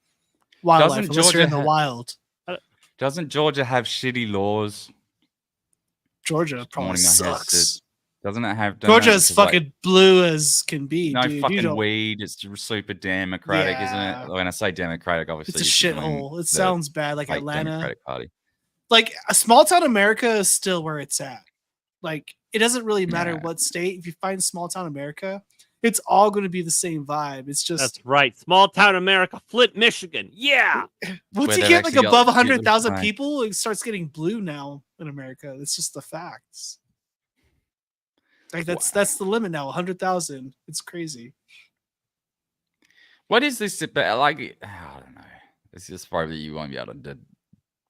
wildlife Doesn't unless you're in Georgia the wild. Doesn't Georgia have shitty laws? Georgia probably Morning, my head sucks. says- Doesn't it have? Georgia is because, like, fucking blue as can be. no dude. You fucking don't- weed. It's super democratic, Yeah. isn't it? When I say democratic, obviously It's a you mean shithole. It the sounds bad, like fake Atlanta. Democratic Party. Like a small town America is still where it's at. Like it doesn't really matter Yeah. what state. If you find small town America, it's all going to be the same vibe. It's just That's right. Small town America, Flint, Michigan. Yeah. once Where you they've get like actually got above human 100,000 time. people, it starts getting blue now in America. It's just the facts. Like that's the limit now. 100,000. It's crazy. What is this about? Like, I don't know. It's just probably you won't be able to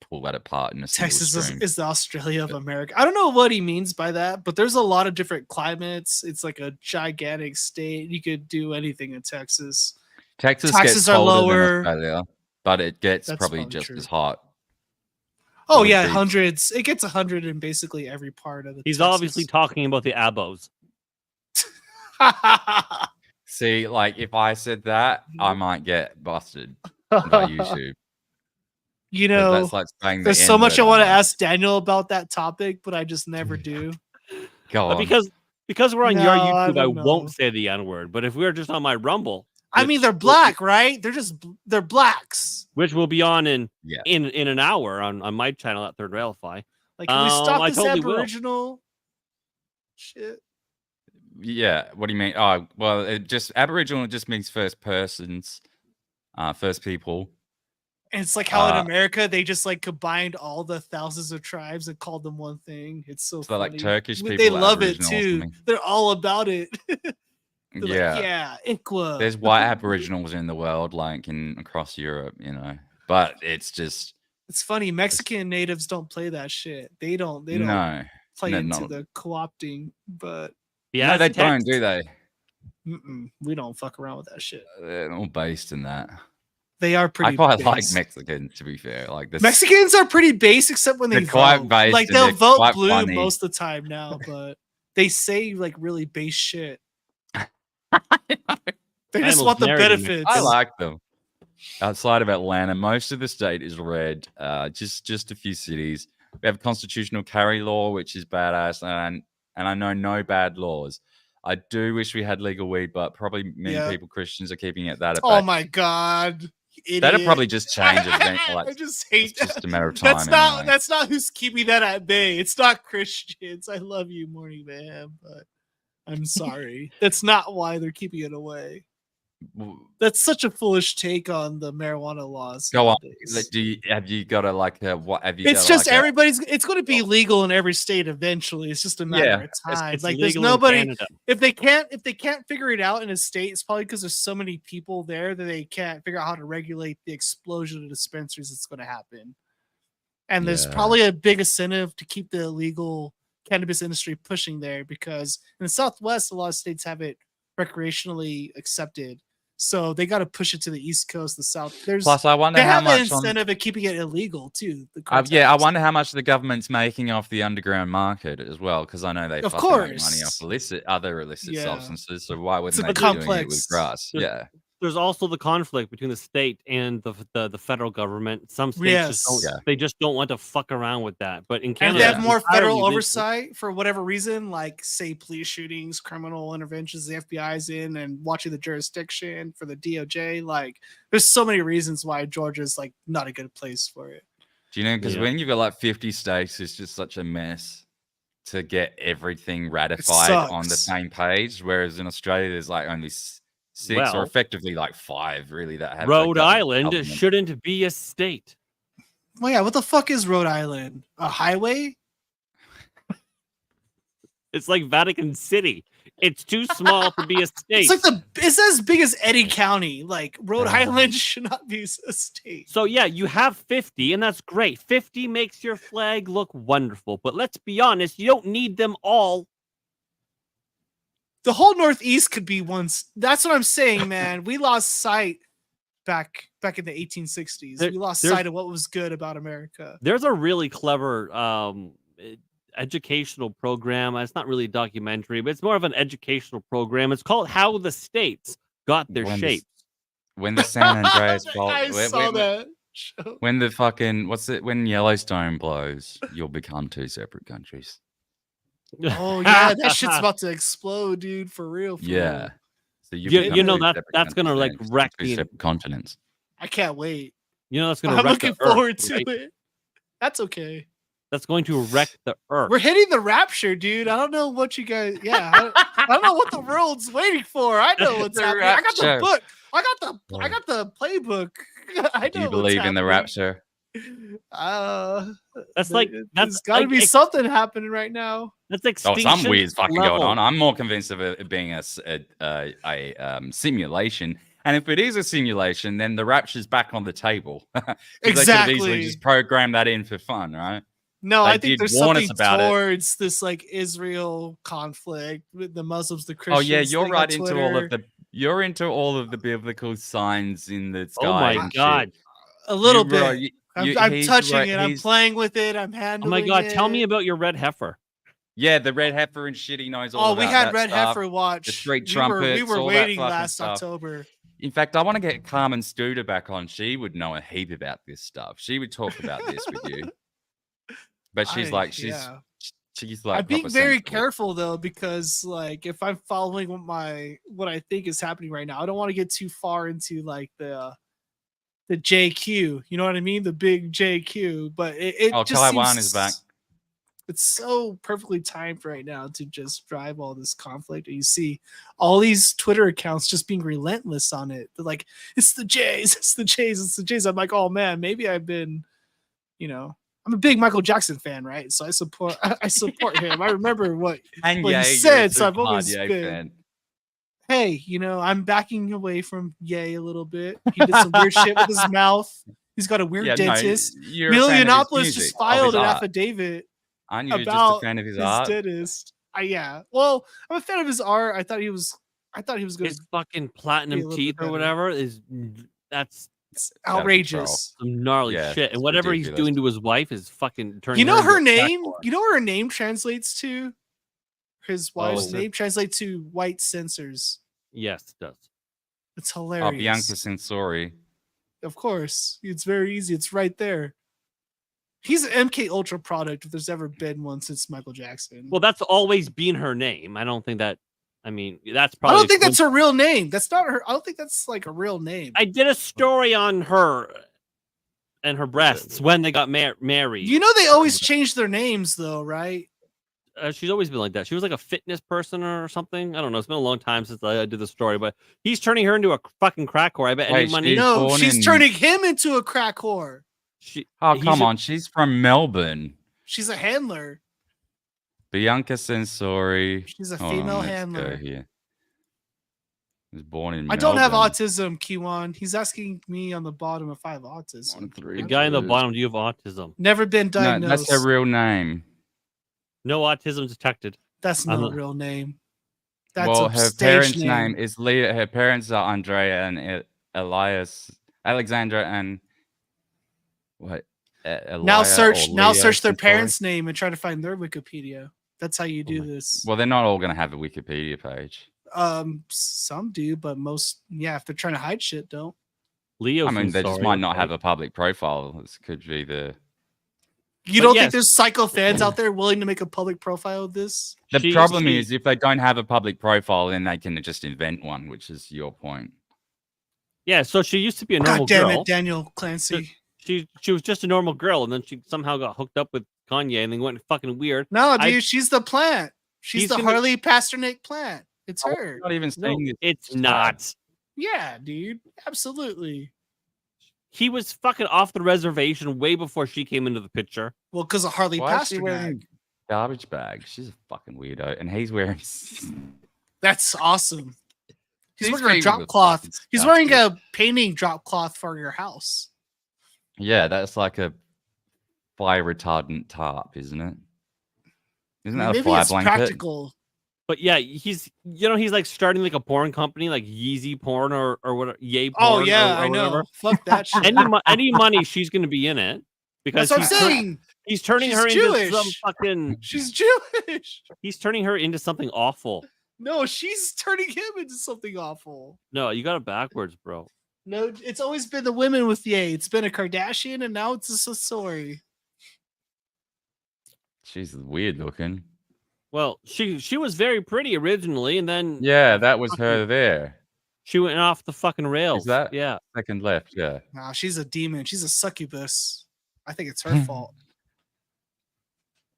pull that apart in a single Texas stream. is the Australia of America. I don't know what he means by that, but there's a lot of different climates. It's like a gigantic state. You could do anything in Texas. Texas taxes gets are colder lower. than Australia, but it gets That's probably probably just true. as hot. Oh would yeah, be- hundreds. It gets 100 in basically every part of the. He's Texas. obviously talking about the abos. See, like if I said that, Mm-hmm. I might get busted by YouTube. You 'Cause know, that's like saying the there's so much I N-word want to online. ask Daniel about that topic, but I just never do. Go But on. because we're on your No, I YouTube, I don't know. won't say the N word. But if we're just on my Rumble, I mean, they're black, right? They're blacks. which will be on in Yeah. in an hour on my channel at Third Railify. Like, can we stop I this totally will. Aboriginal shit? Yeah, what do you mean? Oh, well, it just Aboriginal just means first persons, first people. And it's like how in Uh, America they just like combined all the thousands of tribes and called them one thing. It's so So, like, funny. Turkish They people are love it Aboriginal or too. something. They're all about it. They're Yeah. like, yeah, Inkwa. There's white Aboriginals in the world, like across Europe, you know. But it's just It's funny. Mexican natives don't play that shit. They don't no, play no, into not- the co-opting, but no, they don't, do they? we don't fuck around with that shit. They're all based in that. They are pretty. I quite base. like Mexicans, to be fair. Like this, Mexicans are pretty base, except when they they're quite vote. based Like and they'll they're vote quite blue funny. most of the time now, but they say like really base shit. They just want the benefits. I like them. Outside of Atlanta, most of the state is red. Just a few cities. We have constitutional carry law, which is badass, and I know no bad laws. I do wish we had legal weed, but probably many people, Christians, are keeping it that. Oh my god. That'd probably just change it. I just hate it's just a matter of time. That's not who's keeping that at bay. It's not Christians. I love you, Morning Man, but I'm sorry. That's not why they're keeping it away. That's such a foolish take on the marijuana laws. Go on. Nowadays. Have you got what have you? It's just everybody's. It's going to be legal in every state eventually. It's just a matter of time. It's like there's nobody. If they can't figure it out in a state, it's probably because there's so many people there that they can't figure out how to regulate the explosion of dispensaries that's going to happen. And there's probably a big incentive to keep the illegal cannabis industry pushing there, because in the Southwest, a lot of states have it recreationally accepted. So they got to push it to the East Coast, the South. Plus, I wonder how much they have an incentive of keeping it illegal too. I wonder how much the government's making off the underground market as well, because I know they fucking make money off other illicit substances. So why wouldn't they be doing it with grass? There's also the conflict between the state and the federal government. Some states just don't want to fuck around with that. But in Canada, and they have more federal oversight for whatever reason, like say police shootings, criminal interventions. The FBI's in and watching the jurisdiction for the DOJ. Like, there's so many reasons why Georgia's like not a good place for it. Do you know? Because when you've got like 50 states, it's just such a mess to get everything ratified on the same page. Whereas in Australia, there's like only 6 or effectively like 5 really that have Rhode Island shouldn't be a state. Well, yeah, what the fuck is Rhode Island? A highway? It's like Vatican City. It's too small to be a state. It's as big as Eddie County. Like Rhode Island should not be a state. So yeah, you have 50, and that's great. 50 makes your flag look wonderful. But let's be honest, you don't need them all. The whole Northeast could be one. That's what I'm saying, man. We lost sight back in the 1860s. We lost sight of what was good about America. There's a really clever educational program. It's not really a documentary, but it's more of an educational program. It's called How the States Got Their Shape. When the San Andreas fault, I saw that show. When the fucking when Yellowstone blows, you'll become 2 separate countries. Oh yeah, that shit's about to explode, dude. For real. Yeah. So you know that's gonna like wreck the separate continents. I can't wait. You know that's gonna. I'm wreck looking the Earth, forward to right? it. That's okay. That's going to wreck the Earth. We're hitting the rapture, dude. I don't know what you guys. Yeah, I don't know what the world's waiting for. I know what's happening. I got the book. I got the playbook. I know. Do you believe in the rapture? That's like there's got to be something happening right now. That's extinction. Some weird fucking level. going on. I'm more convinced of it being a simulation. And if it is a simulation, then the rapture's back on the table. Exactly. They could have easily just program that in for fun, right? No, I think there's something towards this like Israel conflict with the Muslims, the Christians. Oh yeah, you're right into all of the biblical signs in the sky. Oh my god, a little bit. I'm touching it. I'm playing with it. I'm handling. Oh my god, it. Tell me about your red heifer. Yeah, the red heifer and shit. He knows all. Oh, we had red heifer watch. The street trumpets. We were waiting last October. In fact, I want to get Carmen Studer back on. She would know a heap about this stuff. She would talk about this with you. But she's like. I'm being very careful though, because like if I'm following what I think is happening right now, I don't want to get too far into like the JQ. You know what I mean? The big JQ. But it just Taiwan is back. It's so perfectly timed right now to just drive all this conflict. And you see all these Twitter accounts just being relentless on it. They're like, it's the Jays, it's the Jays, it's the Jays. I'm like, oh man, maybe I've been, I'm a big Michael Jackson fan, right? So I support him. I remember what he said. So I've always been fan. Hey, I'm backing away from Ye a little bit. He did some weird shit with his mouth. He's got a weird dentist. Millionopolis just filed an affidavit. Aren't you just a fan of his art? Dentist. Yeah. Well, I'm a fan of his art. I thought he was good. His fucking platinum teeth or whatever that's It's out of control. outrageous. Some gnarly Yeah, shit. And it's whatever he's ridiculous. doing to his wife is fucking turning. You know her her into a crack name? whore. You know what her name translates to? His wife's is name translates to white censors. Yes, it does. It's Oh, hilarious. Bianca Sensori. Of course. It's very easy. It's right there. He's an MK Ultra product if there's ever been one since Michael Jackson. Well, that's always been her name. I don't think that. I mean, that's I probably. don't think that's her real name. That's not her. I don't think that's like a real name. I did a story on her and her breasts when they got married. You know they always change their names though, right? She's always been like that. She was like a fitness person or something. I don't know. It's been a long time since I did the story, but he's turning her into a fucking crack whore. I bet any money. No, she's turning him into a crack whore. Oh, come on. She's from Melbourne. She's a handler. Bianca Sensori. She's a Hold on, female let's go handler. here. Was born in I don't have Melbourne. autism, Kiwan. He's asking me on the bottom if I have autism. The guy on the bottom, do you have autism? Never been No, diagnosed. that's her real name. No autism detected. That's no real name. That's Well, a her stage parents' name. name is Leah. Her parents are Andrea and Elias, Alexandra and what? Now search Leah search their Sensori? parents' name and try to find their Wikipedia. That's how you do this. Well, they're not all going to have a Wikipedia page. Some do, but most, yeah, if they're trying to hide shit, don't. Leo. I mean, they just might not have a public profile. This could be the. You don't think there's psycho fans out there willing to make a public profile of this? The problem is, if they don't have a public profile, then they can just invent one, which is your point. Yeah, so she used to be a normal God damn girl. it, Daniel Clancy. She was just a normal girl, and then she somehow got hooked up with Kanye, and then went fucking weird. No, dude, she's the plant. She's He's the gonna- Harley Pasternak plant. It's her. Not even No, saying this. it's not. Yeah, dude. Absolutely. He was fucking off the reservation way before she came into the picture. Well, because of Harley Why is she Pasternak. wearing garbage bag? She's a fucking weirdo, and he's wearing. That's awesome. He's These wearing a people drop are cloth. fucking He's wearing a painting drop cloth for your house. Yeah, that's like a fire retardant tarp, isn't it? Isn't that a Maybe fire it's blanket? practical. But yeah, he's like starting like a porn company, like Yeezy porn or whatever, Yay porn. Oh yeah, or I know. whatever. Fuck that shit. Any money, she's gonna be in it because That's what I'm saying. He's turning She's her Jewish. into some fucking. She's Jewish. He's turning her into something awful. No, she's turning him into something awful. No, you got it backwards, bro. No, it's always been the women with Ye. It's been a Kardashian, and now it's a Sasori. She's weird looking. Well, she was very pretty originally, and then Yeah, that was her there. she went off the fucking rails. Is that? Yeah. Second left, yeah. Nah, she's a demon. She's a succubus. I think it's her fault.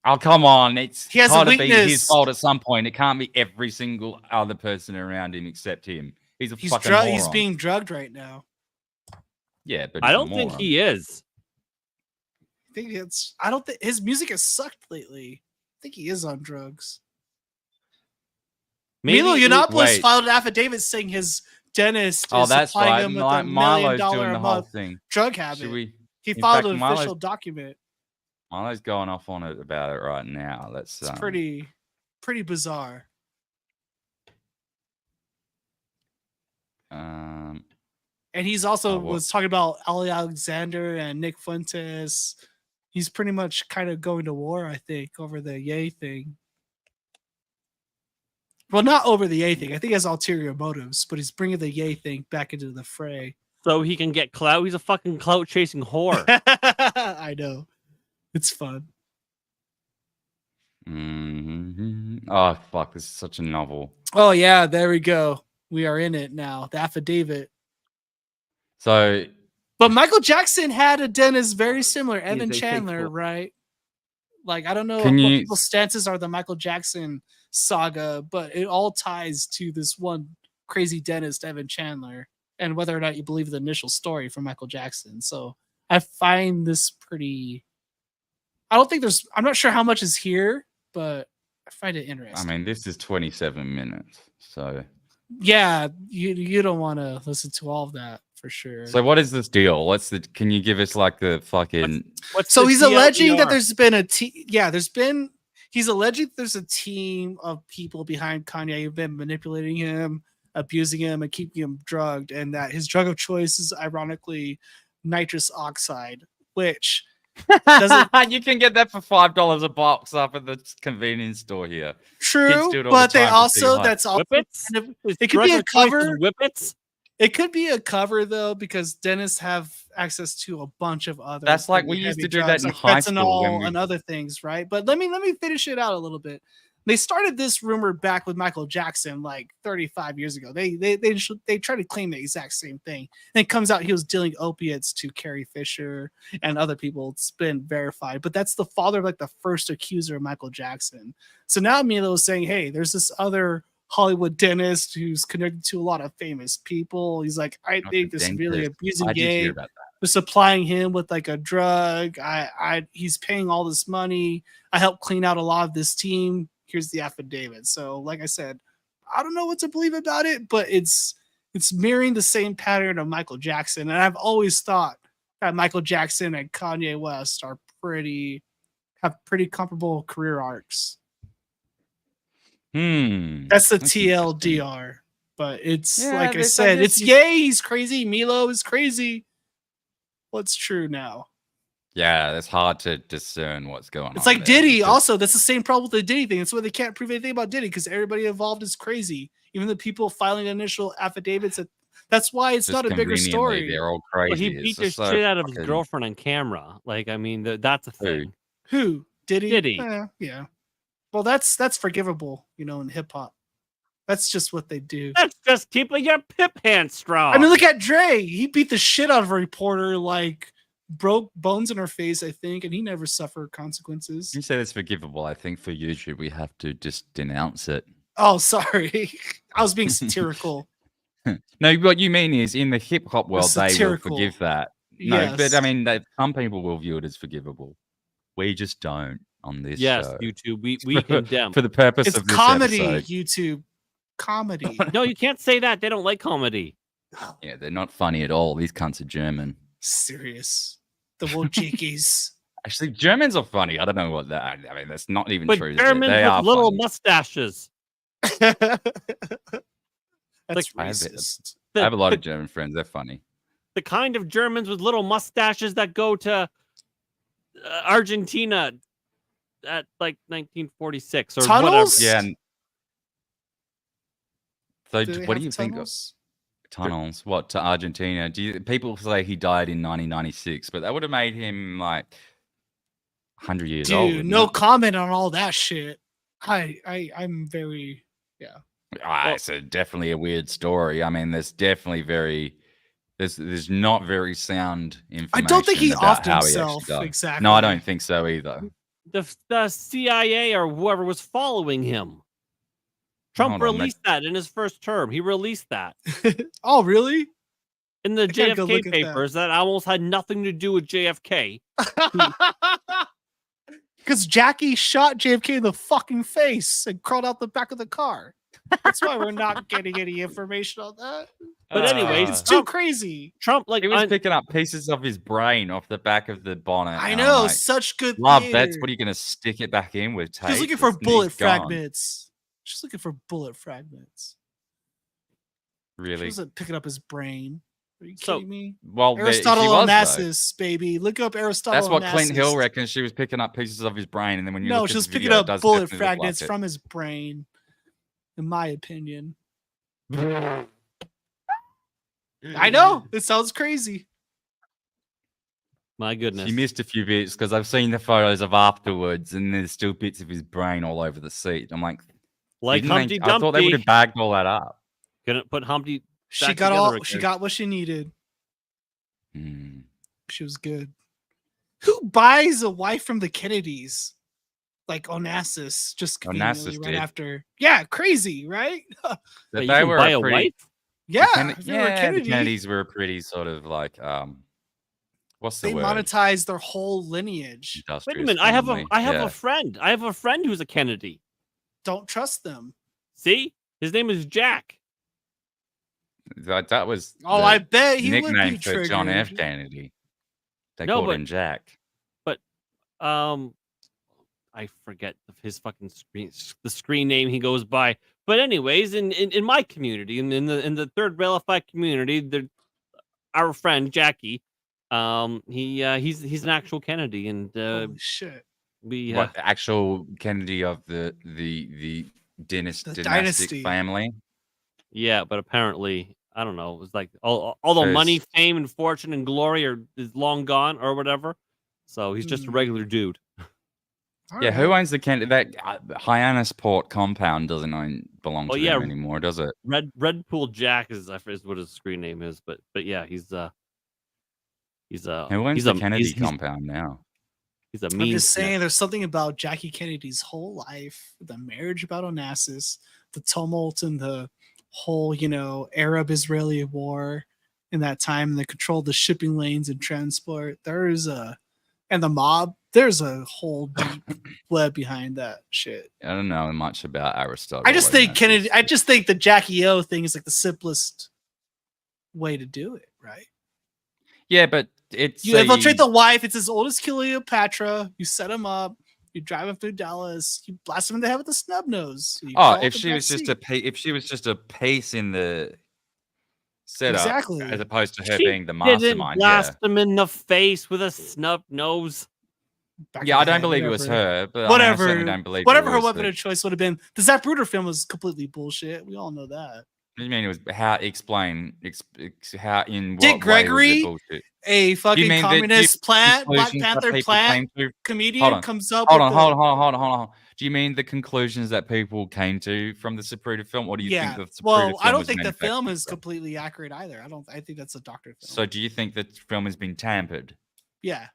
Oh, come on. It's He has a got to be weakness. his fault at some point. It can't be every single other person around him except him. He's a fucking moron. He's being drugged right now. Yeah, but I he's a don't think moron. he is. I don't think his music has sucked lately. I think he is on drugs. Maybe Milo Yiannopoulos wait. filed an affidavit saying his dentist Oh, is that's supplying right. him with a $1 Milo's million doing a the whole month thing. drug Should habit. we? He in filed fact, an Milo's- official document. Milo's going off on it about it right now. Let's. It's pretty bizarre. And he's also was talking about Ali Alexander and Nick Fuentes. He's pretty much kind of going to war, I think, over the Ye thing. Well, not over the Ye thing. I think he has ulterior motives, but he's bringing the Ye thing back into the fray. So he can get clout. He's a fucking clout chasing whore. I know. It's fun. Oh fuck! This is such a novel. Oh yeah, there we go. We are in it now. The affidavit. So, but Michael Jackson had a dentist very similar, Evan they take Chandler, full- right? Like I don't know Can what you- people's stances are the Michael Jackson saga, but it all ties to this one crazy dentist, Evan Chandler, and whether or not you believe the initial story from Michael Jackson. So I find this pretty. I don't think there's. I'm not sure how much is here, but I find it I interesting. mean, this is 27 minutes. So, Yeah, you don't want to listen to all of that for sure. so what is this deal? What's the? Can you give us like the fucking? So he's alleging that there's been he's alleging there's a team of people behind Kanye who've been manipulating him, abusing him and keeping him drugged, and that his drug of choice is ironically nitrous oxide, which doesn't You can get that for $5 a box up at the convenience store here. Kids true, do it all but the they time for also tea that's also Whippets? kind of, His it could be drug a of choice is cover. Whippets. It could be a cover though, because dentists have access to a bunch of other. That's like we pretty used heavy to do that drugs, in like high school when fentanyl we- and other things, right? But let me finish it out a little bit. They started this rumor back with Michael Jackson like 35 years ago. They try to claim the exact same thing. And it comes out he was dealing opiates to Carrie Fisher and other people. It's been verified, but that's the father of like the first accuser of Michael Jackson. So now Milo is saying, hey, there's this other Hollywood dentist who's connected to a lot of famous people. He's like, I think this is really abusing I did gay. hear about that. We're supplying him with like a drug. He's paying all this money. I helped clean out a lot of this team. Here's the affidavit. So, like I said, I don't know what to believe about it, but it's mirroring the same pattern of Michael Jackson. And I've always thought that Michael Jackson and Kanye West have pretty comparable career arcs. That's the TLDR. But it's Yeah, like I there's said, like it's this- yay, he's crazy. Milo is crazy. What's true now? Yeah, it's hard to discern what's going on. It's like there Diddy. because- Also, that's the same problem with the Diddy thing. That's why they can't prove anything about Diddy, because everybody involved is crazy. Even the people filing initial affidavits. That's why it's just not a bigger conveniently, story. They're all crazy. Well, he It's beat the just so shit out of his fucking- girlfriend on camera. Like, I mean, that's a thing. Who? Diddy? Diddy. Yeah. Well, that's forgivable, in hip hop. That's just what they do. That's just keeping your pip hand strong. I mean, look at Dre. He beat the shit out of a reporter, like broke bones in her face, I think, and he never suffered consequences. You say it's forgivable. I think for YouTube, we have to just denounce it. Oh, sorry. I was being satirical. No, what you mean is in the hip hop world, they will satirical. forgive that. No, Yes. but I mean, some people will view it as forgivable. We just don't on this Yes, show. YouTube, we condemn. For the purpose It's of this comedy, episode. YouTube. Comedy. No, you can't say that. They don't like comedy. Yeah, they're not funny at all. These cunts are German. Serious. The Wojcickies. Actually, Germans are funny. I don't know what that. I mean, that's not even But true. is it? Germans They are with little funny. mustaches. That's Like, racist. I have a lot of German friends. They're funny. The kind of Germans with little mustaches that go to Argentina at like 1946 or Tunnels? Yeah. So, Do they what have do you think of tunnels? tunnels? What to Argentina? People say he died in 1996, but that would have made him like 100 years old. Dude, wouldn't no it? comment on all that shit. I'm very It's definitely a weird story. I mean, there's definitely there's not very sound information. I don't think he about offed how he himself, actually died. exactly. No, I don't think so either. The CIA or whoever was following him. Trump Hold on, released that in his first term. He released that Oh, really? in the gotta go JFK look at that. papers that almost had nothing to do with JFK. Because Jackie shot JFK in the fucking face and crawled out the back of the car. That's why we're not getting any information on that. But anyways, It's too crazy. Trump like He was picking up pieces of his brain off the back of the bonnet. I and I'm know, like, such good love theater. bets. What are you going to stick it back in with tape? She's looking for It's bullet neat gone. fragments. She's looking for bullet fragments. She Really? wasn't picking up his brain. Are you So- kidding me? Well, Aristotle she was, though. Onassis, baby. Look up Aristotle That's what Onassis. Clint Hill reckons. She was picking up pieces of his brain, and then when you No, look she at was the picking video, it up does bullet definitely look fragments like it. from his brain, in my opinion. I know. It sounds crazy. My goodness. She missed a few bits because I've seen the photos of afterwards, and there's still bits of his brain all over the seat. I'm like Like Humpty I thought they would Dumpty. have bagged all that up. Couldn't put Humpty. She back got together she again. got what she needed. Hmm. She was good. Who buys a wife from the Kennedys? Like Onassis, just conveniently Onassis right did. after. Yeah, crazy, right? But Wait, you they can were buy a pretty, wife? Yeah, Ken- if you were a yeah, the Kennedy, Kennedys were pretty sort of like what's the they word? monetized their whole lineage. Wait a Industrious minute. I have family. a friend. I have a friend who's a Kennedy. Don't trust them. See, his name is Jack. That was Oh, the I bet he would nickname be for John F. triggered. Kennedy. They No, called but- him Jack. I I forget his fucking the screen name he goes by. But anyways, in my community, in the third Railify community, our friend Jackie, he's an actual Kennedy, and Holy shit. we What, the actual Kennedy of the dynastic family? Yeah, but apparently, I don't know. It was like all the money, fame, and fortune and glory is long gone or whatever. So he's just a regular dude. Yeah, who owns the Kennedy? That Hyannisport compound doesn't belong to them anymore, does it? Redpool Jack is what his screen name is, but yeah, he's Who owns the Kennedy he's compound now? He's a I'm mean. just saying, there's something about Jackie Kennedy's whole life, the marriage about Onassis, the tumult and the whole, Arab-Israeli war in that time, and they controlled the shipping lanes and transport. And the mob. There's a whole deep web behind that shit. I don't know much about Aristotle. I just think Kennedy. I just think the Jackie O thing is like the simplest way to do it, right? Yeah, but it's you infiltrate the wife. It's as old as Cleopatra. You set him up. You drive him through Dallas. You blast him in the head with a snub nose. If she was just a piece in the setup, exactly, as opposed to her She being the mastermind. Blast him in the face with a snub nose. I don't believe it was her, but whatever. I certainly don't believe whatever her was weapon of choice would have been. The Zapruder film was completely bullshit. We all know that. You mean it was how? Explain how in Dick what Gregory, way was it bullshit? A fucking communist plant, Black Panther plant comedian comes up. Hold on. Do you mean the conclusions that people came to from the Zapruder film, or do you think the Zapruder film I don't was think the film manufactured is completely accurate either. I think that's a doctor film. So, do you think the film has been tampered? Yeah,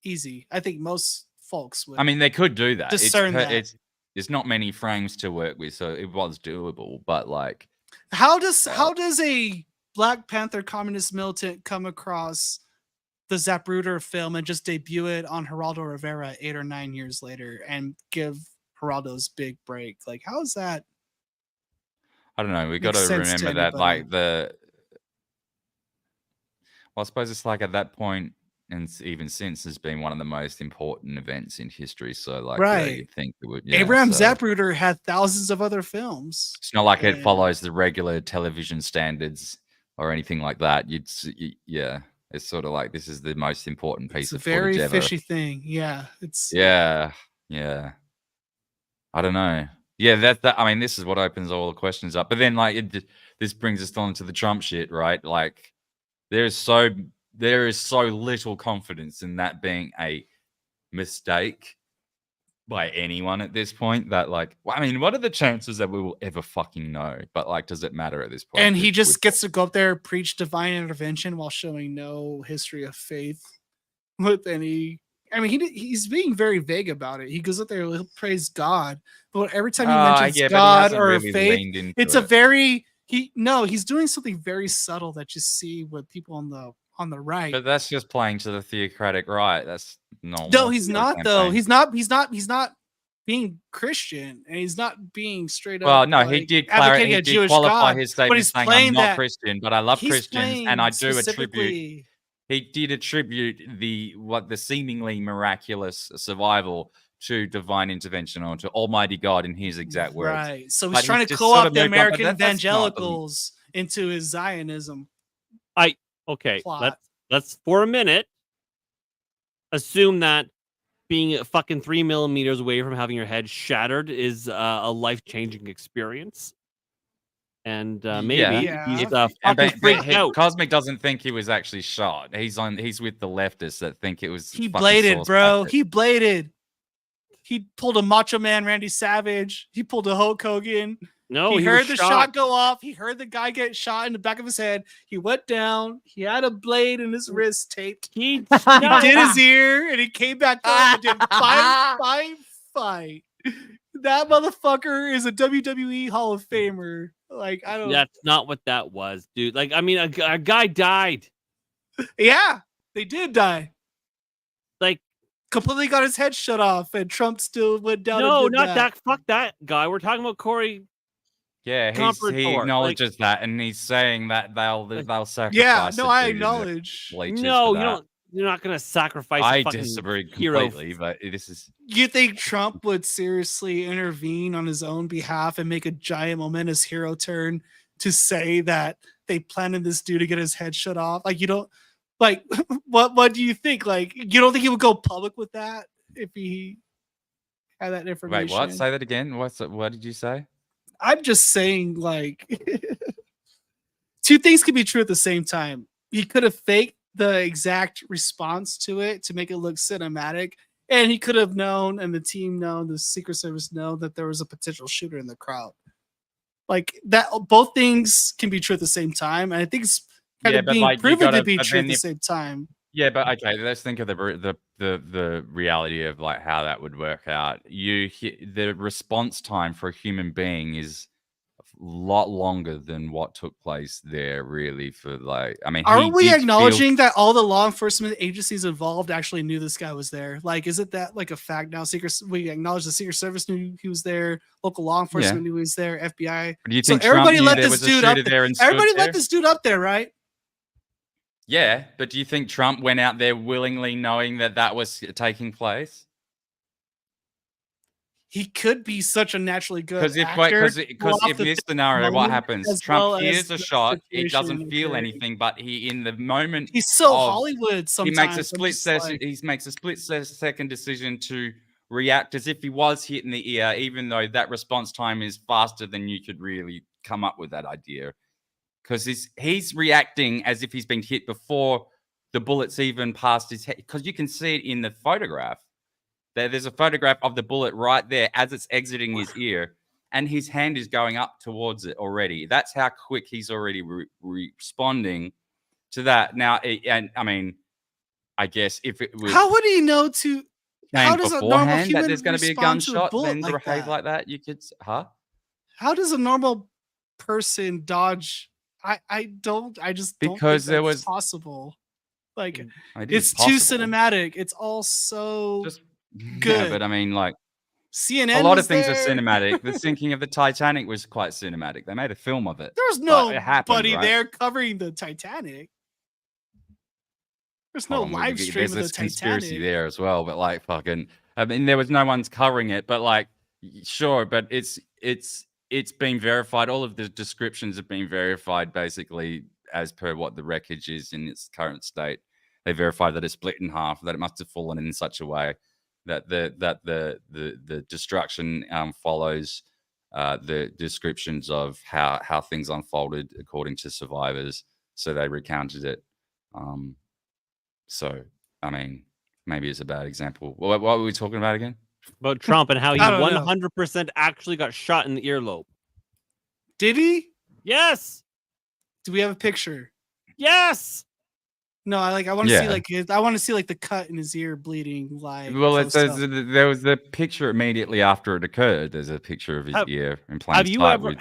easy. I think most folks would. I mean, they could do that. Discern that. There's not many frames to work with, so it was doable. But like, how does a Black Panther communist militant come across the Zapruder film and just debut it on Geraldo Rivera 8 or 9 years later and give Geraldo's big break? Like, how is that? I don't know. We got to remember that, like well, I suppose it's like at that point, and even since, has been one of the most important events in history. So, like, right, you'd think it would. Abraham Zapruder had thousands of other films. It's not like it follows the regular television standards or anything like that. It's sort of like this is the most important piece of footage ever. Very fishy thing. Yeah, it's yeah. I don't know. Yeah, that. I mean, this is what opens all the questions up. But then, like, this brings us on to the Trump shit, right? Like, there is so little confidence in that being a mistake by anyone at this point that, like, well, I mean, what are the chances that we will ever fucking know? But, like, does it matter at this point? And he just gets to go up there, preach divine intervention while showing no history of faith with any. I mean, he's being very vague about it. He goes up there, he'll praise God, but every time he mentions God or really faith, it's a very he's doing something very subtle that you see with people on the right. But that's just playing to the theocratic right. That's normal. No, he's not though. He's not being Christian, and he's not being straight up. Well, no, he did qualify his statement saying, "I'm not Christian, but I love Christians, and I do attribute." He did attribute the seemingly miraculous survival to divine intervention or to Almighty God in his exact words. Right. So he's trying to co-opt the American evangelicals into his Zionism. Okay. Let's for a minute assume that being fucking 3 millimeters away from having your head shattered is a life-changing experience. And maybe he's fucking freaked out. Cosmic doesn't think he was actually shot. He's with the leftists that think it was. He bladed, bro. He bladed. He pulled a Macho Man Randy Savage. He pulled a Hulk Hogan. No, he heard the shot go off. He heard the guy get shot in the back of his head. He went down. He had a blade in his wrist taped. He did his ear, and he came back up and did fight. That motherfucker is a WWE Hall of Famer. Like, I don't. That's not what that was, dude. Like, I mean, a guy died. Yeah, they did die. Like, completely got his head shut off, and Trump still went down. No, not that. Fuck that guy. We're talking about Corey. Yeah, he acknowledges that, and he's saying that they'll sacrifice. Yeah, no, I acknowledge. No, you don't. You're not gonna sacrifice. I a fucking disagree hero. completely, but this is You think Trump would seriously intervene on his own behalf and make a giant momentous hero turn to say that they planted this dude to get his head shut off? Like, you don't like what do you think? Like, you don't think he would go public with that if he had that information? wait. What? Say that again. What did you say? I'm just saying, like, two things could be true at the same time. He could have faked the exact response to it to make it look cinematic, and he could have known, and the team known, the Secret Service know that there was a potential shooter in the crowd. Like that, both things can be true at the same time, and I think it's kind of being proven to be true at the same time. Yeah, but okay, let's think of the reality of like how that would work out. The response time for a human being is a lot longer than what took place there. Really, for like, I mean, Aren't we acknowledging that all the law enforcement agencies involved actually knew this guy was there? Like, isn't that like a fact now? We acknowledge the Secret Service knew he was there. Local law enforcement knew he was there. FBI. Do you So think everybody Trump let knew there this was a dude up shooter there. there and stood Everybody there? let this dude up there, right? Yeah, but do you think Trump went out there willingly knowing that that was taking place? He could be such a naturally good Because actor. if in this scenario, what happens? as Trump well as hears a the shot, he situation doesn't feel occurring. anything, but he in the moment He's so of- Hollywood sometimes. he makes a I'm split just second. like- He makes a split second decision to react as if he was hit in the ear, even though that response time is faster than you could really come up with that idea. Because he's reacting as if he's been hit before the bullets even passed his head. Because you can see it in the photograph. There's a photograph of the bullet right there as it's exiting his ear, and his hand is going up towards it already. That's how quick he's already responding to that. Now, and I mean, I guess if it was How would he know to? How changed does a normal beforehand that human there's going to be a respond to a gunshot, bullet then like behave that? like that, you could, How does a normal person dodge? I just don't Because think there that's was- possible. Like, It is it's too possible. cinematic. It's all so Yeah, good. but I mean, like, CNN. a lot was of things there. are cinematic. The sinking of the Titanic was quite cinematic. They made a film of it. There was but it happened, nobody right? there covering the Titanic. There's no Hold on, live stream of there's the this conspiracy Titanic. there as well, but like fucking, I mean, there was no one's covering it, but like, sure, but it's been verified. All of the descriptions have been verified, basically as per what the wreckage is in its current state. They verified that it's split in half, that it must have fallen in such a way that the destruction follows the descriptions of how things unfolded according to survivors. So they recounted it. So I mean, maybe it's a bad example. What were we talking about again? About Trump and how he I don't know. 100% actually got shot in the earlobe. Did he? Yes. Do we have a picture? Yes. No, I want to see Yeah. I want to see like the cut in his ear bleeding. Like, Well, close up. there was the picture immediately after it occurred. There's a picture of his ear in plain Have you sight ever with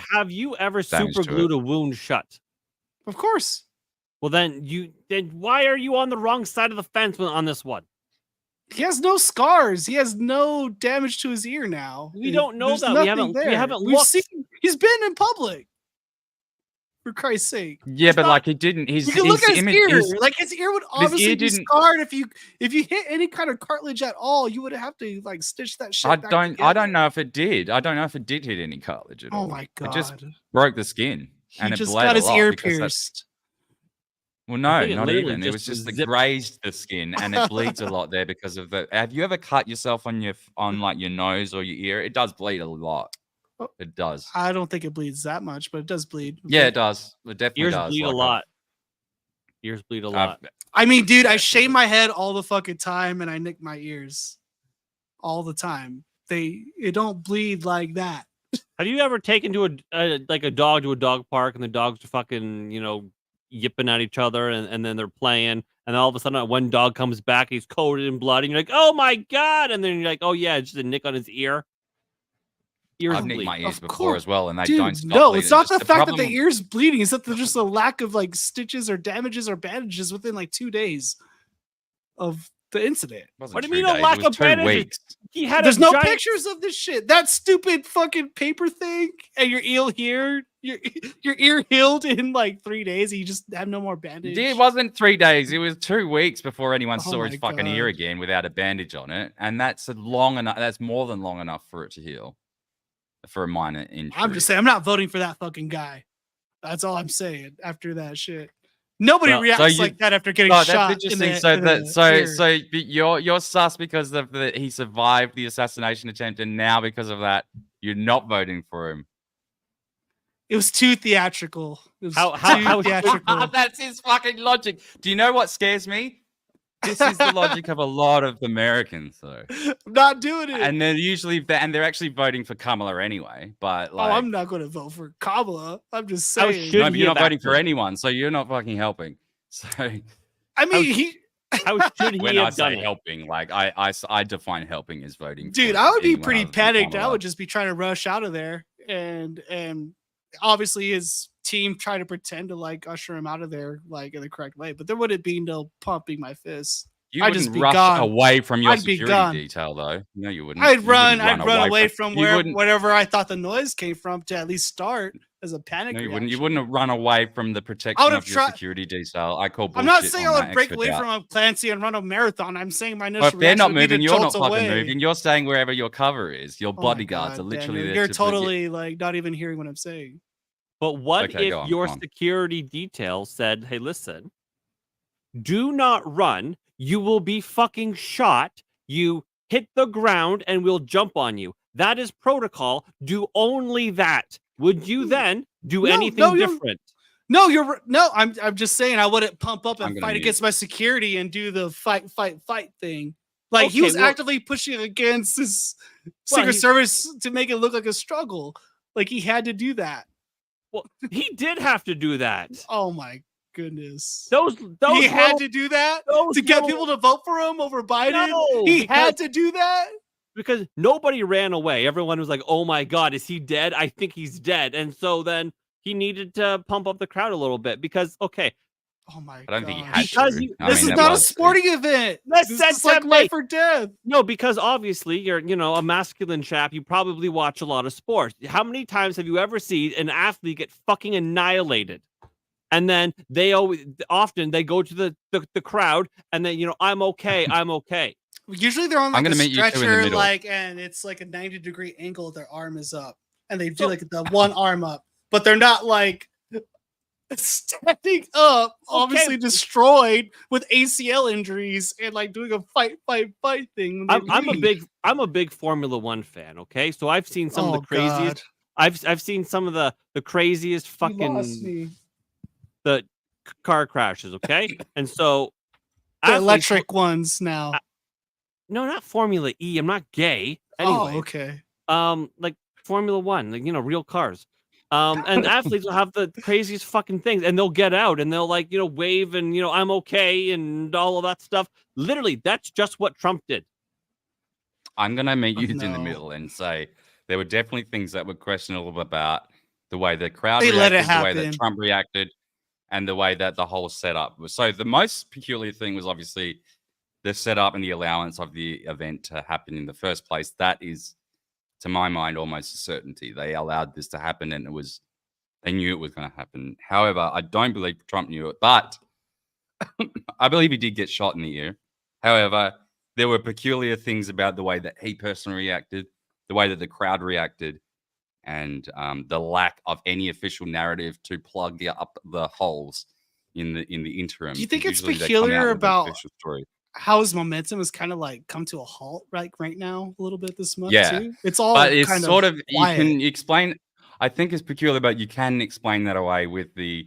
damage to super glued it. a wound shut? Of course. Well, then why are you on the wrong side of the fence on this one? He has no scars. He has no damage to his ear now. We don't know There's that. We nothing haven't We've looked. seen. He's been in public. For Christ's sake. Yeah, but like he didn't. You can look at his ear. Like his ear would his obviously ear be didn't- scarred if you hit any kind of cartilage at all. You would have to like stitch that shit. I back don't together. know if it did. I don't know if it did hit any cartilage at all. Oh my It just God. broke the skin, He and it just bled got a his lot ear because that's- pierced. Well, I no, think it not literally even. It just was just was it zipped. grazed the skin, and it bleeds a lot there because of the. Have you ever cut yourself on like your nose or your ear? It does bleed a lot. It does. I don't think it bleeds that much, but it does bleed. Yeah, it does. It definitely Ears does. bleed a Like, lot. Ears bleed a lot. I mean, dude, I shave my head all the fucking time and I nick my ears all the time. It don't bleed like that. Have you ever taken to a dog to a dog park and the dogs are fucking, yipping at each other and then they're playing and all of a sudden one dog comes back, he's coated in blood and you're like, oh my God. And then you're like, oh yeah, it's just a nick on his ear. Ears I've nicked bleed. my ears Of before course. as well, and they Dude, don't stop no, bleeding. it's not Just the fact that problem- the ear's bleeding. It's that there's just a lack of like stitches or damages or bandages within like 2 days of The incident. What do you mean a lack of bandages? He had There's a no giant... pictures of this shit. That stupid fucking paper thing, and your ear healed in like 3 days. And you just have no more bandage. It wasn't 3 days. It was 2 weeks before anyone Oh saw his my fucking ear God. again without a bandage on it, and that's long enough. That's more than long enough for it to heal for a minor injury. I'm just saying, I'm not voting for that fucking guy. That's all I'm saying. After that shit, nobody reacts like that after getting shot. That's interesting. You're sus because of he survived the assassination attempt, and now because of that, you're not voting for him. It was too theatrical. It was How theatrical. That's his fucking logic. Do you know what scares me? This is the logic of a lot of Americans, though. I'm not doing it. And they're actually voting for Kamala anyway. But like, I'm not going to vote for Kamala. I'm just saying. No, but you're not voting for anyone, so you're not fucking helping. So I mean, how should he when have I say done it? helping, like I define helping as voting. Dude, for I would be anyone pretty other than panicked. I Kamala. would just be trying to rush out of there, and obviously his team try to pretend to like usher him out of there like in the correct way, but there wouldn't be no pumping my fists. You I'd wouldn't just be rush gone. away from your I'd be security gone. detail, though. No, you wouldn't. I'd You run wouldn't away from you wherever I thought the noise came from to at least start as a panic. No, you reaction. wouldn't. You wouldn't run away from the protection would've of your tried- security detail. I call bullshit. I'm not saying on I that would break extra away doubt. from a Clancy and run a marathon. I'm saying my initial But if they're not reaction would be to moving, you're not jolt fucking away. moving. You're staying wherever your cover is. Your Oh my bodyguards God, are literally Daniel, there. you're to totally like not even hearing what I'm saying. But what Okay, if go on, your go on. security detail said, "Hey, listen, do not run. You will be fucking shot. You hit the ground and we'll jump on you. That is protocol. Do only that." Would you then do anything different? No, I'm just saying I wouldn't pump up I'm and gonna fight mute. against my security and do the fight thing. Like he Okay, was well- actively pushing against his Well, Secret he- Service to make it look like a struggle. Like he had to do that. Well, he did have to do that. Oh my goodness. Those He had little- to do that those to get little- people to vote for him over Biden. No, he because- had to do that. Because nobody ran away. Everyone was like, "Oh my God, is he dead? I think he's dead." And so then he needed to pump up the crowd a little bit because, okay, Oh my I don't think he God. had Because to. you- I This mean, is that not a was- sporting event. Let's This set is like that life way. or death. no, because obviously you're, a masculine chap. You probably watch a lot of sports. How many times have you ever seen an athlete get fucking annihilated? And then they often go to the crowd and then, I'm okay, I'm okay. Usually they're on I'm like gonna a meet you two in the stretcher, middle. and it's like a 90-degree angle. Their arm is up, and they do like the one arm up, but they're not like standing up, obviously destroyed with ACL injuries and like doing a fight thing. when they leave. I'm a big Formula One fan. Okay, so I've seen some of the Oh, craziest. God. I've seen some of the craziest You lost fucking me. the car crashes. Okay, and so The athletes- electric ones now. No, not Formula E. I'm not gay. Anyway, Oh, okay. like Formula One, like real cars. And athletes will have the craziest fucking things, and they'll get out and they'll wave and I'm okay and all of that stuff. Literally, that's just what Trump did. I'm gonna meet you in the no. middle and say there were definitely things that were questionable about the way the crowd They let reacted, it the way that happen. Trump reacted, and the way that the whole setup was. So the most peculiar thing was obviously the setup and the allowance of the event to happen in the first place. That is, to my mind, almost a certainty. They allowed this to happen, and they knew it was going to happen. However, I don't believe Trump knew it, but I believe he did get shot in the ear. However, there were peculiar things about the way that he personally reacted, the way that the crowd reacted, and the lack of any official narrative to plug up the holes in the interim. Do you think it's Usually they come out peculiar with an about official story? how his momentum has kind of like come to a halt right now a little bit this month Yeah, too? It's all but it's kind sort of quiet. you can explain. I think it's peculiar, but you can explain that away with the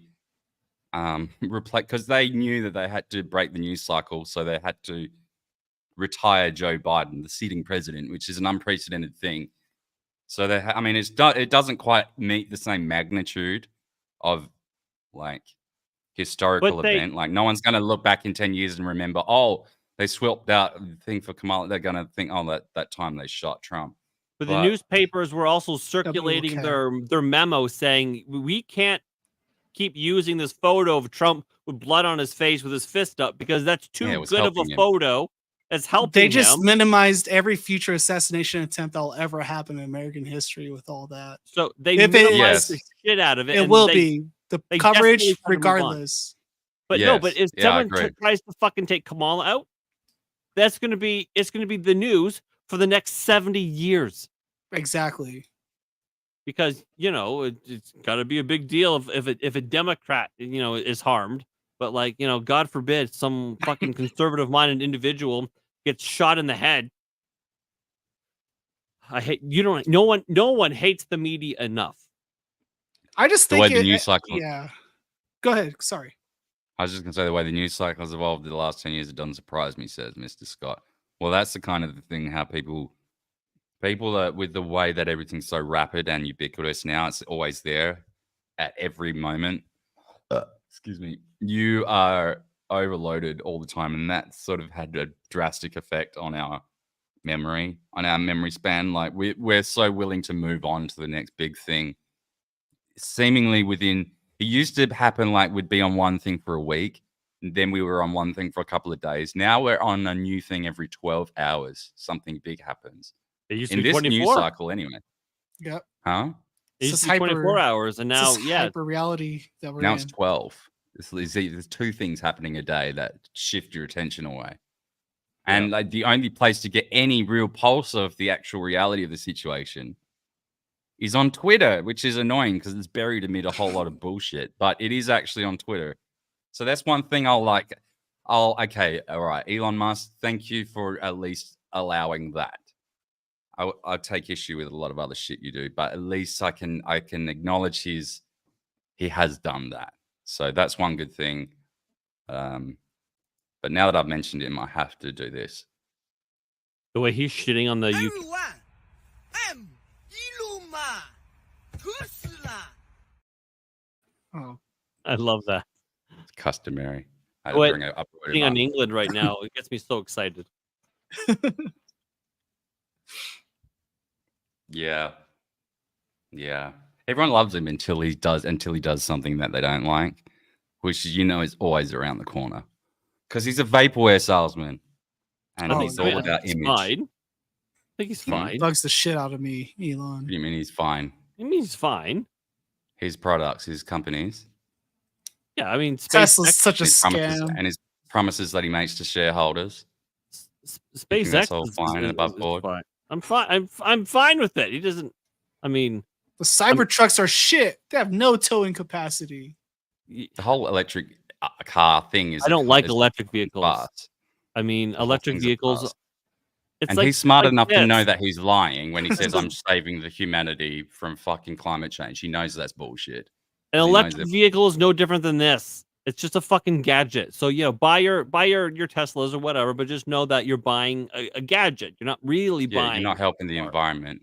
replay because they knew that they had to break the news cycle, so they had to retire Joe Biden, the sitting president, which is an unprecedented thing. So it doesn't quite meet the same magnitude of like historical But they- event. Like no one's going to look back in 10 years and remember, oh, they swapped out the thing for Kamala. They're going to think, oh, that time they shot Trump. But the newspapers were also circulating their memo saying we can't keep using this photo of Trump with blood on his face with his fist up because that's too Yeah, it was good of a helping him. photo as helping They just him. minimized every future assassination attempt that'll ever happen in American history with all that. So they If minimized the Yes. shit out of it. It and will they, be the they coverage desperately try to move on. regardless. But no, but Yes. if Yeah, I someone agree. tries to fucking take Kamala out, it's gonna be the news for the next 70 years. Exactly. Because it's got to be a big deal if a Democrat is harmed, but like God forbid some fucking conservative-minded individual gets shot in the head. I hate no one hates the media enough. I just The think way the news cycle. yeah. Go ahead. Sorry. I was just gonna say the way the news cycle has evolved in the last 10 years, it doesn't surprise me, says Mr. Scott. Well, that's the kind of thing how people are with the way that everything's so rapid and ubiquitous now. It's always there at every moment. Excuse me. You are overloaded all the time, and that sort of had a drastic effect on our memory span. Like we're so willing to move on to the next big thing. Seemingly within, it used to happen like we'd be on one thing for a week, and then we were on one thing for a couple of days. Now we're on a new thing every 12 hours. Something big happens. It used to In be this 24. news cycle, anyway. Yep. Huh? It used to be 24 hours, and now, hyper reality that we're now in. it's 12. There's two things happening a day that shift your attention away. And like the only place to get any real pulse of the actual reality of the situation is on Twitter, which is annoying because it's buried amid a whole lot of bullshit. But it is actually on Twitter. So that's one thing okay, all right, Elon Musk, thank you for at least allowing that. I take issue with a lot of other shit you do, but at least I can acknowledge he has done that. So that's one good thing. But now that I've mentioned him, I have to do this. The way he's shitting on the UK. Oh, I love that. It's customary. I had The way to bring it up. shitting on England right now, it gets me so excited. Yeah. Everyone loves him until he does something that they don't like, which is always around the corner. Because he's a vaporware salesman. And he's all about image. Fine. I think he's fine. Bugs the shit out of me, Elon. What do you mean he's fine? I mean, he's fine. His products, his companies. Yeah, I mean, Tesla's such a his promises, scam. and his promises that he makes to shareholders. SpaceX That's all is fine and above board. fine. I'm fine. I'm fine with it. He doesn't. I mean, the Cybertrucks are shit. They have no towing capacity. The whole electric car thing is. I don't like electric vehicles. Fast. I mean, electric vehicles. And he's smart enough to know that he's lying when he says, I'm saving the humanity from fucking climate change. He knows that's bullshit. An electric vehicle is no different than this. It's just a fucking gadget. So, buy your Teslas or whatever, but just know that you're buying a gadget. You're not really buying. You're not helping the environment.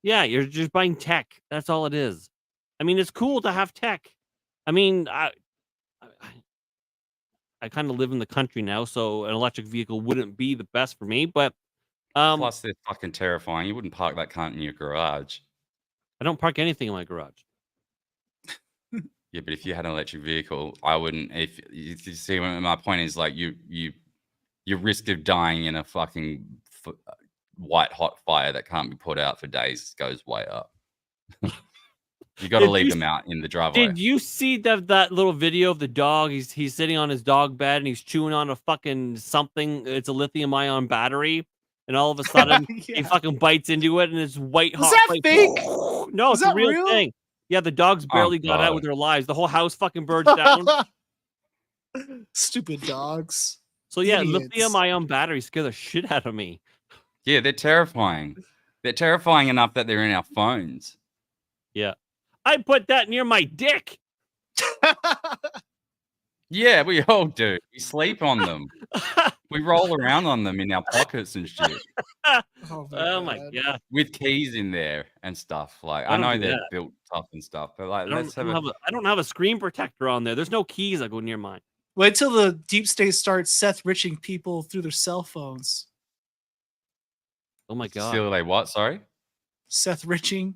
Yeah, you're just buying tech. That's all it is. I mean, it's cool to have tech. I mean, I kind of live in the country now, so an electric vehicle wouldn't be the best for me, but plus they're fucking terrifying. You wouldn't park that cunt in your garage. I don't park anything in my garage. Yeah, but if you had an electric vehicle, I wouldn't. If you see, my point is like your risk of dying in a fucking white hot fire that can't be put out for days goes way up. You got to leave them out in the driveway. Did you see that little video of the dog? He's sitting on his dog bed and he's chewing on a fucking something. It's a lithium ion battery, and all of a sudden he fucking bites into it, and it's white hot. Is that fake? No, Is it's a that real real? thing. Yeah, the dogs barely got out with their lives. The whole house fucking burned down. Stupid dogs. So yeah, Idiots. lithium ion batteries scare the shit out of me. Yeah, they're terrifying. They're terrifying enough that they're in our phones. Yeah. I put that near my dick. Yeah, we all do. We sleep on them. We roll around on them in our pockets and shit. Oh my god. With keys in there and stuff. Like I I don't know do they're that. built tough and stuff, but like I don't have a screen protector on there. There's no keys that go near mine. Wait till the deep state starts Seth Riching people through their cell phones. Oh my god. Still they what? Sorry? Seth Riching.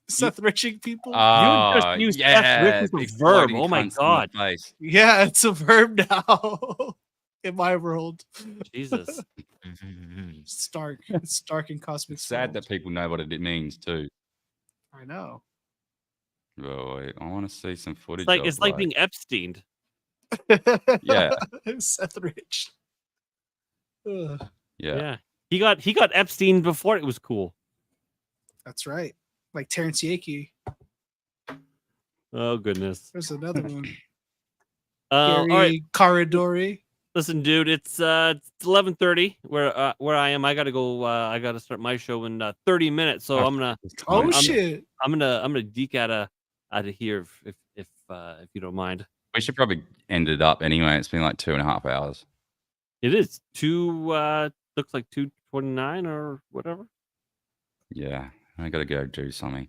Seth Riching people. Oh, You just used yeah, Seth Riching big as a verb. floating Oh my cunts in the god. face. Yeah, it's a verb now. in my world. Jesus. Stark. It's Stark and Cosmic. It's sad that people know what it means too. I know. Oh, wait, I want to see some footage. It's like being Epsteined. Yeah. Seth Rich. Ugh. Yeah. He got Epstein before it was cool. That's right. Like Terrence Yakey. Oh goodness. There's another one. All right. Caradori. Listen, dude, it's 11:30 where I am. I gotta go. I gotta start my show in 30 minutes. So I'm gonna. Shit. I'm gonna deke out of here if you don't mind. We should probably end it up anyway. It's been like 2.5 hours. It is looks like 2:29 or whatever. Yeah, I gotta go do something.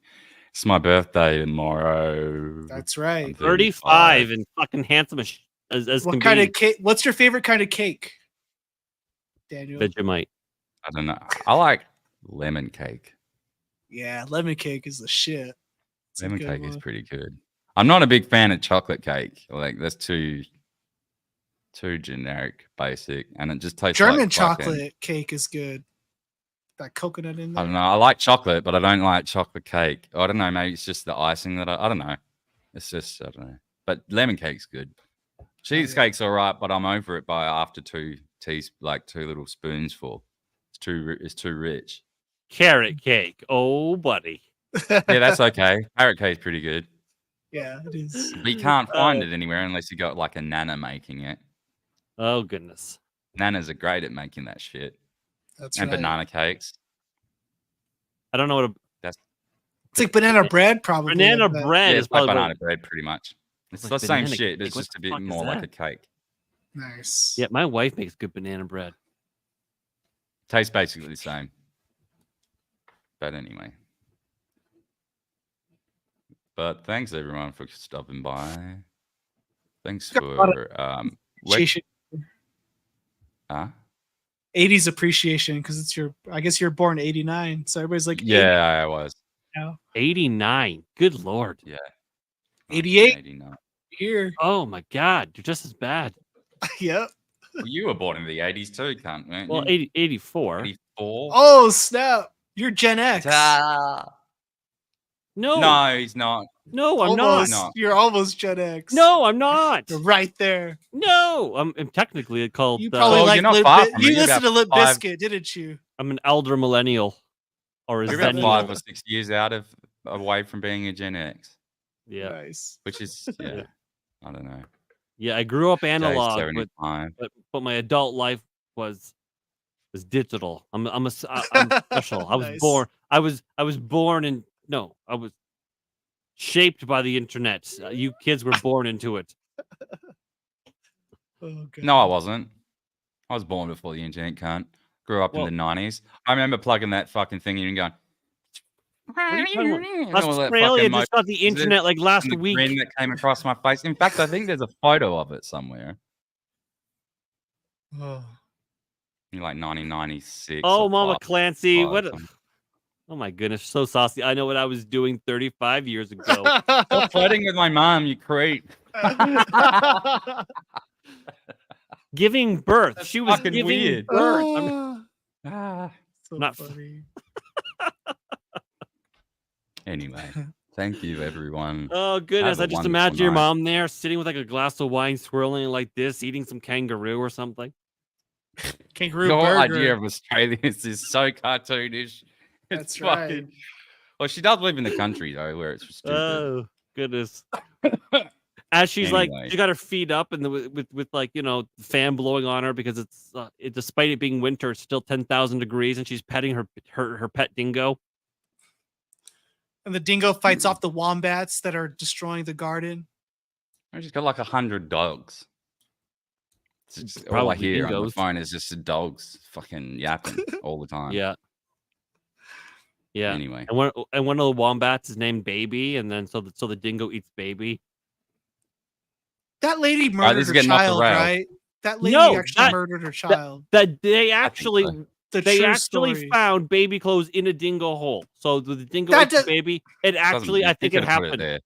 It's my birthday tomorrow. That's right. I'm 35 and fucking handsome as What can kind be. of cake? What's your favorite kind of cake, Daniel? Vegemite. I don't know. I like lemon cake. Yeah, lemon cake is the shit. It's a Lemon good cake is one. pretty good. I'm not a big fan of chocolate cake. Like that's too generic, basic, and it just tastes German like fucking- chocolate cake is good. That coconut in I there. don't know. I like chocolate, but I don't like chocolate cake. I don't know. Maybe it's just the icing that I don't know. It's just I don't know. But lemon cake's good. Cheesecake's all right, but I'm over it by after 2 little spoonsful. It's too rich. Carrot cake. Oh, buddy. Yeah, that's okay. Carrot cake's pretty good. Yeah, it is. But you can't find it anywhere unless you got like a nana making it. Oh goodness. Nanas are great at making that shit. That's and right. banana cakes. I don't know what It's like banana bread, probably. Banana but- bread Yeah, is it's like probably banana bread, pretty much. It's like the same banana shit. cake. It's What just the a bit fuck is more like that? a cake. Nice. Yeah, my wife makes good banana bread. Tastes basically the same. But anyway. But thanks everyone for stopping by. Thanks Got a lot of for appreciation. 80s appreciation because it's I guess you're born 89, so everybody's like, yeah, I was. 89. Good lord. Yeah. 88 89. here. Oh my god, you're just as bad. Yep. Well, you were born in the 80s too, cunt, weren't Well, you? 84. 84. Oh snap! You're Gen X. No, he's not. no, I'm Almost. not. You're almost Gen X. No, I'm not. You're right there. No, I'm technically called. You probably Well, like you're not Limp far Bi- from You it. You're listened to about Limp 5 Bizkit, didn't you? I'm an elder millennial, or a You're about zennial. 5 or 6 years away from being a Gen X, Yeah, Nice. which is yeah. I don't know. yeah. I grew up analog, but 75. but my adult life was digital. I'm special. I was Nice. born. I was born in no. I was shaped by the internet. You kids were born into it. Oh, God. No, I wasn't. I was born before the internet, cunt. Grew up Well- in the 90s. I remember plugging that fucking thing in and going. What are you talking about? and all that Australia fucking just got the Moses internet like last and the week. grin that came across my face. In fact, I think there's a photo of it somewhere Oh. in like 1996. Oh, or Mama 5, Clancy, 5 what? something. Oh my goodness, so saucy. I know what I was doing 35 years ago. Stop flirting with my mom, you creep. Giving birth. That's She was fucking giving weird. birth. So Not- funny. Anyway, thank you, everyone. Oh goodness, Have a I just wonderful imagine your night. mom there sitting with like a glass of wine, swirling it like this, eating some kangaroo or something. Kangaroo Your burger. idea of Australians is so cartoonish. It's That's right. fucking. Well, she does live in the country though, where it's restricted. Oh goodness. As she's like, Anyway. she got her feet up and with like the fan blowing on her because despite it being winter, it's still 10,000 degrees, and she's petting her pet dingo. And the dingo fights off the wombats that are destroying the garden. She's got like 100 dogs. It's just, all I Probably hear on the dingoes. phone is just the dogs fucking yapping all the time. Yeah. Yeah. Anyway, And one of the wombats is named Baby, and then so the dingo eats Baby. That lady this murdered is her getting off the child, rails. right? That lady No, actually murdered her child. That they actually so. The they true actually story. found baby clothes in a dingo hole. So the dingo That ate the does- baby. It doesn't- actually, I you think it could've put happened. there.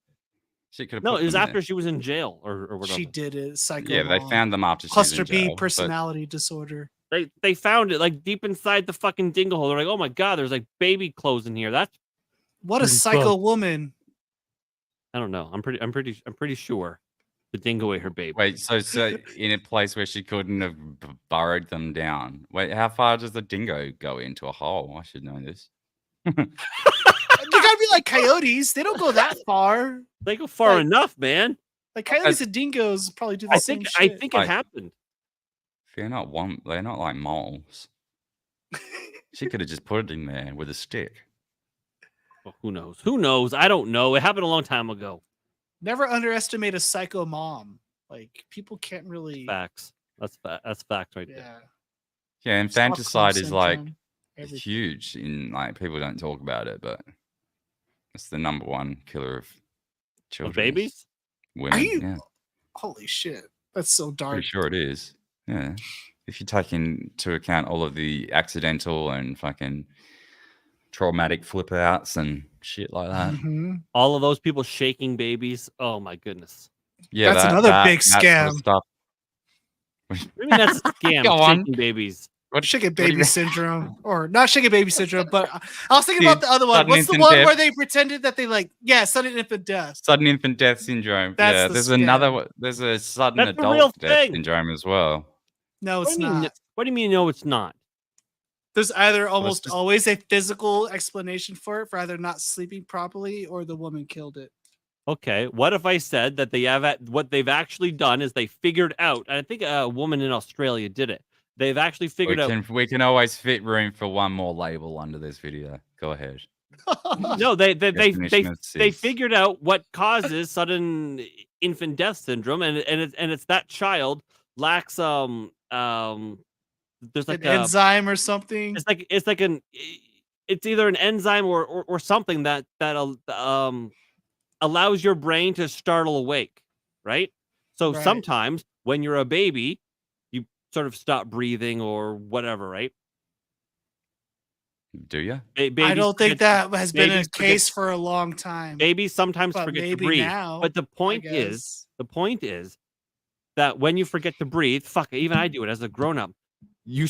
She could have No, put it was them after there. she was in jail or whatever. She did it. Psycho. Yeah, they mom. found them after she was Cluster in B jail. But personality disorder. They found it like deep inside the fucking dingo hole. They're like, oh my god, there's like baby clothes in here. That's What a pretty psycho fucked. woman. I don't know. I'm pretty sure the dingo ate her baby. wait, so in a place where she couldn't have burrowed them down. Wait, how far does the dingo go into a hole? I should know this. They gotta be like coyotes. They don't go that far. They go far Like- enough, man. Like coyotes and dingoes probably do the same I shit. think it Like- happened. They're not like moles. She could have just put it in there with a stick. Well, who knows? Who knows? I don't know. It happened a long time ago. Never underestimate a psycho mom. Like people can't really. Facts. That's facts right there. Yeah. Yeah, and Stockholm infanticide is like syndrome, everything. huge in like people don't talk about it, but it's the number one killer of children. babies? Women. Are you? Yeah, Holy shit! That's so dark. pretty sure it is. Yeah, if you take into account all of the accidental and fucking traumatic flip outs and shit like that. Mhm. All of those people shaking babies. Oh my goodness. Yeah, That's another big that sort of scam. stuff. What do you mean that's a scam? Go on. Shaking babies. Shaken do you baby mean? syndrome, or not shaken baby syndrome, but I was thinking Dude, about the other one. sudden What's the infant one death. where they pretended that they sudden infant death? Sudden infant death syndrome. That's Yeah, the there's scam. another one. There's a sudden That's the real adult death thing. syndrome as well. No, it's What do you mean? not. What do you mean? No, it's not. There's either almost just- always a physical explanation for it, for either not sleeping properly or the woman killed it. Okay. What if I said that what they've actually done is they figured out? And I think a woman in Australia did it. They've actually figured out. We can always fit room for one more label under this video. Go ahead. No, they Definition of cis. figured out what causes sudden infant death syndrome, and it's that child lacks there's like An enzyme or something. it's either an enzyme or something that allows your brain to startle awake, right? So Right. sometimes when you're a baby, you sort of stop breathing or whatever, right? Do you? I Babies don't think forget- that has been a babies forget- case for a long time. Babies sometimes But forget to maybe breathe. now, But the point guess. is that when you forget to breathe, even I do it as a grown up. You're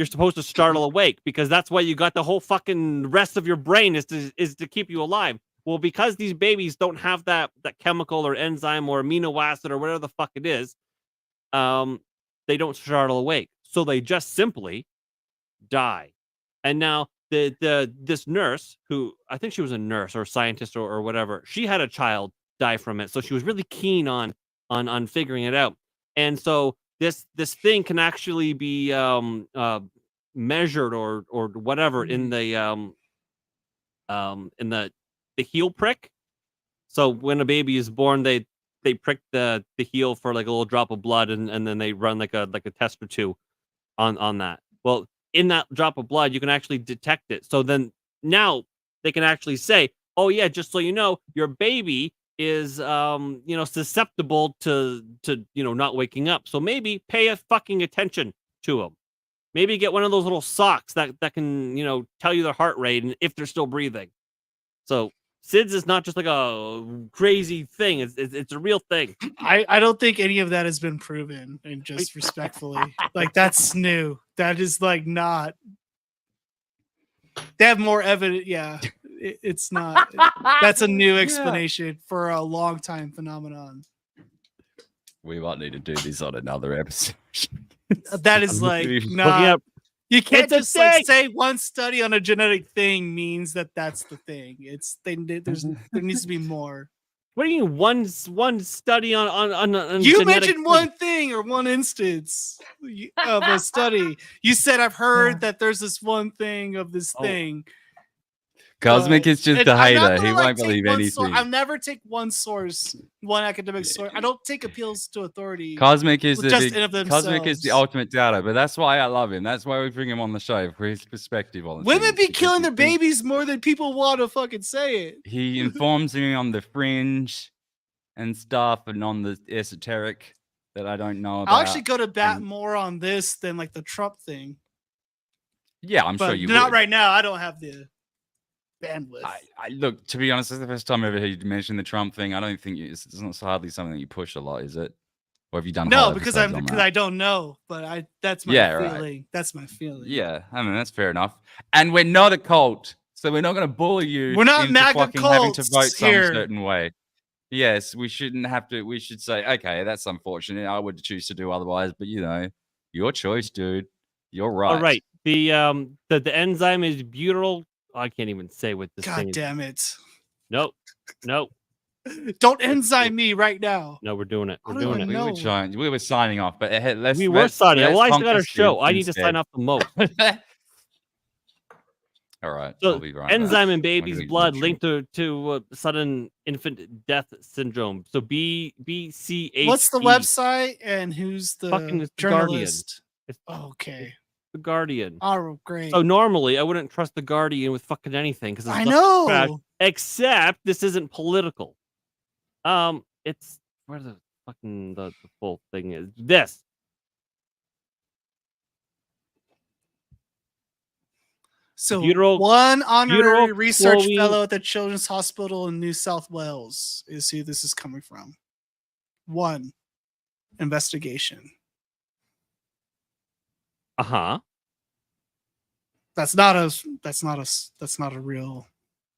supposed to startle awake because that's why you got the whole fucking rest of your brain is to keep you alive. Well, because these babies don't have that chemical or enzyme or amino acid or whatever the fuck it is, they don't startle awake. So they just simply die. And now this nurse, who I think she was a nurse or a scientist or whatever, she had a child die from it. So she was really keen on figuring it out. And so this thing can actually be measured or whatever in the heel prick. So when a baby is born, they prick the heel for like a little drop of blood, and then they run like a test or two on that. Well, in that drop of blood, you can actually detect it. So then now they can actually say, oh yeah, just so you know, your baby is susceptible to not waking up. So maybe pay a fucking attention to them. Maybe get one of those little socks that can tell you their heart rate and if they're still breathing. So SIDS is not just like a crazy thing. It's a real thing. I don't think any of that has been proven, and just respectfully, like that's new. That is like not. They have more evidence. Yeah, it's not. That's a new explanation for a long time phenomenon. We might need to do this on another episode. That is I'm like looking not. You can't It's a just like thing. say one study on a genetic thing means that's the thing. There needs to be more. What do you mean one study on You genetic mentioned thing? one thing or one instance of a study. You said I've heard that there's this one thing of this thing. Cosmic is just And a I'm not hater. gonna, He like, won't take believe one anything. I'll never take one source, one academic source. I don't take appeals to authority. Cosmic is just the in of Cosmic is the themselves. ultimate doubter, but that's why I love him. That's why we bring him on the show for his perspective on Women things, be because killing he their thinks- babies more than people want to fucking say it. He informs me on the fringe and stuff, and on the esoteric that I don't know about. I'll actually go to bat more on this than like the Trump thing. Yeah, I'm But sure you not would. right now. I don't have the bandwidth. I look, to be honest, this is the first time I ever heard you mention the Trump thing. I don't think it's not hardly something that you push a lot, is it? Or have you done No, whole because episodes on that? I don't know, but that's my Yeah, feeling. right. That's my feeling. Yeah, I mean that's fair enough. And we're not a cult, so we're not going to bully you. We're not into MAGA fucking having to cults vote some here. certain way. Yes, we shouldn't have to. We should say, okay, that's unfortunate. I would choose to do otherwise, but your choice, dude. You're right. All right. The enzyme is butyl. I can't even say what this thing God is. damn it! Nope. Don't enzyme me right now. No, we're doing it. We're I doing don't it. know. We were signing off, but We were signing off. Well, I still got a let's show. conquer I need to sign instead. off the most. All right. So, I'll be right back. enzyme in I'm gonna baby's need blood to linked to sudden infant death syndrome. So BCH. What's the website and who's the Fucking it's the Guardian. journalist? It's Okay. the Guardian. Oh, great. So normally I wouldn't trust the Guardian with fucking anything because I know. trash, except this isn't political. It's where the fucking the full thing is. This. So Butyl- one honorary butyl research chlorine- fellow at the Children's Hospital in New South Wales is who this is coming from. One investigation. Uh-huh. That's not a real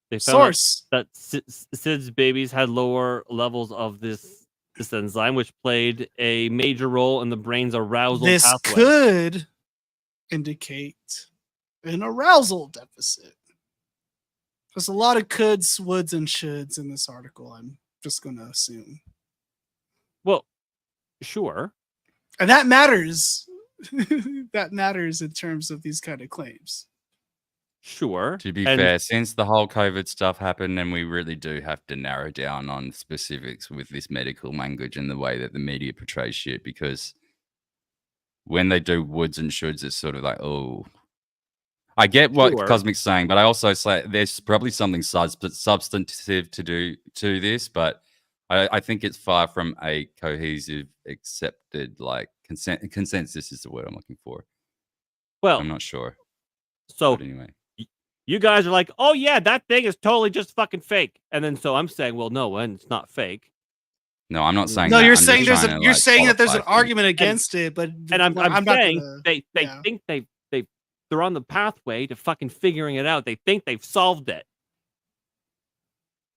They found source. that SIDS babies had lower levels of this enzyme, which played a major role in the brain's arousal This pathway. could indicate an arousal deficit. There's a lot of coulds, woulds, and shoulds in this article. I'm just going to assume. Well, sure. And that matters. That matters in terms of these kind of claims. Sure. To be fair, since the whole COVID stuff happened, and we really do have to narrow down on specifics with this medical language and the way that the media portrays shit, because when they do woulds and shoulds, it's sort of like, oh, I get what Sure. Cosmic's saying, but I also say there's probably something substantive to do to this, but I think it's far from a cohesive, accepted, like consensus is the word I'm looking for. Well, I'm not sure. So But anyway, you guys are like, oh yeah, that thing is totally just fucking fake. And then so I'm saying, well, no, and it's not fake. no, I'm not saying. No, that. you're I'm saying just there's trying a, to, you're like, saying that there's an qualify things. argument against it, but And I'm not saying gonna- they yeah. think they're on the pathway to fucking figuring it out. They think they've solved it.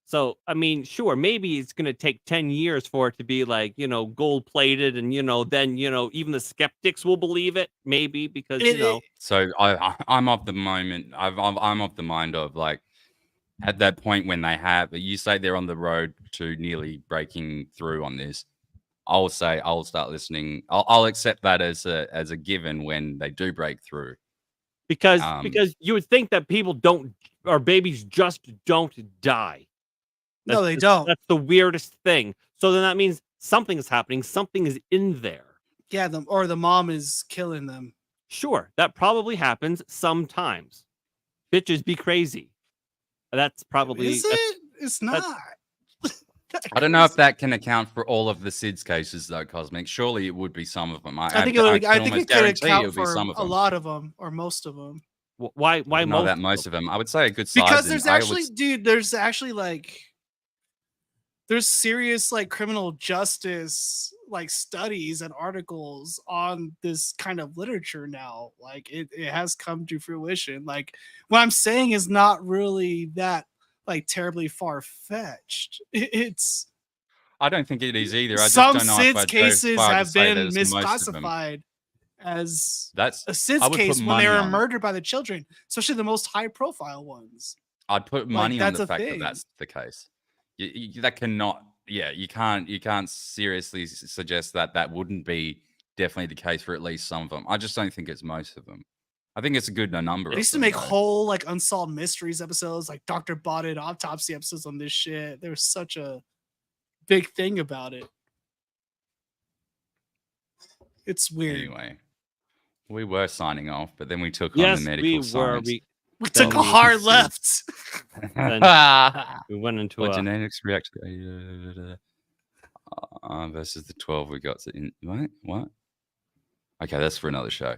So, I mean, sure, maybe it's going to take 10 years for it to be like, gold plated and, then, even the skeptics will believe it, maybe because, So I'm of the moment. I'm of the mind of like at that point when they have. You say they're on the road to nearly breaking through on this. I'll say I'll start listening. I'll accept that as a given when they do break through. because you would think that people don't, or babies just don't die. No, they don't. That's the weirdest thing. So then that means something is happening. Something is in there. Yeah, or the mom is killing them. Sure, that probably happens sometimes. Bitches be crazy. That's probably. Is it? It's not. I don't know if that can account for all of the SIDS cases, though, Cosmic. Surely it would be some of them. I think it could guarantee account would be for some of a them. lot of them or most of them. Why Not that most of them. I would say a good size. Because there's actually, dude, there's actually like, there's serious like criminal justice like studies and articles on this kind of literature now. Like it has come to fruition. Like what I'm saying is not really that like terribly far-fetched. It's I don't think it is either. I just some don't know if SIDS I'd go cases far to have say that been it's most of them. misclassified as That's a I SIDS would put case when money they were on it. murdered by the children, especially the most high-profile ones. I'd put money on that's the a fact that thing. that's the case. That cannot. Yeah, you can't seriously suggest that that wouldn't be definitely the case for at least some of them. I just don't think it's most of them. I think it's a good number. They of used to them, make though. whole like unsolved mysteries episodes, like Dr. Botted autopsy episodes on this shit. There was such a big thing about it. It's weird. Anyway, we were signing off, but then we took on Yes, the medical we were. science. We took a hard left. Then we went into What a. genetics react versus the 12 we got in what? Okay, that's for another show.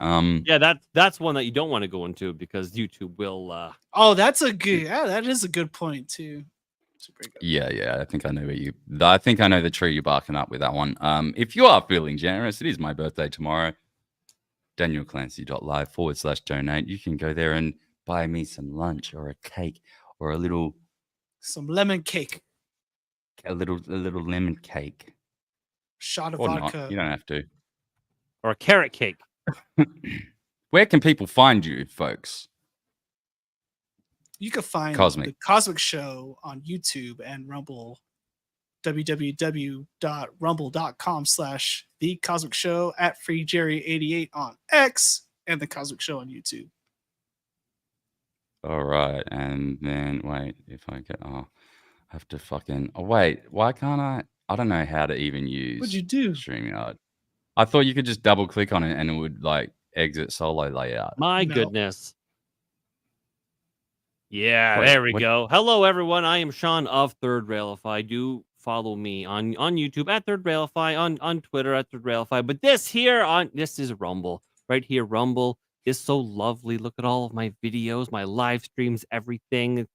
Yeah, that's one that you don't want to go into because YouTube will. Oh, that's a good. Yeah, that is a good point too. Yeah. I think I know I think I know the tree you're barking up with that one. If you are feeling generous, it is my birthday tomorrow. DanielClancy.live/donate. You can go there and buy me some lunch or a cake or some lemon cake. A little lemon cake. Shot of Or vodka. not. You don't have to. Or a carrot cake. Where can people find you, folks? You can find Cosmic. the Cosmic Show on YouTube and Rumble. www.rumble.com/The Cosmic Show, @FreeJerry88 on X, and The Cosmic Show on YouTube. All right. And then, wait, if I get... I have to fucking... Oh, wait. Why can't I... I don't know how to even use... What'd you do? StreamYard. I thought you could just double click on it and it would, like, exit solo layout. My goodness. Yeah, there we go. Hello, everyone. I am Sean of Third Railify. Do follow me on YouTube at Third Railify, on Twitter at Third Railify. But this is Rumble. Right here, Rumble is so lovely. Look at all of my videos, my live streams, everything.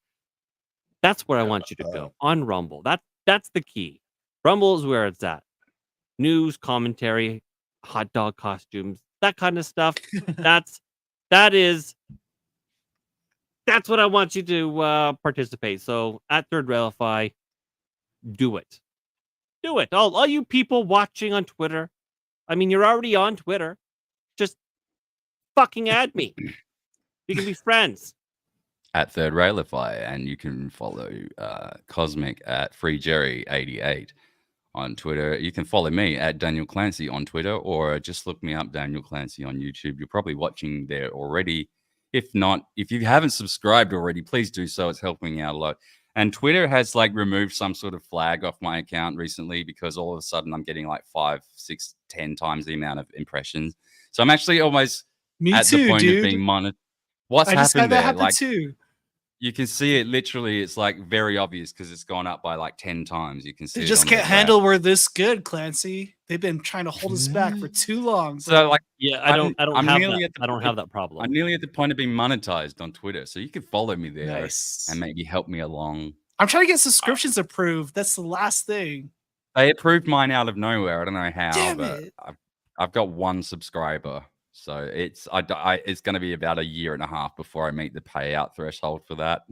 That's where I want you to go, on Rumble. That's the key. Rumble is where it's at. News, commentary, hot dog costumes, that kind of stuff. That's what I want you to participate. So at Third Railify, do it. Do it. All you people watching on Twitter. I mean, you're already on Twitter. Just fucking add me. We can be friends. At Third Railify, and you can follow Cosmic at FreeJerry88 on Twitter. You can follow me at Daniel Clancy on Twitter, or just look me up, Daniel Clancy, on YouTube. You're probably watching there already. If not, if you haven't subscribed already, please do so. It's helping out a lot. And Twitter has like removed some sort of flag off my account recently because all of a sudden I'm getting like 5, 6, 10 times the amount of impressions. So I'm actually almost the point of being monitored. What's happened there? Happened too. You can see it literally. It's like very obvious because it's gone up by like 10 times. You can see. They just can't handle we're this good, Clancy. They've been trying to hold us back for too long. So like, I don't have that problem. I'm nearly at the point of being monetized on Twitter, so you can follow me there Nice. and maybe help me along. I'm trying to get subscriptions approved. That's the last thing. They approved mine out of nowhere. I don't know how, Damn but it. I've got 1 subscriber. So it's going to be about a year and a half before I meet the payout threshold for that.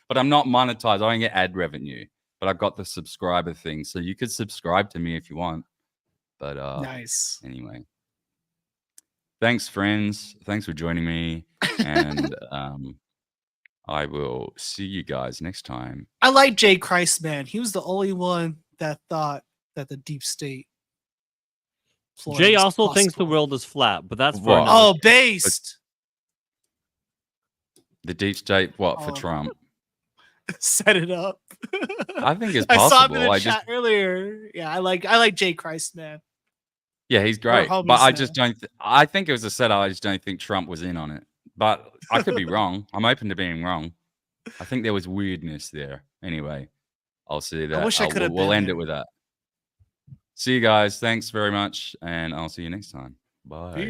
But I'm not monetized. I don't get ad revenue, but I've got the subscriber thing. So you could subscribe to me if you want. But nice. Anyway, thanks, friends. Thanks for joining me, and I will see you guys next time. I like Jay Christ, man. He was the only one that thought that the deep state. Jay also thinks the world is flat, but that's for based. The deep state, for Trump? Set it up. I think it's I possible. saw him in the chat earlier. Yeah, I like Jay Christ, man. Yeah, he's great, but I just don't. I think it was a setup. I just don't think Trump was in on it. But I could be wrong. I'm open to being wrong. I think there was weirdness there. Anyway, I'll see that. I wish I could have. We'll end it with that. See you guys. Thanks very much, and I'll see you next time. Bye. Peace.